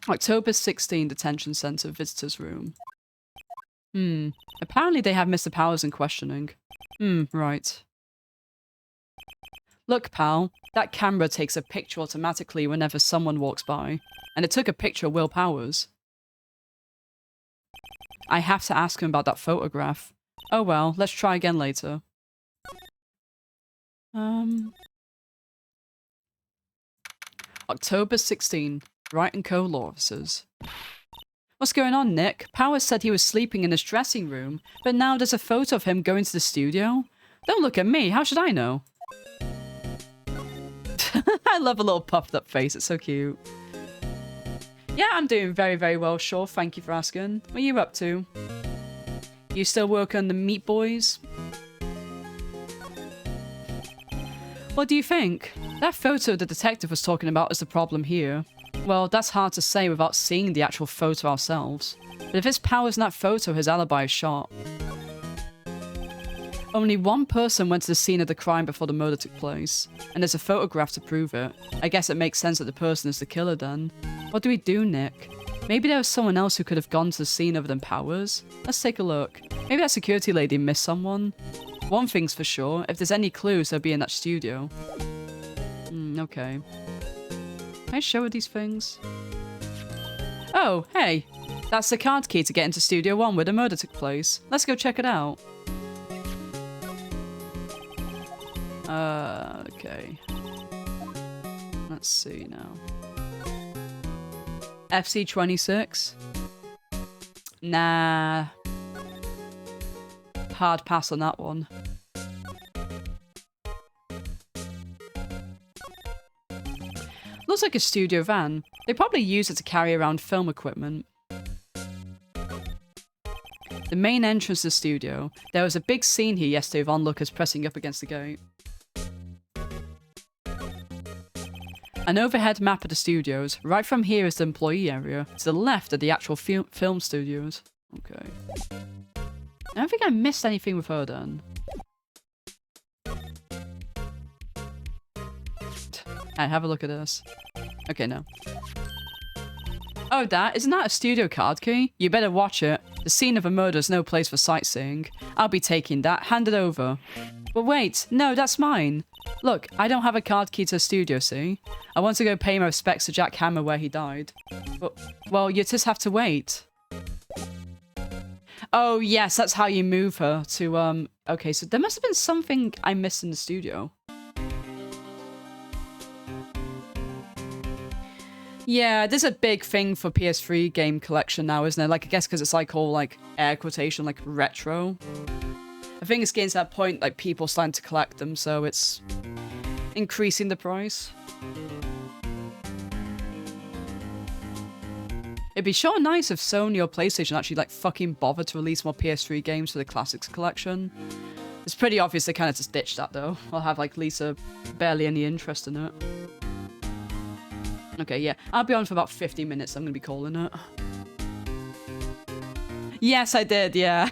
October 16, detention center, visitors room. Apparently they have Mr. Powers in questioning. Right. Look, pal, that camera takes a picture automatically whenever someone walks by. And it took a picture of Will Powers. I have to ask him about that photograph. Oh well, let's try again later. October 16, Wright & Co. law officers. What's going on, Nick? Powers said he was sleeping in his dressing room, but now there's a photo of him going to the studio? Don't look at me, how should I know? I love a little puffed up face, it's so cute. Yeah, I'm doing very, very well, sure, thank you for asking. What are you up to? You still work on the Meat Boys? What do you think? That photo the detective was talking about is the problem here. Well, that's hard to say without seeing the actual photo ourselves. But if it's Powers in that photo, his alibi is shot. Only one person went to the scene of the crime before the murder took place, and there's a photograph to prove it. I guess it makes sense that the person is the killer then. What do we do, Nick? Maybe there was someone else who could have gone to the scene other than Powers? Let's take a look. Maybe that security lady missed someone? One thing's for sure, if there's any clues, they'll be in that studio. Okay. Can I show her these things? Oh, hey! That's the card key to get into Studio 1 where the murder took place. Let's go check it out. Okay. Let's see now. FC26? Nah. Hard pass on that one. Looks like a studio van. They probably use it to carry around film equipment. The main entrance to the studio. There was a big scene here yesterday of onlookers pressing up against the gate. An overhead map of the studios. Right from here is the employee area. To the left are the actual film studios. Okay. I don't think I missed anything with her then. Hey, have a look at this. Okay, no. Oh, isn't that a studio card key? You better watch it. The scene of a murder is no place for sightseeing. I'll be taking that. Hand it over. But wait, no, that's mine. Look, I don't have a card key to the studio, see? I want to go pay my respects to Jack Hammer where he died. But, well, you just have to wait. Oh, yes, that's how you move her to, Okay, so there must have been something I missed in the studio. Yeah, there's a big thing for PS3 game collection now, isn't it? Like, I guess because it's like all, like, air quotation, like, retro. I think it's getting to that point, like, people starting to collect them, so it's increasing the price. It'd be sure nice if Sony or PlayStation actually, like, fucking bothered to release more PS3 games for the Classics collection. It's pretty obvious they kind of just ditched that, though. I'll have, like, Lisa barely any interest in it. Okay, yeah. I'll be on for about 50 minutes. I'm going to be calling it. Yes, I did, yeah.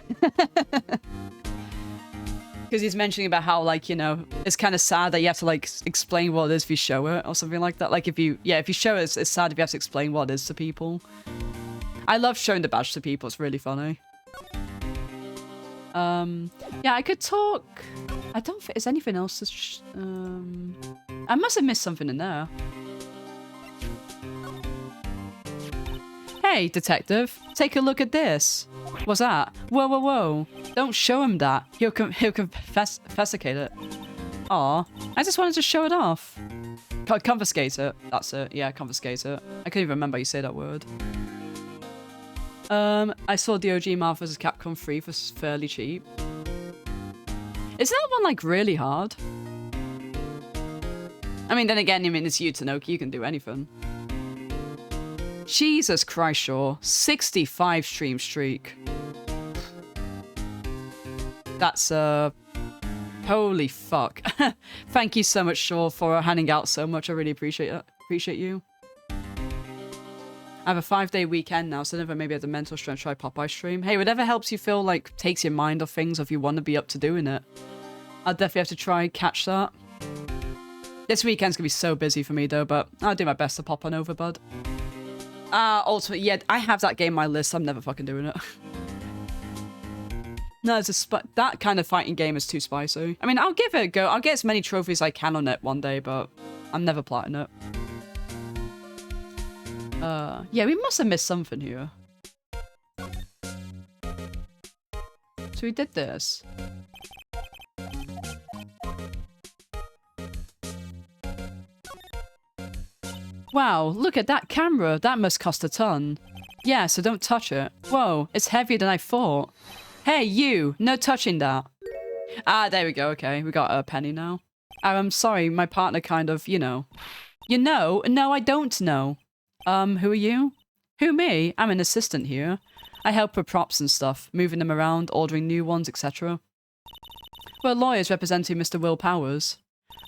Because he's mentioning about how, like, you know, it's kind of sad that you have to, like, explain what it is if you show it or something like that. Like, if you show it, it's sad if you have to explain what it is to people. I love showing the badge to people. It's really funny. Yeah, I could talk. I don't think... Is anything else? I must have missed something in there. Hey, detective, take a look at this. What's that? Whoa, whoa, whoa. Don't show him that. He'll confiscate it. Aw, I just wanted to show it off. Confiscate it. That's it. Yeah, confiscate it. I can't even remember how you say that word. I saw DOG Marvel vs. Capcom 3 for fairly cheap. Is that one, like, really hard? I mean, then again, it's you, Tanoki. You can do anything. Jesus Christ, Shaw. 65 stream streak. That's, holy fuck. Thank you so much, Shaw, for handing out so much. I really appreciate it. Appreciate you. I have a 5-day weekend now, so never maybe have the mental strength to try Popeye stream. Hey, whatever helps you feel like takes your mind off things, or if you want to be up to doing it. I'll definitely have to try catch that. This weekend's gonna be so busy for me though, but I'll do my best to pop on over, bud. Ultimate, yeah, I have that game on my list. I'm never fucking doing it. No, it's that kind of fighting game is too spicy. I mean, I'll give it a go. I'll get as many trophies as I can on it one day, but I'm never plotting it. Yeah, we must have missed something here. So we did this. Wow, look at that camera. That must cost a ton. Yeah, so don't touch it. Whoa, it's heavier than I thought. Hey, you! No touching that. Ah, there we go. Okay, we got a penny now. I'm sorry, my partner kind of, you know. You know? No, I don't know. Who are you? Who, me? I'm an assistant here. I help with props and stuff, moving them around, ordering new ones, etc. We're lawyers representing Mr. Will Powers.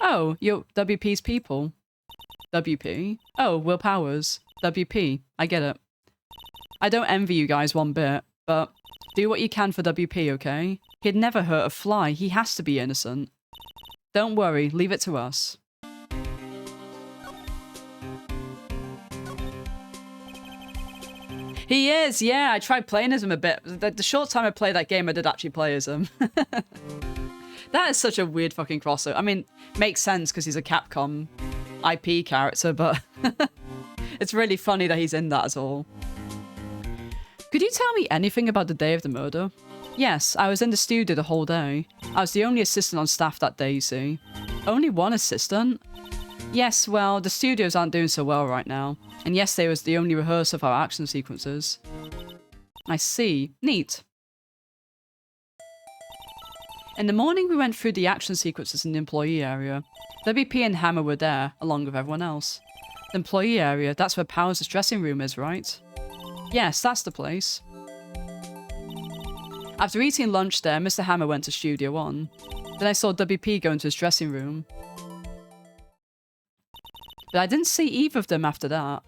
Oh, you're WP's people. WP? Oh, Will Powers. WP. I get it. I don't envy you guys one bit, but do what you can for WP, okay? He'd never hurt a fly. He has to be innocent. Don't worry, leave it to us. He is, yeah. I tried playing as him a bit. The short time I played that game, I did actually play as him. That is such a weird fucking crossover. I mean, makes sense because he's a Capcom IP character, but it's really funny that he's in that at all. Could you tell me anything about the day of the murder? Yes, I was in the studio the whole day. I was the only assistant on staff that day, you see. Only one assistant? Yes, well, the studios aren't doing so well right now. And yesterday was the only rehearsal of our action sequences. I see. Neat. In the morning, we went through the action sequences in the employee area. WP and Hammer were there, along with everyone else. The employee area, that's where Powers' dressing room is, right? Yes, that's the place. After eating lunch there, Mr. Hammer went to Studio 1. Then I saw WP go into his dressing room. But I didn't see either of them after that.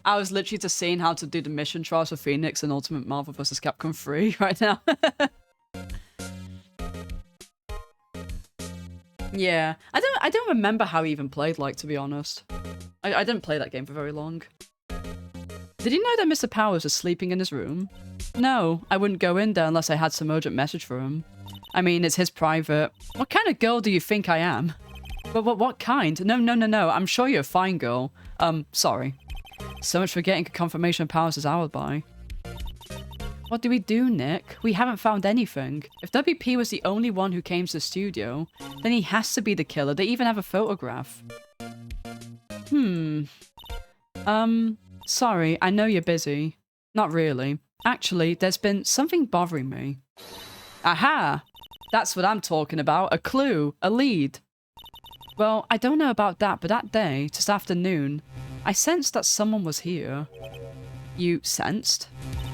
I was literally just seeing how to do the mission trials for Phoenix and Ultimate Marvel vs. Capcom 3 right now. Yeah, I don't remember how he even played, like, to be honest. I didn't play that game for very long. Did you know that Mr. Powers was sleeping in his room? No, I wouldn't go in there unless I had some urgent message for him. I mean, it's his private... What kind of girl do you think I am? But what kind? No, I'm sure you're a fine girl. Sorry. So much for getting a confirmation of Powers' alibi. What do we do, Nick? We haven't found anything. If WP was the only one who came to the studio, then he has to be the killer. They even have a photograph. Sorry, I know you're busy. Not really. Actually, there's been something bothering me. Aha! That's what I'm talking about. A clue. A lead. Well, I don't know about that, but that day, just after noon, I sensed that someone was here. You sensed?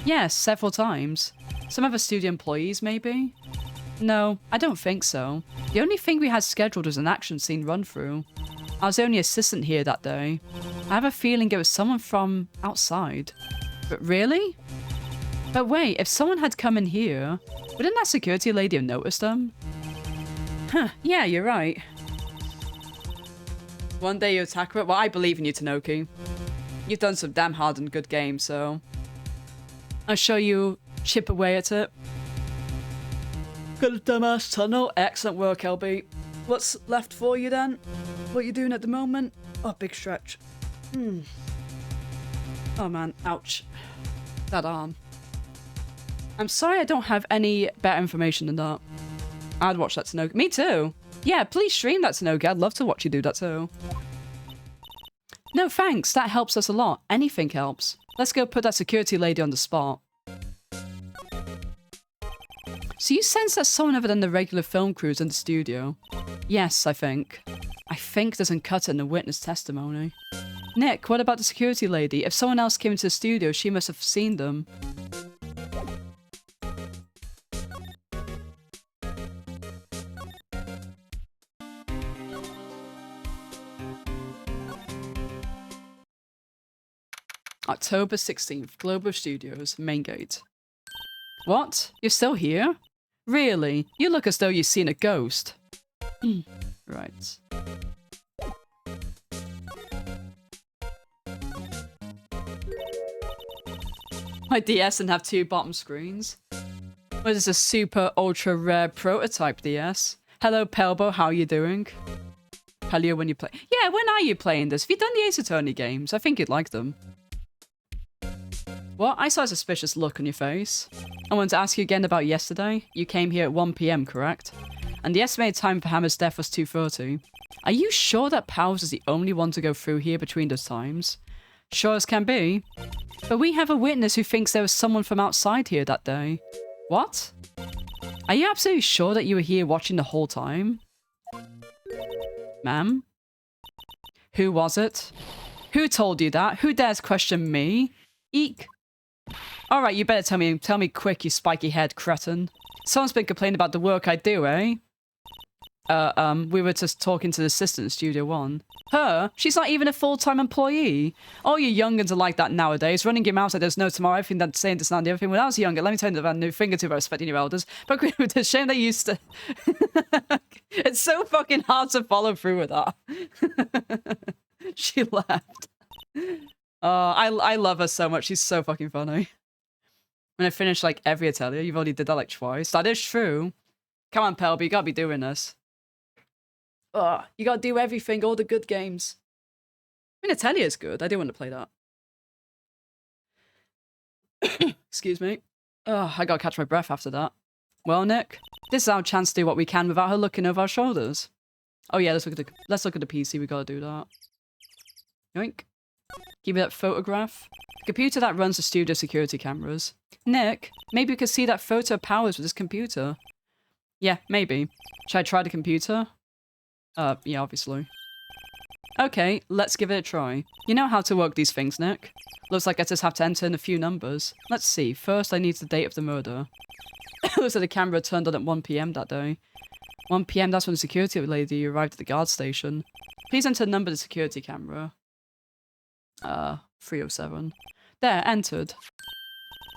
Yes, several times. Some other studio employees, maybe? No, I don't think so. The only thing we had scheduled was an action scene run-through. I was the only assistant here that day. I have a feeling it was someone from outside. But really? But wait, if someone had come in here, wouldn't that security lady have noticed them? Huh, yeah, you're right. One day you attack her. Well, I believe in you, Tanoki. You've done some damn hard and good games, so... I'll show you chip away at it. Got a dumbass tunnel. Excellent work, LB. What's left for you then? What are you doing at the moment? Oh, big stretch. Oh man, ouch. That arm. I'm sorry I don't have any better information than that. I'd watch that, Tanoki. Me too. Yeah, please stream that, Tanoki. I'd love to watch you do that too. No, thanks. That helps us a lot. Anything helps. Let's go put that security lady on the spot. So you sense that someone other than the regular film crews in the studio? Yes, I think. I think doesn't cut it in the witness testimony. Nick, what about the security lady? If someone else came into the studio, she must have seen them. October 16th, Global Studios, main gate. What? You're still here? Really? You look as though you've seen a ghost. Right. My DS didn't have two bottom screens. What is a super ultra rare prototype DS? Hello Pelbo, how are you doing? Hello when you play. Yeah, when are you playing this? Have you done the Ace Attorney games? I think you'd like them. What? I saw a suspicious look on your face. I wanted to ask you again about yesterday. You came here at 1 PM, correct? And the estimated time for Hammer's death was 2:30. Are you sure that Powers is the only one to go through here between those times? Sure as can be. But we have a witness who thinks there was someone from outside here that day. What? Are you absolutely sure that you were here watching the whole time? Ma'am? Who was it? Who told you that? Who dares question me? Eek. Alright, you better tell me quick, you spiky head cretin. Someone's been complaining about the work I do, eh? we were just talking to the assistant in Studio One. Her? She's not even a full-time employee. All you youngins are like that nowadays, running your mouth like there's no tomorrow, everything that's saying this and the other thing. When I was younger, let me tell you about a new finger to respecting your elders, but it's a shame they used to... It's so fucking hard to follow through with that. She left. I love her so much. She's so fucking funny. When I finish like every Atelier, you've already did that like twice. That is true. Come on, Pelby, you gotta be doing this. You gotta do everything, all the good games. I mean, Atelier is good. I do want to play that. Excuse me. I gotta catch my breath after that. Well, Nick, this is our chance to do what we can without her looking over our shoulders. Oh yeah, let's look at the PC. We gotta do that. Yoink. Give me that photograph. Computer that runs the studio security cameras. Nick, maybe we could see that photo of Powers with this computer. Yeah, maybe. Should I try the computer? Yeah, obviously. Okay, let's give it a try. You know how to work these things, Nick. Looks like I just have to enter in a few numbers. Let's see. First, I need the date of the murder. Looks like the camera turned on at 1 PM that day. 1 PM, that's when the security lady arrived at the guard station. Please enter the number of the security camera. 307. There, entered.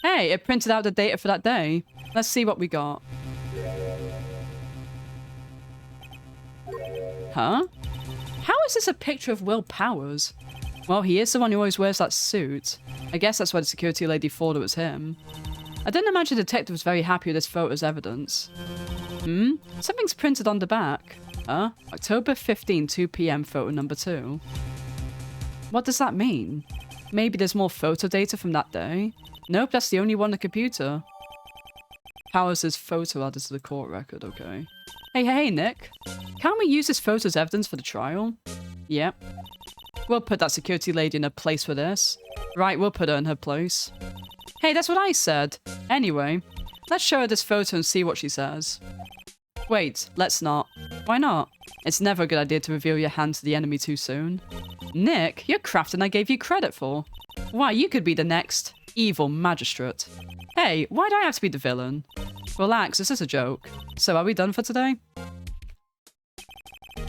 Hey, it printed out the data for that day. Let's see what we got. Huh? How is this a picture of Will Powers? Well, he is the one who always wears that suit. I guess that's why the security lady thought it was him. I didn't imagine the detective was very happy with this photo as evidence. Something's printed on the back. October 15, 2 PM, photo number 2. What does that mean? Maybe there's more photo data from that day? Nope, that's the only one on the computer. Powers' photo added to the court record, okay. Hey, Nick. Can't we use this photo as evidence for the trial? Yep. We'll put that security lady in her place for this. Right, we'll put her in her place. Hey, that's what I said. Anyway, let's show her this photo and see what she says. Wait, let's not. Why not? It's never a good idea to reveal your hand to the enemy too soon. Nick, you're crafter than I gave you credit for. Why, you could be the next evil magistrate. Hey, why do I have to be the villain? Relax, this is a joke. So are we done for today?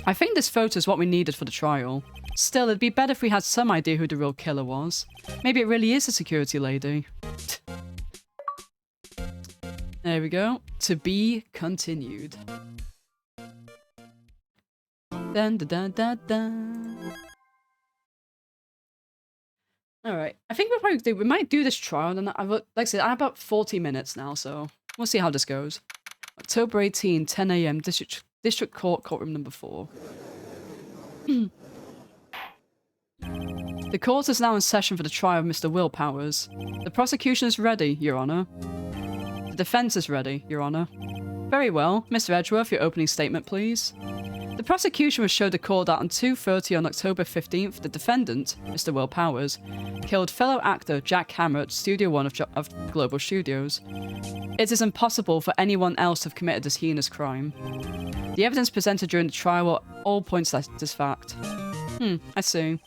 I think this photo is what we needed for the trial. Still, it'd be better if we had some idea who the real killer was. Maybe it really is a security lady. There we go. To be continued. Dun dun dun dun dun. Alright, I think we might do this trial, and like I said, I have about 40 minutes now, so we'll see how this goes. October 18, 10 AM, District Court, courtroom number 4. The court is now in session for the trial of Mr. Will Powers. The prosecution is ready, Your Honor. The defense is ready, Your Honor. Very well. Mr. Edgeworth, your opening statement, please. The prosecution was showed the court that on 2:30 on October 15th, the defendant, Mr. Will Powers, killed fellow actor Jack Hammer at Studio One of Global Studios. It is impossible for anyone else to have committed this heinous crime. The evidence presented during the trial all points to this fact. I see.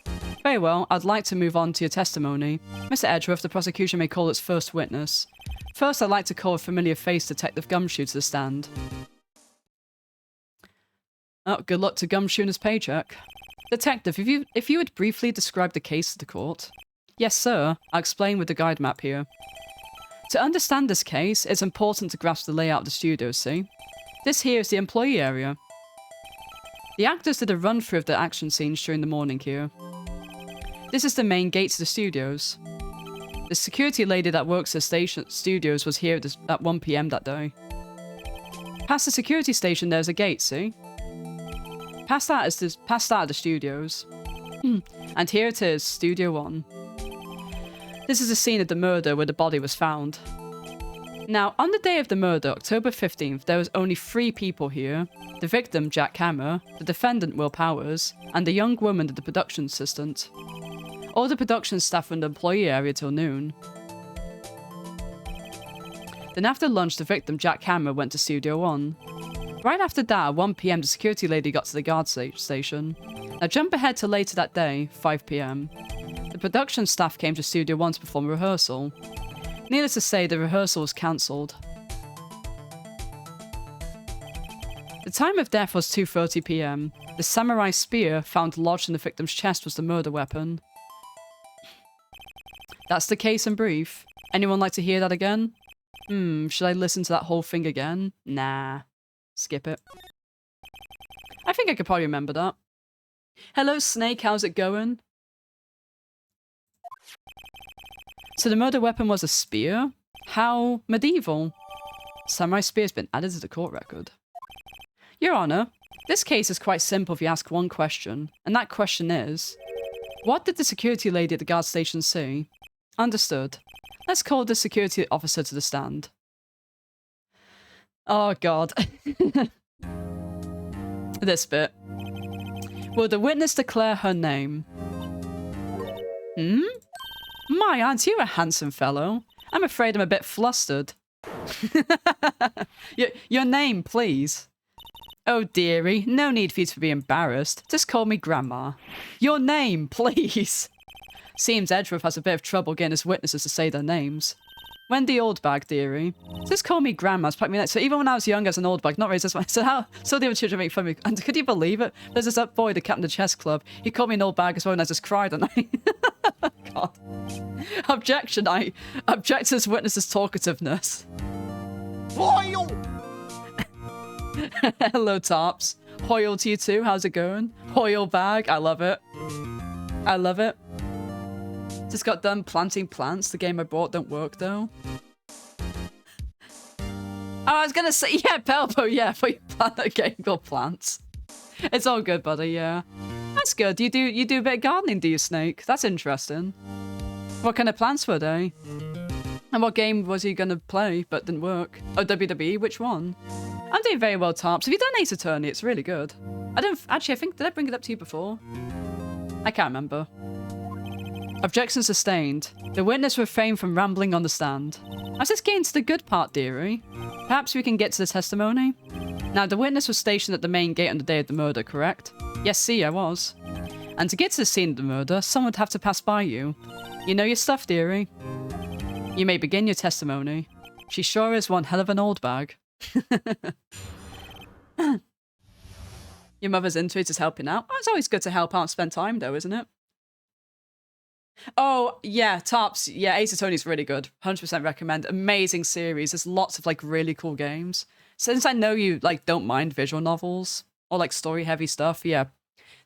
Very well, I'd like to move on to your testimony. Mr. Edgeworth, the prosecution may call its first witness. First, I'd like to call a familiar face, Detective Gumshoe, to the stand. Oh, good luck to Gumshoe and his paycheck. Detective, if you would briefly describe the case to the court. Yes, sir. I'll explain with the guide map here. To understand this case, it's important to grasp the layout of the studio, see? This here is the employee area. The actors did a run-through of the action scenes during the morning here. This is the main gate to the studios. The security lady that works at the studios was here at 1 PM that day. Past the security station, there's a gate, see? Past that is the studios. And here it is, Studio 1. This is the scene of the murder where the body was found. Now, on the day of the murder, October 15th, there was only 3 people here. The victim, Jack Hammer, the defendant, Will Powers, and the young woman, the production assistant. All the production staff were in the employee area till noon. Then after lunch, the victim, Jack Hammer, went to Studio 1. Right after that, at 1 PM, the security lady got to the guard station. Now jump ahead to later that day, 5 PM. The production staff came to Studio 1 to perform a rehearsal. Needless to say, the rehearsal was cancelled. The time of death was 2:30 p.m. The samurai spear found lodged in the victim's chest was the murder weapon. That's the case in brief. Anyone like to hear that again? Should I listen to that whole thing again? Nah. Skip it. I think I could probably remember that. Hello, Snake, how's it going? So the murder weapon was a spear? How medieval. Samurai spear's been added to the court record. Your Honor, this case is quite simple if you ask one question, and that question is, what did the security lady at the guard station say? Understood. Let's call the security officer to the stand. Oh god. This bit. Will the witness declare her name? My, aren't you a handsome fellow? I'm afraid I'm a bit flustered. Your name, please. Oh, dearie, no need for you to be embarrassed. Just call me Grandma. Your name, please. Seems Edgeworth has a bit of trouble getting his witnesses to say their names. Wendy Oldbag, dearie. Just call me Grandma. It's me next. So even when I was young as an Oldbag, not raised this way. So the other children make fun of me. And could you believe it? There's this up boy, the captain of the chess club. He called me an Oldbag as well, and I just cried, and I. God. Objection! I object to this witness's talkativeness. Foil! Hello, Tops. Hoyle to you too. How's it going? Hoyle bag. I love it. I love it. Just got done planting plants. The game I bought don't work though. Oh, I was gonna say, yeah, Pelpo, yeah, for you plant a game called Plants. It's all good, buddy, yeah. That's good. You do a bit of gardening, do you, Snake? That's interesting. What kind of plants were they? And what game was he gonna play but didn't work? Oh, WWE, which one? I'm doing very well, Tarps. Have you done Ace Attorney? It's really good. I think, did I bring it up to you before? I can't remember. Objection sustained. The witness refrained from rambling on the stand. I was just getting to the good part, dearie. Perhaps we can get to the testimony? Now, the witness was stationed at the main gate on the day of the murder, correct? Yes, see, I was. And to get to the scene of the murder, someone would have to pass by you. You know your stuff, dearie. You may begin your testimony. She sure is one hell of an old bag. Your mother's into it, just helping out. Oh, it's always good to help out and spend time, though, isn't it? Oh, yeah, Tarps. Yeah, Ace Attorney's really good. 100% recommend. Amazing series. There's lots of, like, really cool games. Since I know you, like, don't mind visual novels or, like, story-heavy stuff, yeah,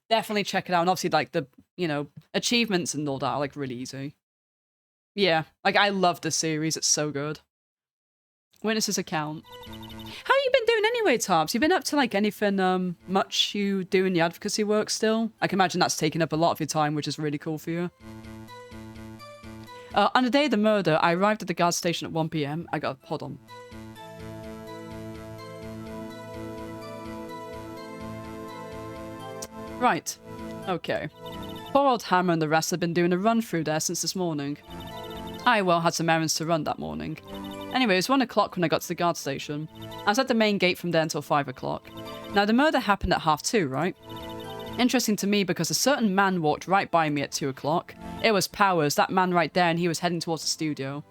definitely check it out. And obviously, like, the, you know, achievements and all that are, like, really easy. Yeah, like, I love this series. It's so good. Witness's account. How have you been doing anyway, Tarps? You been up to, like, anything much you do in the advocacy work still? I can imagine that's taking up a lot of your time, which is really cool for you. On the day of the murder, I arrived at the guard station at 1 PM. Hold on. Right. Okay. Poor old Hammer and the rest have been doing a run through there since this morning. I, well, had some errands to run that morning. Anyway, it was 1 o'clock when I got to the guard station. I was at the main gate from there until 5 o'clock. Now, the murder happened at 2:30, right? Interesting to me because a certain man walked right by me at 2 o'clock. It was Powers, that man right there, and he was heading towards the studio.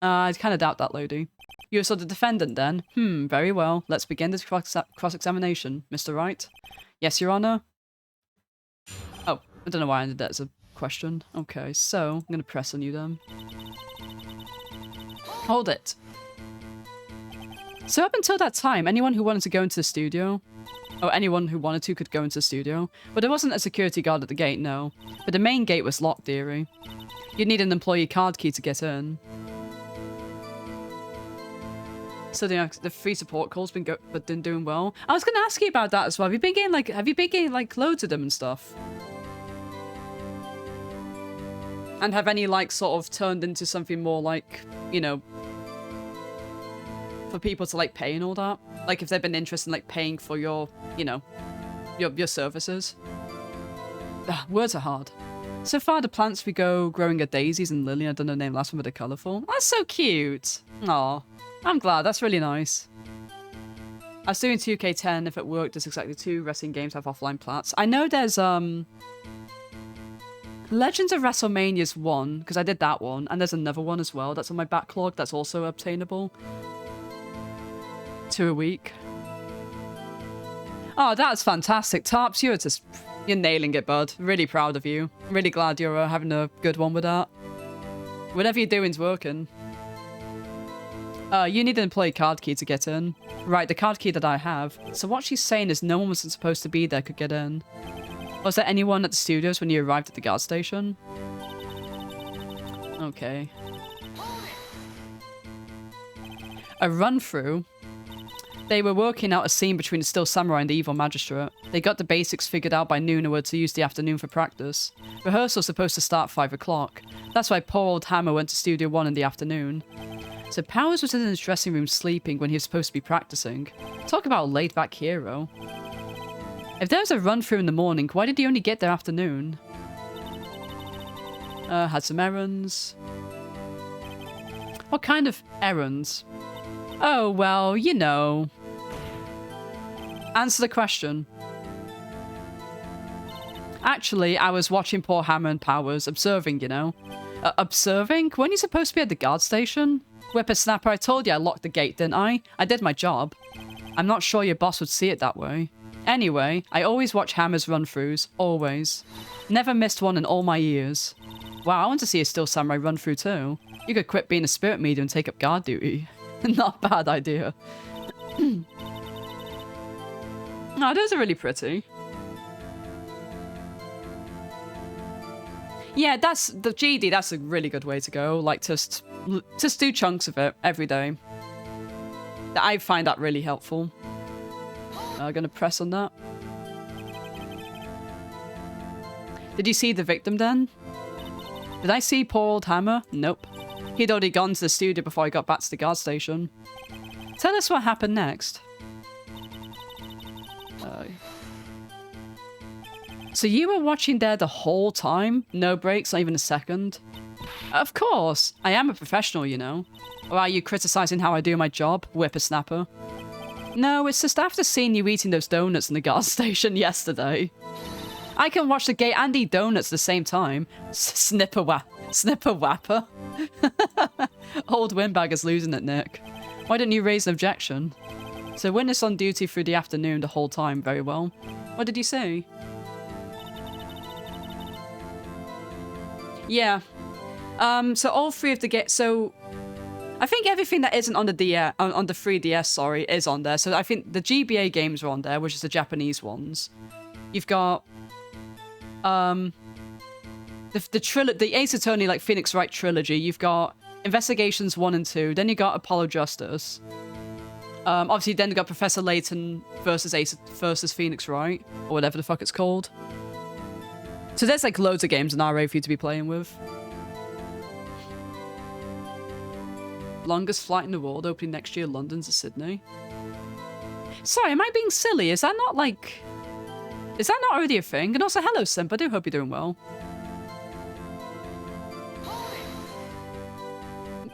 I kind of doubt that, lady. You saw the defendant then? Very well. Let's begin this cross-examination. Mr. Wright? Yes, Your Honor? Oh, I don't know why I ended that as a question. Okay, so I'm going to press on you then. Hold it. So up until that time, anyone who wanted to go into the studio... or anyone who wanted to could go into the studio. But there wasn't a security guard at the gate, no. But the main gate was locked, dearie. You'd need an employee card key to get in. So the free support call's been doing well. I was going to ask you about that as well. Have you been getting like loads of them and stuff? And have any like sort of turned into something more like, you know, for people to like pay and all that? Like if they've been interested in like paying for your, you know, your services. Words are hard. So far the plants we go growing are daisies and lily. I don't know the name last one, but they're colourful. That's so cute. Aw, I'm glad. That's really nice. I was doing 2K10. If it worked, there's exactly 2 wrestling games have offline plats. I know there's Legends of WrestleMania's 1, because I did that one, and there's another one as well that's on my backlog that's also obtainable. 2 a week. Oh, that's fantastic. Tarps, you're nailing it, bud. Really proud of you. Really glad you're having a good one with that. Whatever you're doing's working. You need an employee card key to get in. Right, the card key that I have. So what she's saying is no one wasn't supposed to be there could get in. Was there anyone at the studios when you arrived at the guard station? Okay. A run-through? They were working out a scene between the Still Samurai and the Evil Magistrate. They got the basics figured out by noon and were to use the afternoon for practice. Rehearsal's supposed to start 5 o'clock. That's why poor old Hammer went to Studio 1 in the afternoon. So Powers was in his dressing room sleeping when he was supposed to be practicing. Talk about a laid-back hero. If there was a run-through in the morning, why did he only get there afternoon? Had some errands. What kind of errands? Oh, well, you know. Answer the question. Actually, I was watching poor Hammer and Powers, observing, you know. Observing? Weren't you supposed to be at the guard station? Whippersnapper, I told you I locked the gate, didn't I? I did my job. I'm not sure your boss would see it that way. Anyway, I always watch Hammer's run-throughs. Always. Never missed one in all my years. Wow, I want to see a Still Samurai run-through too. You could quit being a spirit medium and take up guard duty. Not a bad idea. No, those are really pretty. Yeah, that's the GD. That's a really good way to go. Like, just do chunks of it every day. I find that really helpful. I'm gonna press on that. Did you see the victim then? Did I see poor old Hammer? Nope. He'd already gone to the studio before I got back to the guard station. Tell us what happened next. So you were watching there the whole time? No breaks, not even a second? Of course. I am a professional, you know. Or are you criticizing how I do my job, whippersnapper? No, it's just after seeing you eating those donuts in the guard station yesterday. I can watch the gate and eat donuts at the same time. Snipper whapper. Old windbagger's losing it, Nick. Why didn't you raise an objection? So witness on duty through the afternoon the whole time, very well. What did you say? Yeah. So all three of the so I think everything that isn't on the on the 3DS, sorry, is on there. So I think the GBA games are on there, which is the Japanese ones. You've got the Ace Attorney, like Phoenix Wright trilogy. You've got Investigations 1 and 2. Then you got Apollo Justice. Obviously, then you got Professor Layton versus Phoenix Wright, or whatever the fuck it's called. So there's like loads of games in RA for you to be playing with. Longest flight in the world, opening next year, London to Sydney. Sorry, am I being silly? Is that not already a thing? And also, hello, Simp. I do hope you're doing well.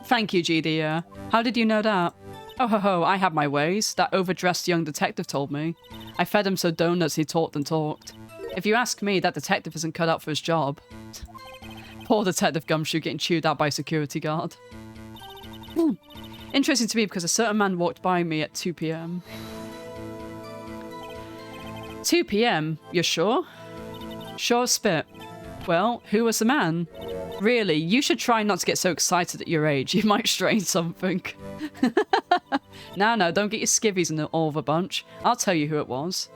Thank you, GD. How did you know that? Oh ho ho, I have my ways. That overdressed young detective told me. I fed him so donuts he talked and talked. If you ask me, that detective isn't cut out for his job. Poor Detective Gumshoe getting chewed out by a security guard. Interesting to me because a certain man walked by me at 2 p.m. 2 p.m? You're sure? Sure spit. Well, who was the man? Really, you should try not to get so excited at your age. You might strain something. No, don't get your skivvies in all of a bunch. I'll tell you who it was.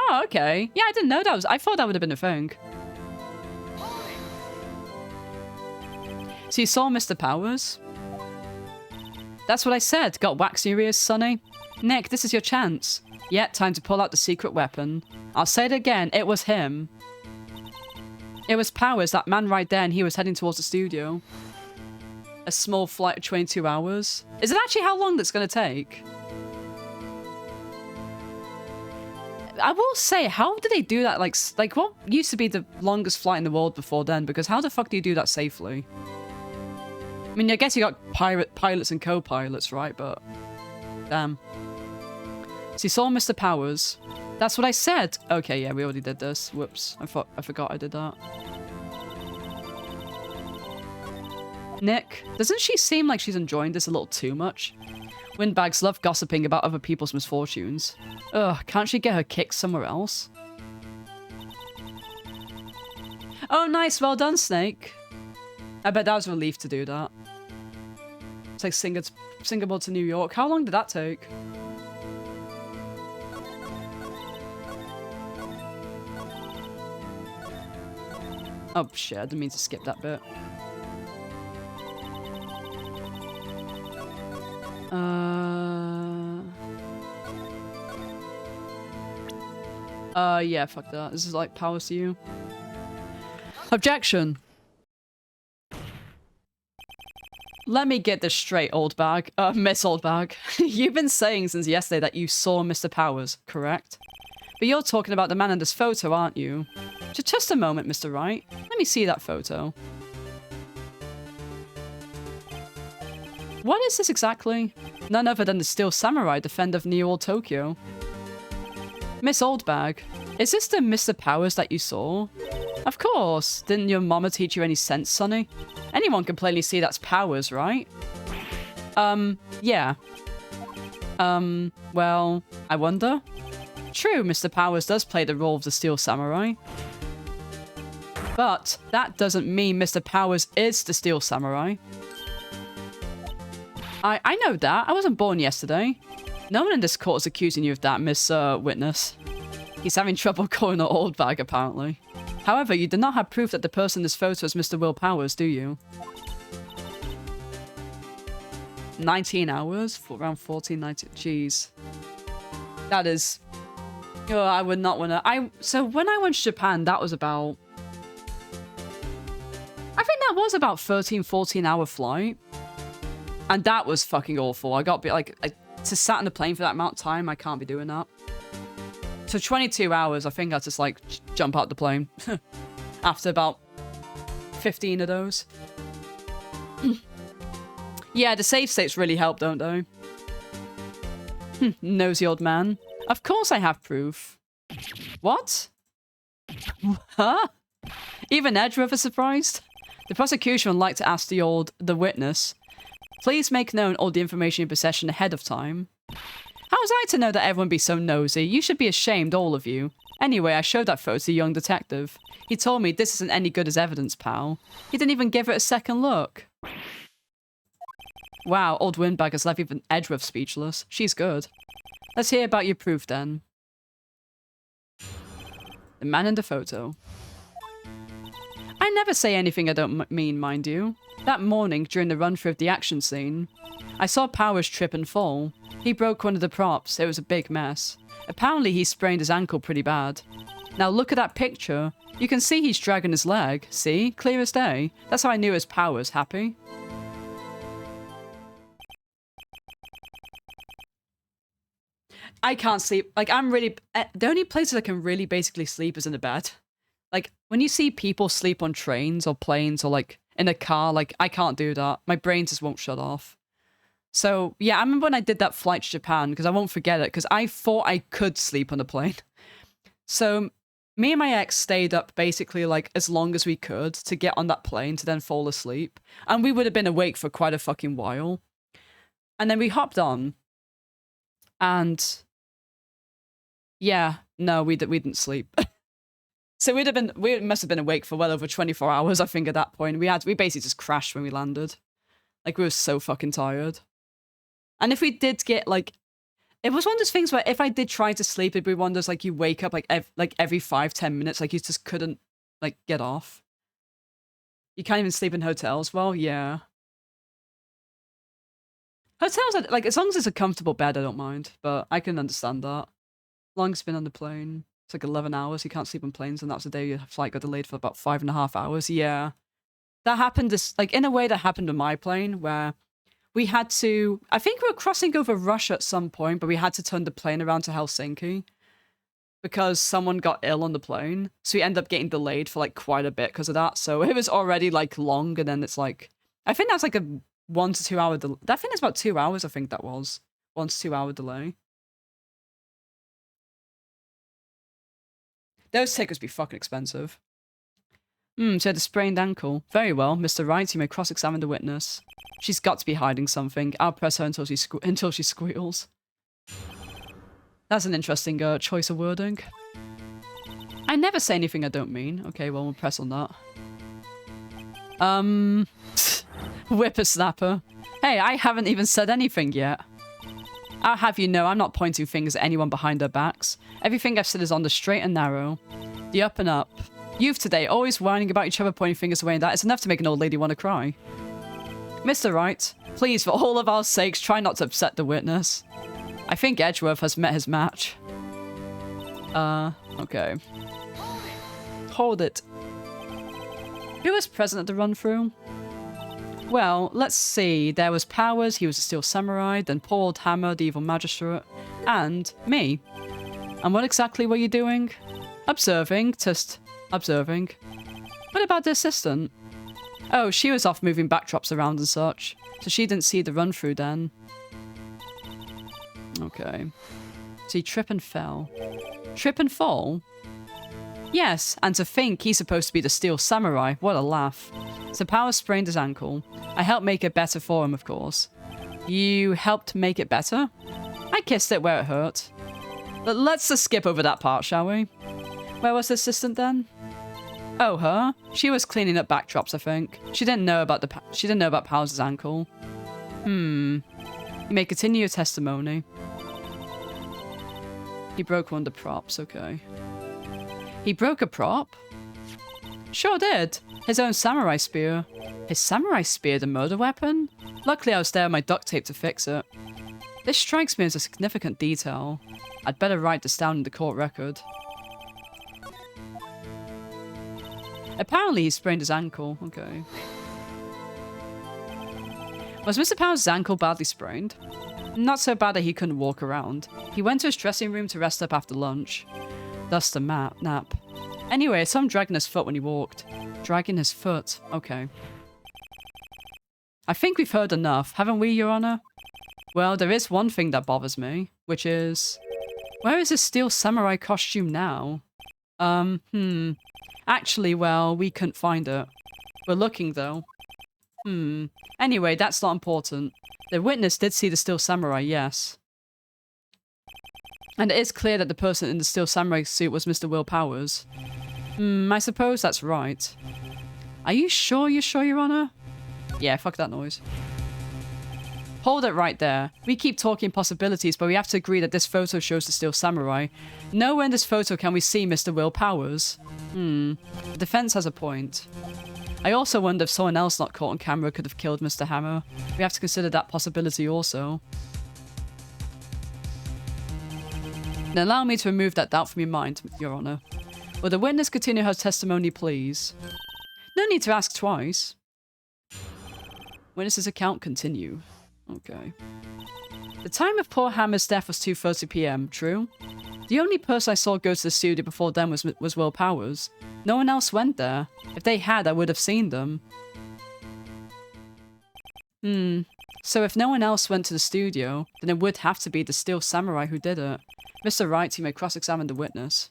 Oh, okay. Yeah, I didn't know that was... I thought that would have been a thing. So you saw Mr. Powers? That's what I said. Got wax in your ears, Sonny? Nick, this is your chance. Yeah, time to pull out the secret weapon. I'll say it again. It was him. It was Powers, that man right there, and he was heading towards the studio. A small flight of 22 hours. Is it actually how long that's going to take? I will say, how do they do that? Like what used to be the longest flight in the world before then? Because how the fuck do you do that safely? I mean, I guess you got pilots and co-pilots, right? But damn. So you saw Mr. Powers. That's what I said. Okay, yeah, we already did this. Whoops, I forgot I did that. Nick, doesn't she seem like she's enjoying this a little too much? Windbags love gossiping about other people's misfortunes. Ugh, can't she get her kicks somewhere else? Oh, nice. Well done, Snake. I bet that was a relief to do that. It's like Singapore to New York. How long did that take? Oh, shit. I didn't mean to skip that bit. Yeah, fuck that. This is like powers to you. Objection. Let me get this straight, old bag. Miss Old Bag. You've been saying since yesterday that you saw Mr. Powers, correct? But you're talking about the man in this photo, aren't you? Just a moment, Mr. Wright. Let me see that photo. What is this exactly? None other than the Steel Samurai, defender of New Old Tokyo. Miss Oldbag, is this the Mr. Powers that you saw? Of course. Didn't your mama teach you any sense, sonny? Anyone can plainly see that's Powers, right? Yeah. Well, I wonder. True, Mr. Powers does play the role of the Steel Samurai. But that doesn't mean Mr. Powers is the Steel Samurai. I know that. I wasn't born yesterday. No one in this court is accusing you of that, Miss Witness. He's having trouble calling her old bag, apparently. However, you do not have proof that the person in this photo is Mr. Will Powers, do you? 19 hours? For around 14, 19... Jeez. That is... Oh, I would not want to... So when I went to Japan, that was about... I think that was about 13, 14 hour flight. And that was fucking awful. I got like to sat in the plane for that amount of time. I can't be doing that. So 22 hours, I think I just like jump out the plane after about 15 of those. Yeah, the save states really help, don't they? Nosy old man. Of course I have proof. What? Huh? Even Edgeworth is surprised. The prosecution would like to ask the witness. Please make known all the information in possession ahead of time. How was I to know that everyone be so nosy? You should be ashamed, all of you. Anyway, I showed that photo to the young detective. He told me this isn't any good as evidence, pal. He didn't even give it a second look. Wow, old Windbag has left even Edgeworth speechless. She's good. Let's hear about your proof, then. The man in the photo. I never say anything I don't mean, mind you. That morning, during the run-through of the action scene, I saw Powers trip and fall. He broke one of the props. It was a big mess. Apparently, he sprained his ankle pretty bad. Now look at that picture. You can see he's dragging his leg. See? Clear as day. That's how I knew it was Powers. Happy? I can't sleep. Like, I'm really... The only places I can really basically sleep is in a bed. Like, when you see people sleep on trains or planes or, like, in a car, like, I can't do that. My brain just won't shut off. So, yeah, I remember when I did that flight to Japan, because I won't forget it, because I thought I could sleep on a plane. So, me and my ex stayed up basically, like, as long as we could to get on that plane to then fall asleep. And we would have been awake for quite a fucking while. And then we hopped on. And... yeah, no, we didn't sleep. So we must have been awake for well over 24 hours, I think, at that point. We basically just crashed when we landed. Like, we were so fucking tired. And if we did get, like... It was one of those things where if I did try to sleep, it'd be one of those, like, you wake up, like every 5-10 minutes, like, you just couldn't, like, get off. You can't even sleep in hotels. Well, yeah. Hotels, are, like, as long as it's a comfortable bed, I don't mind. But I can understand that. As long as it's been on the plane. It's like 11 hours. You can't sleep on planes, and that's the day your flight got delayed for about 5.5 hours. Yeah. That happened, like, in a way that happened on my plane, where we had to... I think we were crossing over Russia at some point, but we had to turn the plane around to Helsinki because someone got ill on the plane. So we ended up getting delayed for, like, quite a bit because of that. So it was already, like, long, and then it's like... I think that's, like, a 1 to 2 hour delay. I think it's about 2 hours, I think that was. 1 to 2 hour delay. Those tickets be fucking expensive. So you had a sprained ankle. Very well, Mr. Wright, you may cross-examine the witness. She's got to be hiding something. I'll press her until she squeals. That's an interesting choice of wording. I never say anything I don't mean. Okay, well, we'll press on that. Whippersnapper. Hey, I haven't even said anything yet. I'll have you know I'm not pointing fingers at anyone behind their backs. Everything I've said is on the straight and narrow. The up and up. Youth today, always whining about each other, pointing fingers away, and that is enough to make an old lady want to cry. Mr. Wright, please, for all of our sakes, try not to upset the witness. I think Edgeworth has met his match. Okay. Hold it. Who was present at the run-through? Well, let's see. There was Powers, he was a steel samurai, then poor old Hammer, the evil magistrate, and me. And what exactly were you doing? Observing, just observing. What about the assistant? Oh, she was off moving backdrops around and such, so she didn't see the run-through then. Okay. So he trip and fell. Trip and fall? Yes, and to think he's supposed to be the steel samurai. What a laugh. So Powers sprained his ankle. I helped make it better for him, of course. You helped make it better? I kissed it where it hurt. But let's just skip over that part, shall we? Where was the assistant then? Oh, her? She was cleaning up backdrops, I think. She didn't know about Powers' ankle. You may continue your testimony. He broke one of the props, okay. He broke a prop? Sure did. His own samurai spear. His samurai spear, the murder weapon? Luckily I was there with my duct tape to fix it. This strikes me as a significant detail. I'd better write this down in the court record. Apparently he sprained his ankle. Okay. Was Mr. Powers' ankle badly sprained? Not so bad that he couldn't walk around. He went to his dressing room to rest up after lunch. Thus the nap. Anyway, I saw him dragging his foot when he walked. Dragging his foot. Okay. I think we've heard enough, haven't we, Your Honor? Well, there is one thing that bothers me, which is... Where is his steel samurai costume now? Actually, well, we couldn't find it. We're looking, though. Anyway, that's not important. The witness did see the steel samurai, yes. And it is clear that the person in the steel samurai suit was Mr. Will Powers. I suppose that's right. Are you sure, Your Honor? Yeah, fuck that noise. Hold it right there. We keep talking possibilities, but we have to agree that this photo shows the steel samurai. Nowhere in this photo can we see Mr. Will Powers. The defense has a point. I also wonder if someone else not caught on camera could have killed Mr. Hammer. We have to consider that possibility also. Now allow me to remove that doubt from your mind, Your Honor. Will the witness continue her testimony, please? No need to ask twice. Witness's account continue. Okay. The time of poor Hammer's death was 2:30 PM, true? The only person I saw go to the studio before then was Will Powers. No one else went there. If they had, I would have seen them. So if no one else went to the studio, then it would have to be the steel samurai who did it. Mr. Wright, you may cross-examine the witness.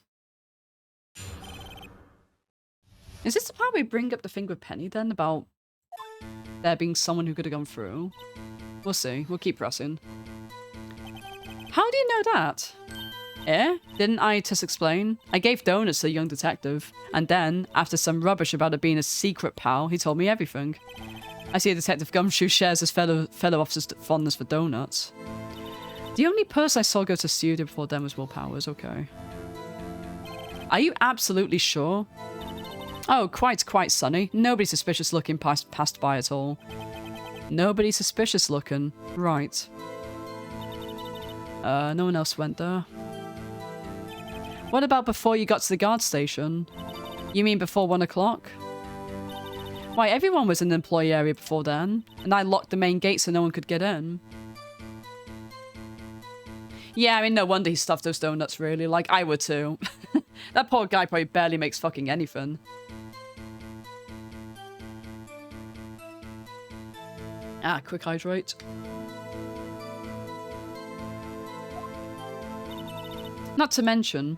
Is this the part where we bring up the thing with Penny then, about there being someone who could have gone through? We'll see. We'll keep pressing. How do you know that? Eh? Didn't I just explain? I gave donuts to the young detective, and then, after some rubbish about it being a secret pal, he told me everything. I see Detective Gumshoe shares his fellow officer's fondness for donuts. The only person I saw go to the studio before then was Will Powers, okay. Are you absolutely sure? Oh, quite sunny. Nobody suspicious looking passed by at all. Nobody suspicious looking. Right. No one else went there. What about before you got to the guard station? You mean before 1 o'clock? Why, everyone was in the employee area before then, and I locked the main gate so no one could get in. Yeah, I mean, no wonder he stuffed those donuts, really. Like, I would too. That poor guy probably barely makes fucking anything. Ah, quick hydrate. Not to mention,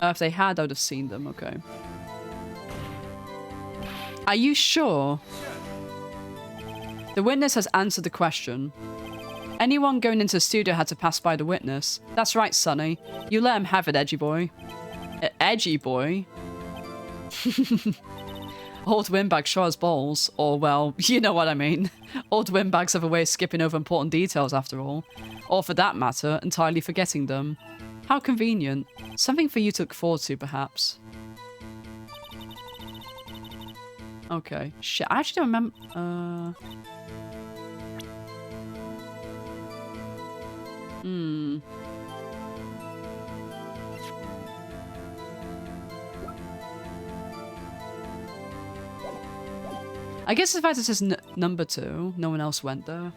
if they had, I would have seen them, okay. Are you sure? The witness has answered the question. Anyone going into the studio had to pass by the witness. That's right, Sonny. You let him have it, edgy boy. Edgy boy? Old windbags sure as balls. Or, well, you know what I mean. Old windbags have a way of skipping over important details, after all. Or, for that matter, entirely forgetting them. How convenient. Something for you to look forward to, perhaps. Okay. Shit, I actually don't remember... I guess the fact it says number 2, no one else went there.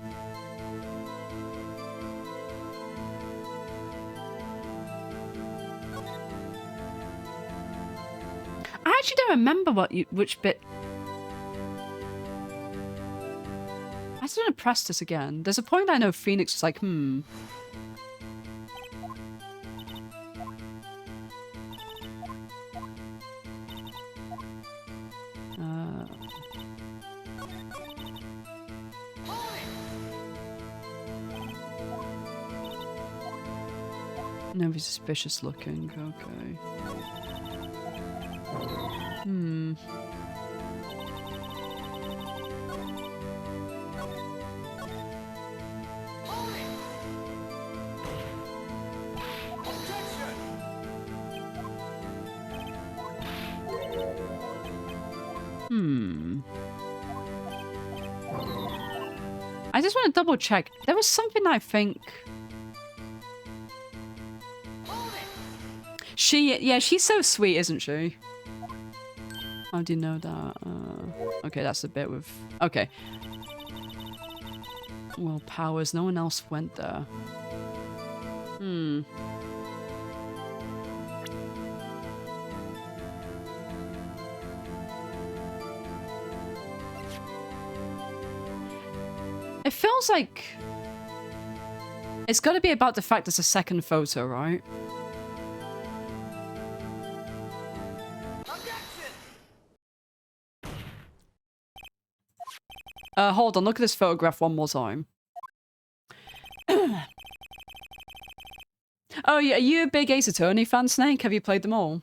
I actually don't remember which bit. I just want to press this again. There's a point I know Phoenix was like, Nobody's suspicious looking, okay. I just want to double check. There was something I think... she's so sweet, isn't she? How do you know that? Okay, that's the bit with... Okay. Well, powers. No one else went there. It feels like... It's got to be about the fact there's a second photo, right? Hold on, look at this photograph one more time. Oh, yeah, are you a big Ace Attorney fan, Snake? Have you played them all?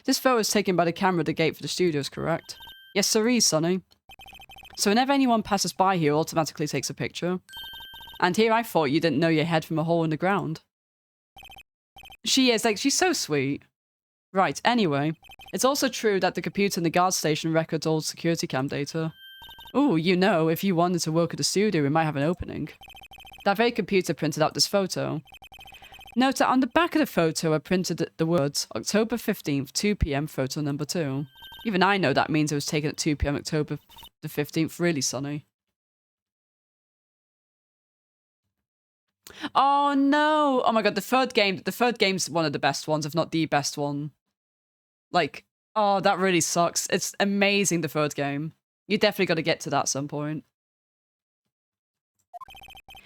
This photo is taken by the camera at the gate for the studios, correct? Yes, sirree, Sonny. So whenever anyone passes by here, it automatically takes a picture. And here I thought you didn't know your head from a hole in the ground. She is, like, she's so sweet. Right, anyway. It's also true that the computer in the guard station records old security cam data. Ooh, you know, if you wanted to work at the studio, we might have an opening. That very computer printed out this photo. Note that on the back of the photo are printed the words, October 15th, 2 PM, photo number 2. Even I know that means it was taken at 2 PM, October the 15th. Really, Sonny? Oh, no! Oh my god, the third game's one of the best ones, if not the best one. Like, oh, that really sucks. It's amazing, the third game. You definitely got to get to that at some point.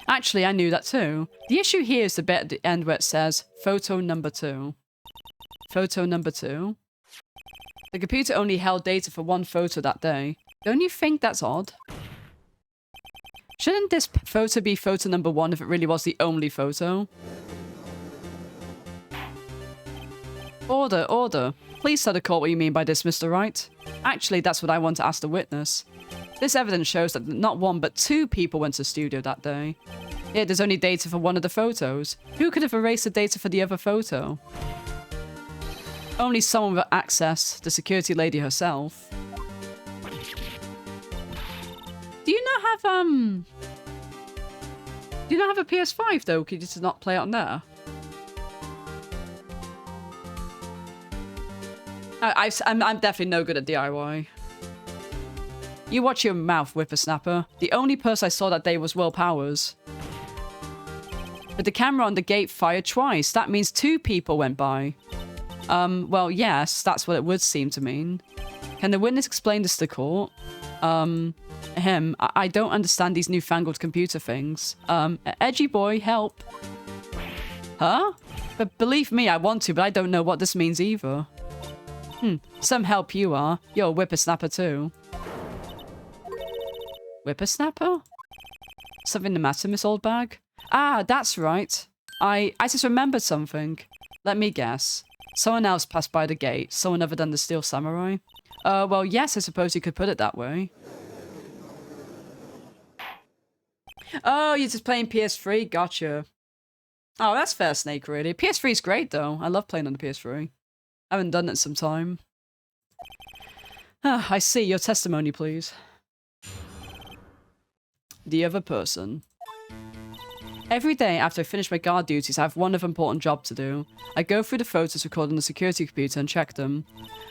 Actually, I knew that too. The issue here is the bit at the end where it says, photo number 2. Photo number 2. The computer only held data for one photo that day. Don't you think that's odd? Shouldn't this photo be photo number 1 if it really was the only photo? Order, order. Please tell the court what you mean by this, Mr. Wright. Actually, that's what I want to ask the witness. This evidence shows that not 1 but 2 people went to the studio that day. Yet there's only data for one of the photos. Who could have erased the data for the other photo? Only someone with access, the security lady herself. Do you not have, Do you not have a PS5 though? Could you just not play it on there? I'm definitely no good at DIY. You watch your mouth, whippersnapper. The only person I saw that day was Will Powers. But the camera on the gate fired twice. That means 2 people went by. Well, yes, that's what it would seem to mean. Can the witness explain this to the court? I don't understand these newfangled computer things. Edgy boy, help. Huh? But believe me, I want to, but I don't know what this means either. Some help you are. You're a whippersnapper too. Whippersnapper? Something the matter, Miss Oldbag? Ah, that's right. I just remembered something. Let me guess. Someone else passed by the gate. Someone other than the Steel Samurai? Well, yes, I suppose you could put it that way. Oh, you're just playing PS3? Gotcha. Oh, that's fair, Snake, really. PS3 is great, though. I love playing on the PS3. I haven't done it in some time. Ah, I see. Your testimony, please. The other person. Every day after I finish my guard duties, I have one other important job to do. I go through the photos recorded on the security computer and check them.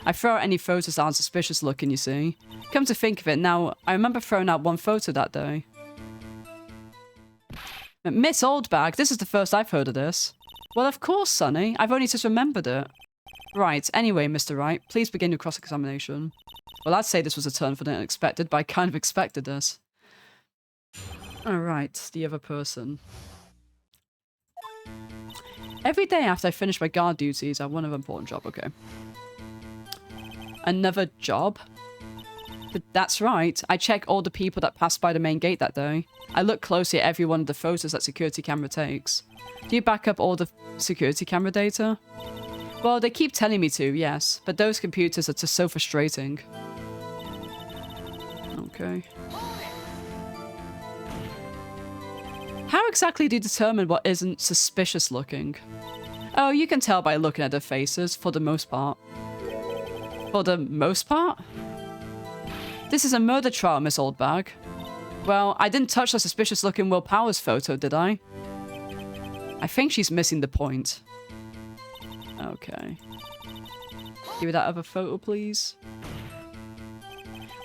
I throw out any photos that aren't suspicious looking, you see. Come to think of it now, I remember throwing out one photo that day. Miss Oldbag, this is the first I've heard of this. Well, of course, Sonny. I've only just remembered it. Right, anyway, Mr. Wright, please begin your cross-examination. Well, I'd say this was a turn for the unexpected, but I kind of expected this. Alright, the other person. Every day after I finish my guard duties, I have one other important job, okay. Another job? But that's right. I check all the people that passed by the main gate that day. I look closely at every one of the photos that security camera takes. Do you back up all the security camera data? Well, they keep telling me to, yes. But those computers are just so frustrating. Okay. How exactly do you determine what isn't suspicious looking? Oh, you can tell by looking at their faces, for the most part. For the most part? This is a murder trial, Miss Oldbag. Well, I didn't touch the suspicious-looking Will Powers photo, did I? I think she's missing the point. Okay. Give me that other photo, please.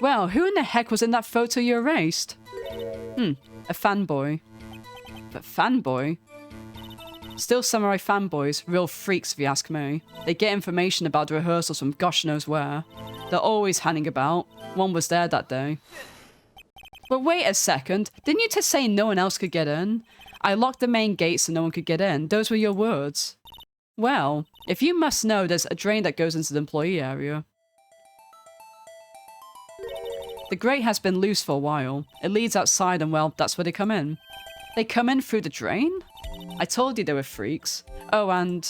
Well, who in the heck was in that photo you erased? A fanboy. But fanboy? Still Samurai fanboys, real freaks if you ask me. They get information about the rehearsals from gosh knows where. They're always hanging about. One was there that day. But wait a second, didn't you just say no one else could get in? I locked the main gate so no one could get in. Those were your words. Well, if you must know, there's a drain that goes into the employee area. The grate has been loose for a while. It leads outside and, well, that's where they come in. They come in through the drain? I told you they were freaks. Oh, and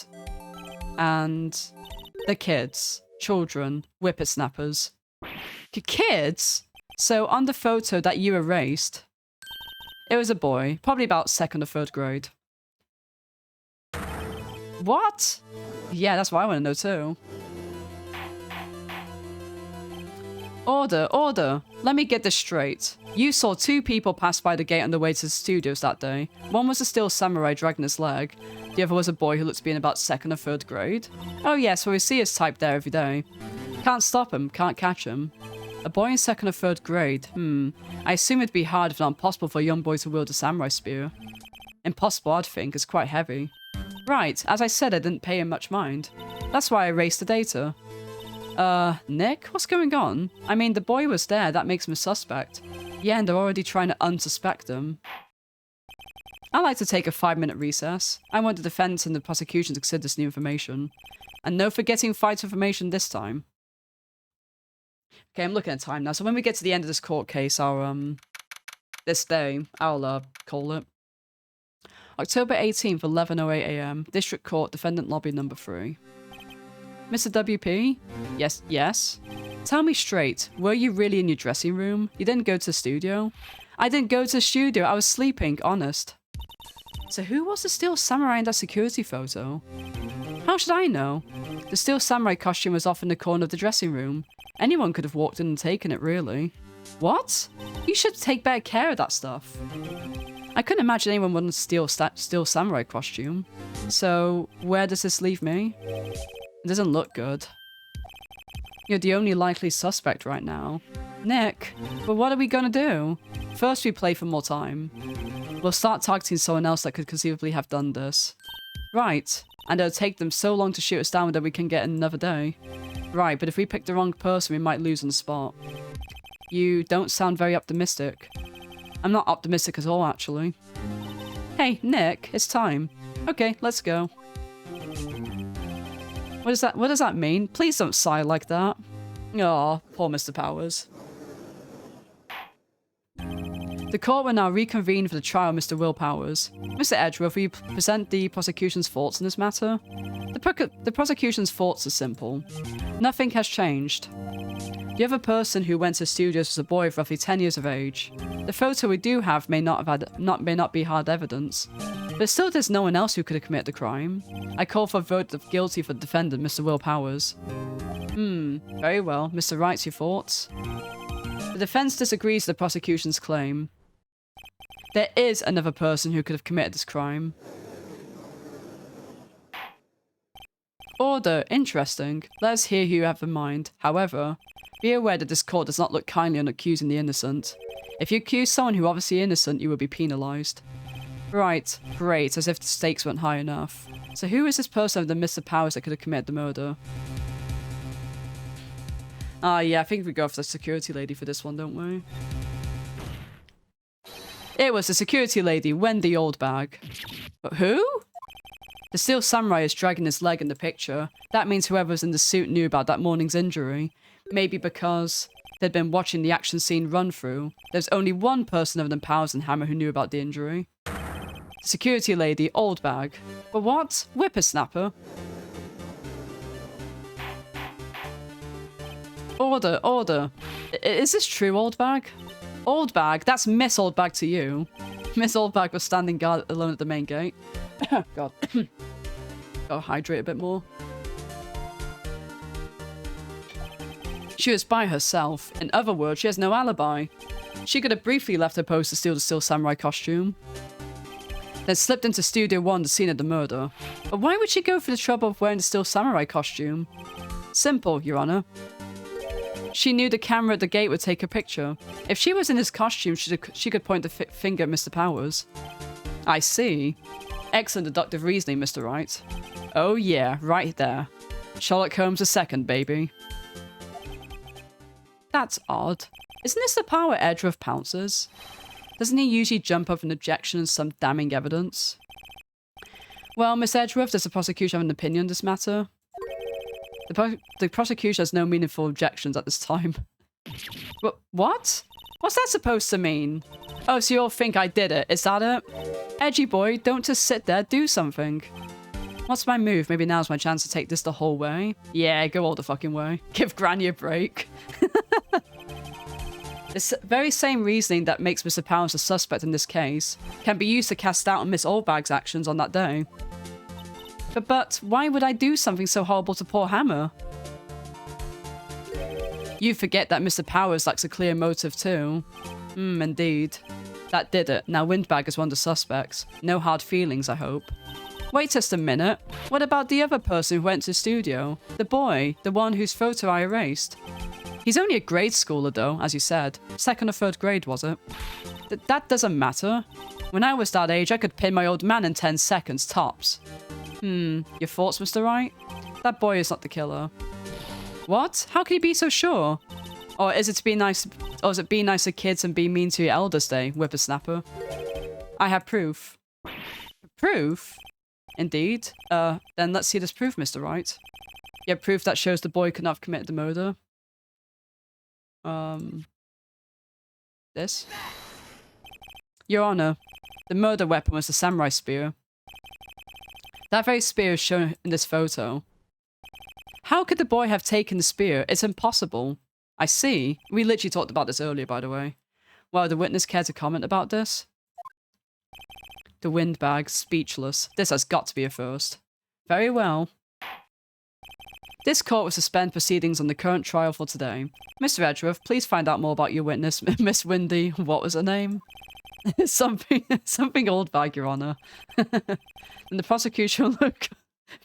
the kids. Children. Whippersnappers. Kids? So, on the photo that you erased, it was a boy. Probably about 2nd or 3rd grade. What? Yeah, that's what I want to know too. Order, order. Let me get this straight. You saw 2 people pass by the gate on the way to the studios that day. One was a Steel Samurai dragging his leg. The other was a boy who looked to be in about 2nd or 3rd grade. Oh yes, well we see his type there every day. Can't stop him, can't catch him. A boy in 2nd or 3rd grade, I assume it'd be hard if not impossible for a young boy to wield a samurai spear. Impossible, I'd think, it's quite heavy. Right, as I said, I didn't pay him much mind. That's why I erased the data. Nick? What's going on? I mean, the boy was there, that makes him a suspect. Yeah, and they're already trying to unsuspect him. I'd like to take a 5-minute recess. I want the defense and the prosecution to consider this new information. And no forgetting fight information this time. Okay, I'm looking at time now. So when we get to the end of this court case, I'll, this day, I'll, call it. October 18th, 11:08 AM. District Court, Defendant Lobby number 3. Mr. WP? Yes? Tell me straight, were you really in your dressing room? You didn't go to the studio? I didn't go to the studio, I was sleeping, honest. So who was the Steel Samurai in that security photo? How should I know? The Steel Samurai costume was off in the corner of the dressing room. Anyone could have walked in and taken it, really. What? You should take better care of that stuff. I couldn't imagine anyone wanting a Steel Samurai costume. So, where does this leave me? It doesn't look good. You're the only likely suspect right now. Nick, but what are we gonna do? First we play for more time. We'll start targeting someone else that could conceivably have done this. Right, and it'll take them so long to shoot us down that we can get in another day. Right, but if we pick the wrong person, we might lose on the spot. You don't sound very optimistic. I'm not optimistic at all, actually. Hey, Nick, it's time. Okay, let's go. What does that mean? Please don't sigh like that. Aw, poor Mr. Powers. The court will now reconvene for the trial of Mr. Will Powers. Mr. Edgeworth, will you present the prosecution's thoughts on this matter? The prosecution's thoughts are simple. Nothing has changed. The other person who went to the studios was a boy of roughly 10 years of age. The photo we do have may not be hard evidence, but still there's no one else who could have committed the crime. I call for a vote of guilty for the defendant, Mr. Will Powers. Very well. Mr. Wright, your thoughts? The defense disagrees with the prosecution's claim. There is another person who could have committed this crime. Order. Interesting. Let us hear who you have in mind. However, be aware that this court does not look kindly on accusing the innocent. If you accuse someone who obviously innocent, you will be penalised. Right. Great. As if the stakes weren't high enough. So who is this person of the Mr. Powers that could have committed the murder? Yeah, I think we go for the security lady for this one, don't we? It was the security lady, Wendy Oldbag. But who? The Steel Samurai is dragging his leg in the picture. That means whoever was in the suit knew about that morning's injury. Maybe because they'd been watching the action scene run through. There's only one person other than Powers and Hammer who knew about the injury. The security lady, Oldbag. But what? Whippersnapper? Order, order. Is this true, Oldbag? Oldbag? That's Miss Oldbag to you. Miss Oldbag was standing guard alone at the main gate. God. Gotta hydrate a bit more. She was by herself. In other words, she has no alibi. She could have briefly left her post to steal the Steel Samurai costume, then slipped into Studio 1 the scene of the murder. But why would she go through the trouble of wearing the Steel Samurai costume? Simple, Your Honor. She knew the camera at the gate would take a picture. If she was in his costume, she could point the finger at Mr. Powers. I see. Excellent deductive reasoning, Mr. Wright. Oh yeah, right there. Sherlock Holmes II, baby. That's odd. Isn't this the power Edgeworth pounces? Doesn't he usually jump up an objection and some damning evidence? Well, Miss Edgeworth, does the prosecution have an opinion on this matter? The prosecution has no meaningful objections at this time. But what? What's that supposed to mean? Oh, so you all think I did it, is that it? Edgy boy, don't just sit there, do something. What's my move? Maybe now's my chance to take this the whole way? Yeah, go all the fucking way. Give Granny a break. This very same reasoning that makes Mr. Powers a suspect in this case can be used to cast doubt on Miss Oldbag's actions on that day. But why would I do something so horrible to poor Hammer? You forget that Mr. Powers lacks a clear motive too. Indeed. That did it. Now Windbag is one of the suspects. No hard feelings, I hope. Wait just a minute. What about the other person who went to the studio? The boy, the one whose photo I erased. He's only a grade schooler though, as you said. 2nd or 3rd grade, was it? That doesn't matter. When I was that age, I could pin my old man in 10 seconds, tops. Your thoughts, Mr. Wright? That boy is not the killer. What? How can you be so sure? Or is it be nice to kids and be mean to your elders day, whippersnapper? I have proof. Proof? Indeed. Then let's see this proof, Mr. Wright. You have proof that shows the boy could not have committed the murder. This? Your Honor, the murder weapon was the samurai spear. That very spear is shown in this photo. How could the boy have taken the spear? It's impossible. I see. We literally talked about this earlier, by the way. Well, the witness care to comment about this? The windbag, speechless. This has got to be a first. Very well. This court will suspend proceedings on the current trial for today. Mr. Edgeworth, please find out more about your witness, Miss Windy. What was her name? something old bag, Your Honor. And the prosecution will look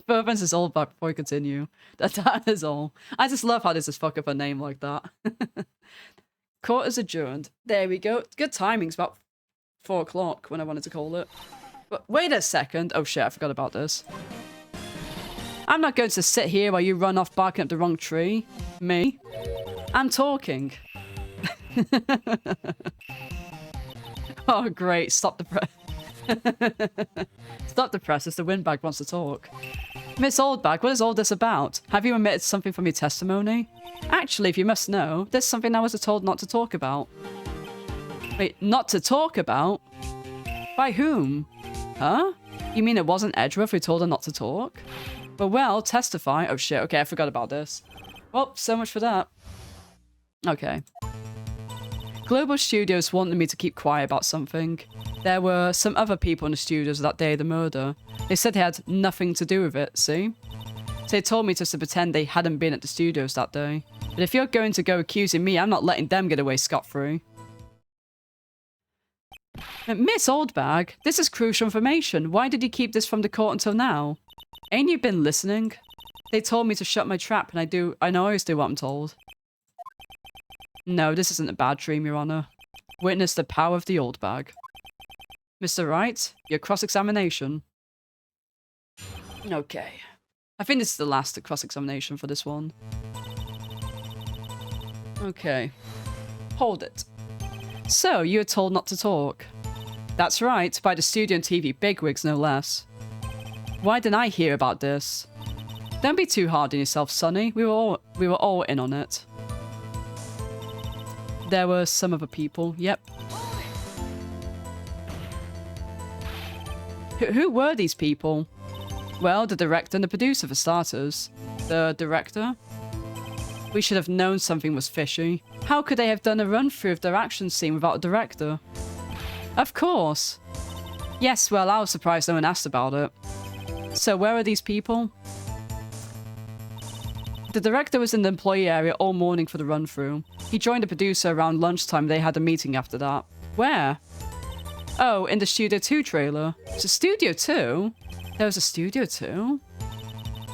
further into his old bag before we continue. That is all. I just love how they just fuck up a name like that. Court is adjourned. There we go. Good timing. It's about 4 o'clock when I wanted to call it. But wait a second. Oh shit, I forgot about this. I'm not going to sit here while you run off barking up the wrong tree. Me? I'm talking. Oh great, stop the press. Stop the press as the windbag wants to talk. Miss Oldbag, what is all this about? Have you omitted something from your testimony? Actually, if you must know, there's something I was told not to talk about. Wait, not to talk about? By whom? Huh? You mean it wasn't Edgeworth who told her not to talk? But well, testify. Oh shit, okay, I forgot about this. Well, so much for that. Okay. Global Studios wanted me to keep quiet about something. There were some other people in the studios that day of the murder. They said they had nothing to do with it, see? So they told me just to pretend they hadn't been at the studios that day. But if you're going to go accusing me, I'm not letting them get away scot-free. Miss Oldbag, this is crucial information. Why did you keep this from the court until now? Ain't you been listening? They told me to shut my trap, and I always do what I'm told. No, this isn't a bad dream, Your Honor. Witness the power of the Oldbag. Mr. Wright, your cross-examination. Okay. I think this is the last cross-examination for this one. Okay. Hold it. So, you were told not to talk. That's right, by the studio and TV bigwigs, no less. Why didn't I hear about this? Don't be too hard on yourself, Sonny. We were all in on it. There were some other people, yep. Who were these people? Well, the director and the producer, for starters. The director? We should have known something was fishy. How could they have done a run-through of their action scene without a director? Of course. Yes, well, I was surprised no one asked about it. So where are these people? The director was in the employee area all morning for the run-through. He joined the producer around lunchtime. They had a meeting after that. Where? Oh, in the Studio 2 trailer. It's a Studio 2? There was a Studio 2?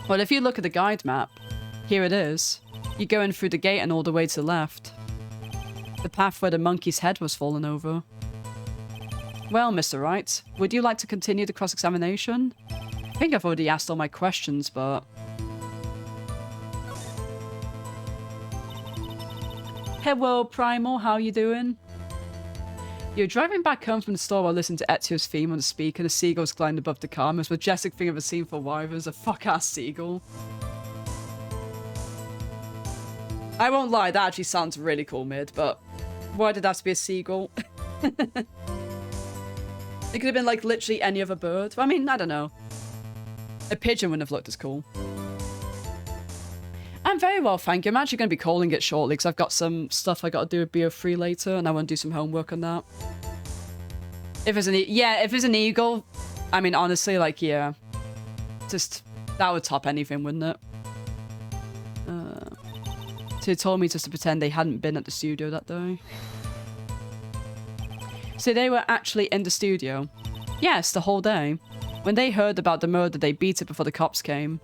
Well, if you look at the guide map, here it is. You go in through the gate and all the way to the left. The path where the monkey's head was fallen over. Well, Mr. Wright, would you like to continue the cross-examination? I think I've already asked all my questions, but... Hello, Primal, how you doing? You're driving back home from the store while listening to Ezio's theme on the speaker and the seagulls gliding above the car. Most majestic thing I've ever seen for a while. There's a fuck-ass seagull. I won't lie, that actually sounds really cool, Mid, but why did that have to be a seagull? It could have been, like, literally any other bird. I mean, I don't know. A pigeon wouldn't have looked as cool. I'm very well, thank you. I'm actually going to be calling it shortly because I've got some stuff I got to do with BO3 later, and I want to do some homework on that. If it's an eagle, I mean, honestly, like, yeah. Just, that would top anything, wouldn't it? So they told me just to pretend they hadn't been at the studio that day. So they were actually in the studio. Yes, the whole day. When they heard about the murder, they beat it before the cops came.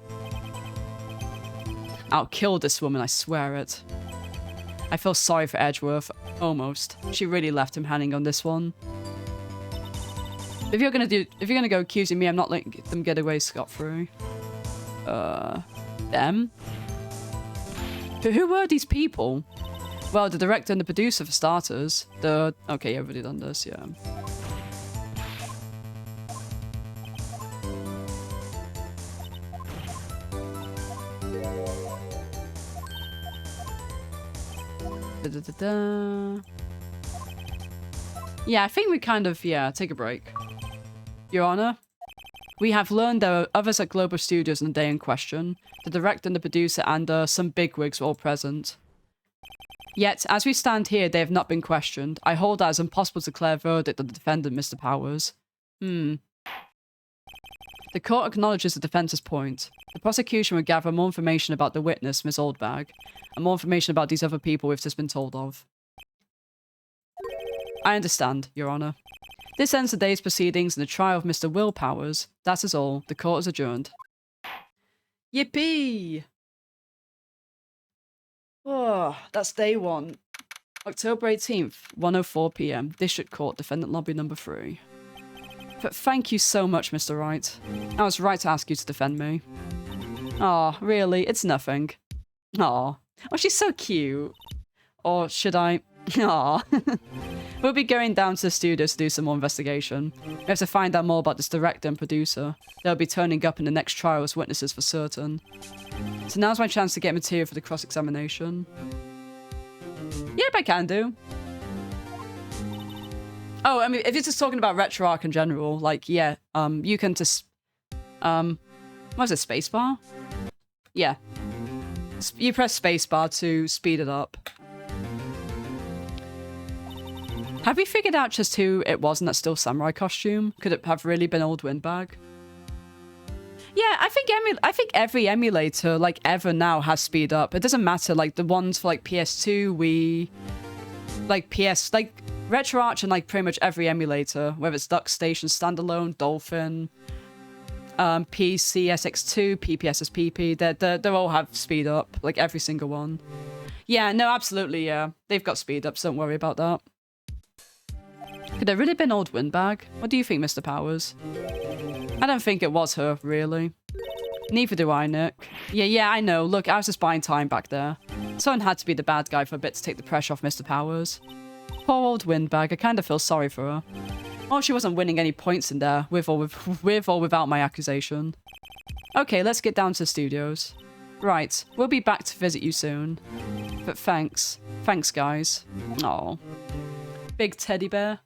I'll kill this woman, I swear it. I feel sorry for Edgeworth. Almost. She really left him hanging on this one. If you're gonna go accusing me, I'm not letting them get away scot-free. Them? Who were these people? Well, the director and the producer, for starters. Okay, I've already done this, yeah. Yeah, I think we kind of, take a break. Your Honor, we have learned there are others at Global Studios on the day in question. The director and the producer and some bigwigs were all present. Yet, as we stand here, they have not been questioned. I hold that as impossible to declare a verdict on the defendant, Mr. Powers. The court acknowledges the defense's point. The prosecution would gather more information about the witness, Miss Oldbag, and more information about these other people we've just been told of. I understand, Your Honor. This ends the day's proceedings in the trial of Mr. Will Powers. That is all. The court is adjourned. Yippee! Oh, that's day one. October 18th, 1:04 PM. District Court, Defendant Lobby number 3. But thank you so much, Mr. Wright. I was right to ask you to defend me. Aw, really? It's nothing. Aw. Oh, she's so cute. Or should I? Aw. We'll be going down to the studios to do some more investigation. We have to find out more about this director and producer. They'll be turning up in the next trial as witnesses for certain. So now's my chance to get material for the cross-examination. Yep, I can do. Oh, I mean, if you're just talking about RetroArch in general, like, yeah, you can just, what was it, spacebar? Yeah. You press spacebar to speed it up. Have we figured out just who it was in that Still Samurai costume? Could it have really been Old Windbag? Yeah, I think every emulator, like, ever now has speed up. It doesn't matter, like, the ones for, like, PS2, Wii, like, like, RetroArch and, like, pretty much every emulator, whether it's DuckStation, Standalone, Dolphin, PC, SX2, PPSSPP, they all have speed up, like, every single one. Yeah, no, absolutely, yeah. They've got speed up, so don't worry about that. Could it really been Old Windbag? What do you think, Mr. Powers? I don't think it was her, really. Neither do I, Nick. Yeah, I know. Look, I was just buying time back there. Someone had to be the bad guy for a bit to take the pressure off Mr. Powers. Poor Old Windbag, I kind of feel sorry for her. Oh, she wasn't winning any points in there, with or without my accusation. Okay, let's get down to the studios. Right, we'll be back to visit you soon. But thanks. Thanks, guys. Aw. Big teddy bear.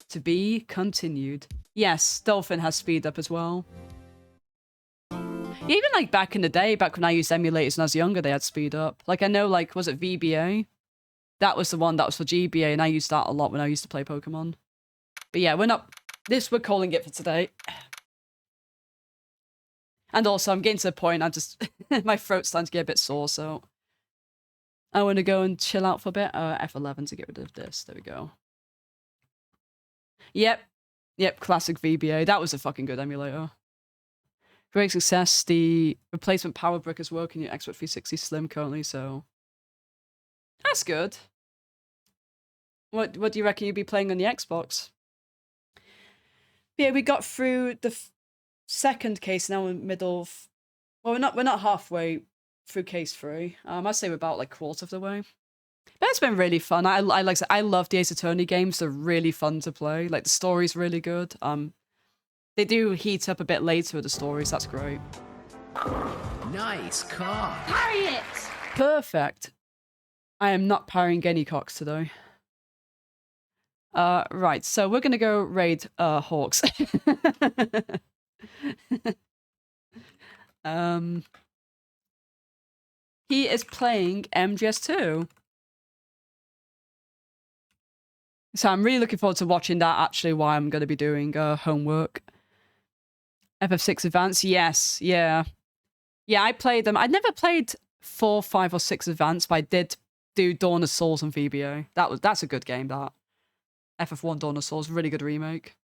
To be continued. Yes, Dolphin has speed up as well. Even like back in the day, back when I used emulators when I was younger, they had speed up. Like I know, like, was it VBA? That was the one that was for GBA, and I used that a lot when I used to play Pokemon. But yeah, we're calling it for today. And also, I'm getting to the point, my throat's starting to get a bit sore, so I want to go and chill out for a bit. F11 to get rid of this. There we go. Yep, classic VBA. That was a fucking good emulator. Great success. The replacement power brick is working in your Xbox 360 Slim currently, so that's good. What do you reckon you'd be playing on the Xbox? Yeah, we got through the second case. Now we're in the middle of. Well, we're not halfway through case 3. I'd say we're about like quarter of the way. But it's been really fun. I love the Ace Attorney games. They're really fun to play. Like the story's really good. They do heat up a bit later with the stories. That's great. Nice car. Parry it! Perfect. I am not parrying any cocks today. Right, so we're gonna go raid Hawks. He is playing MGS2. So I'm really looking forward to watching that, actually, while I'm going to be doing homework. FF6 Advance, yes, yeah. Yeah, I played them. I never played 4, 5, or 6 Advance, but I did do Dawn of Souls on VBA. That's a good game, that. FF1 Dawn of Souls, really good remake.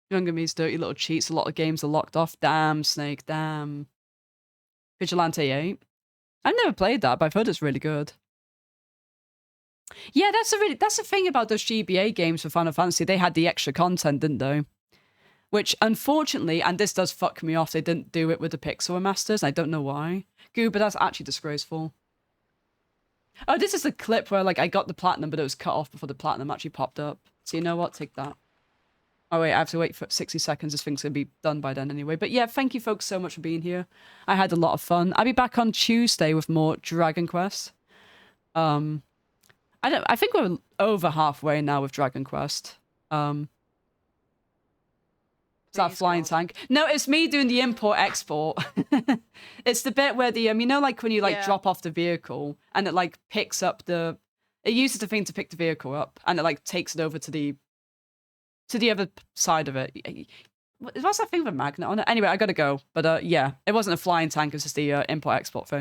Younger me's dirty little cheats. A lot of games are locked off. Damn, Snake, damn. Vigilante 8. I've never played that, but I've heard it's really good. Yeah, that's the thing about those GBA games for Final Fantasy. They had the extra content, didn't they? Which, unfortunately, and this does fuck me off, they didn't do it with the Pixel Remasters. I don't know why. But that's actually disgraceful. Oh, this is a clip where, like, I got the platinum, but it was cut off before the platinum actually popped up. So you know what? Take that. Oh, wait, I have to wait for 60 seconds. This thing's going to be done by then anyway. But yeah, thank you folks so much for being here. I had a lot of fun. I'll be back on Tuesday with more Dragon Quest. I think we're over halfway now with Dragon Quest. Is that flying tank? No, it's me doing the import-export. It's the bit where the, you know, like when you, like, drop off the vehicle and it, like, picks up the... It uses the thing to pick the vehicle up and it, like, takes it over to the other side of it. What's that thing with a magnet on it? Anyway, I gotta go. But, yeah, it wasn't a flying tank. It was just the import-export thing.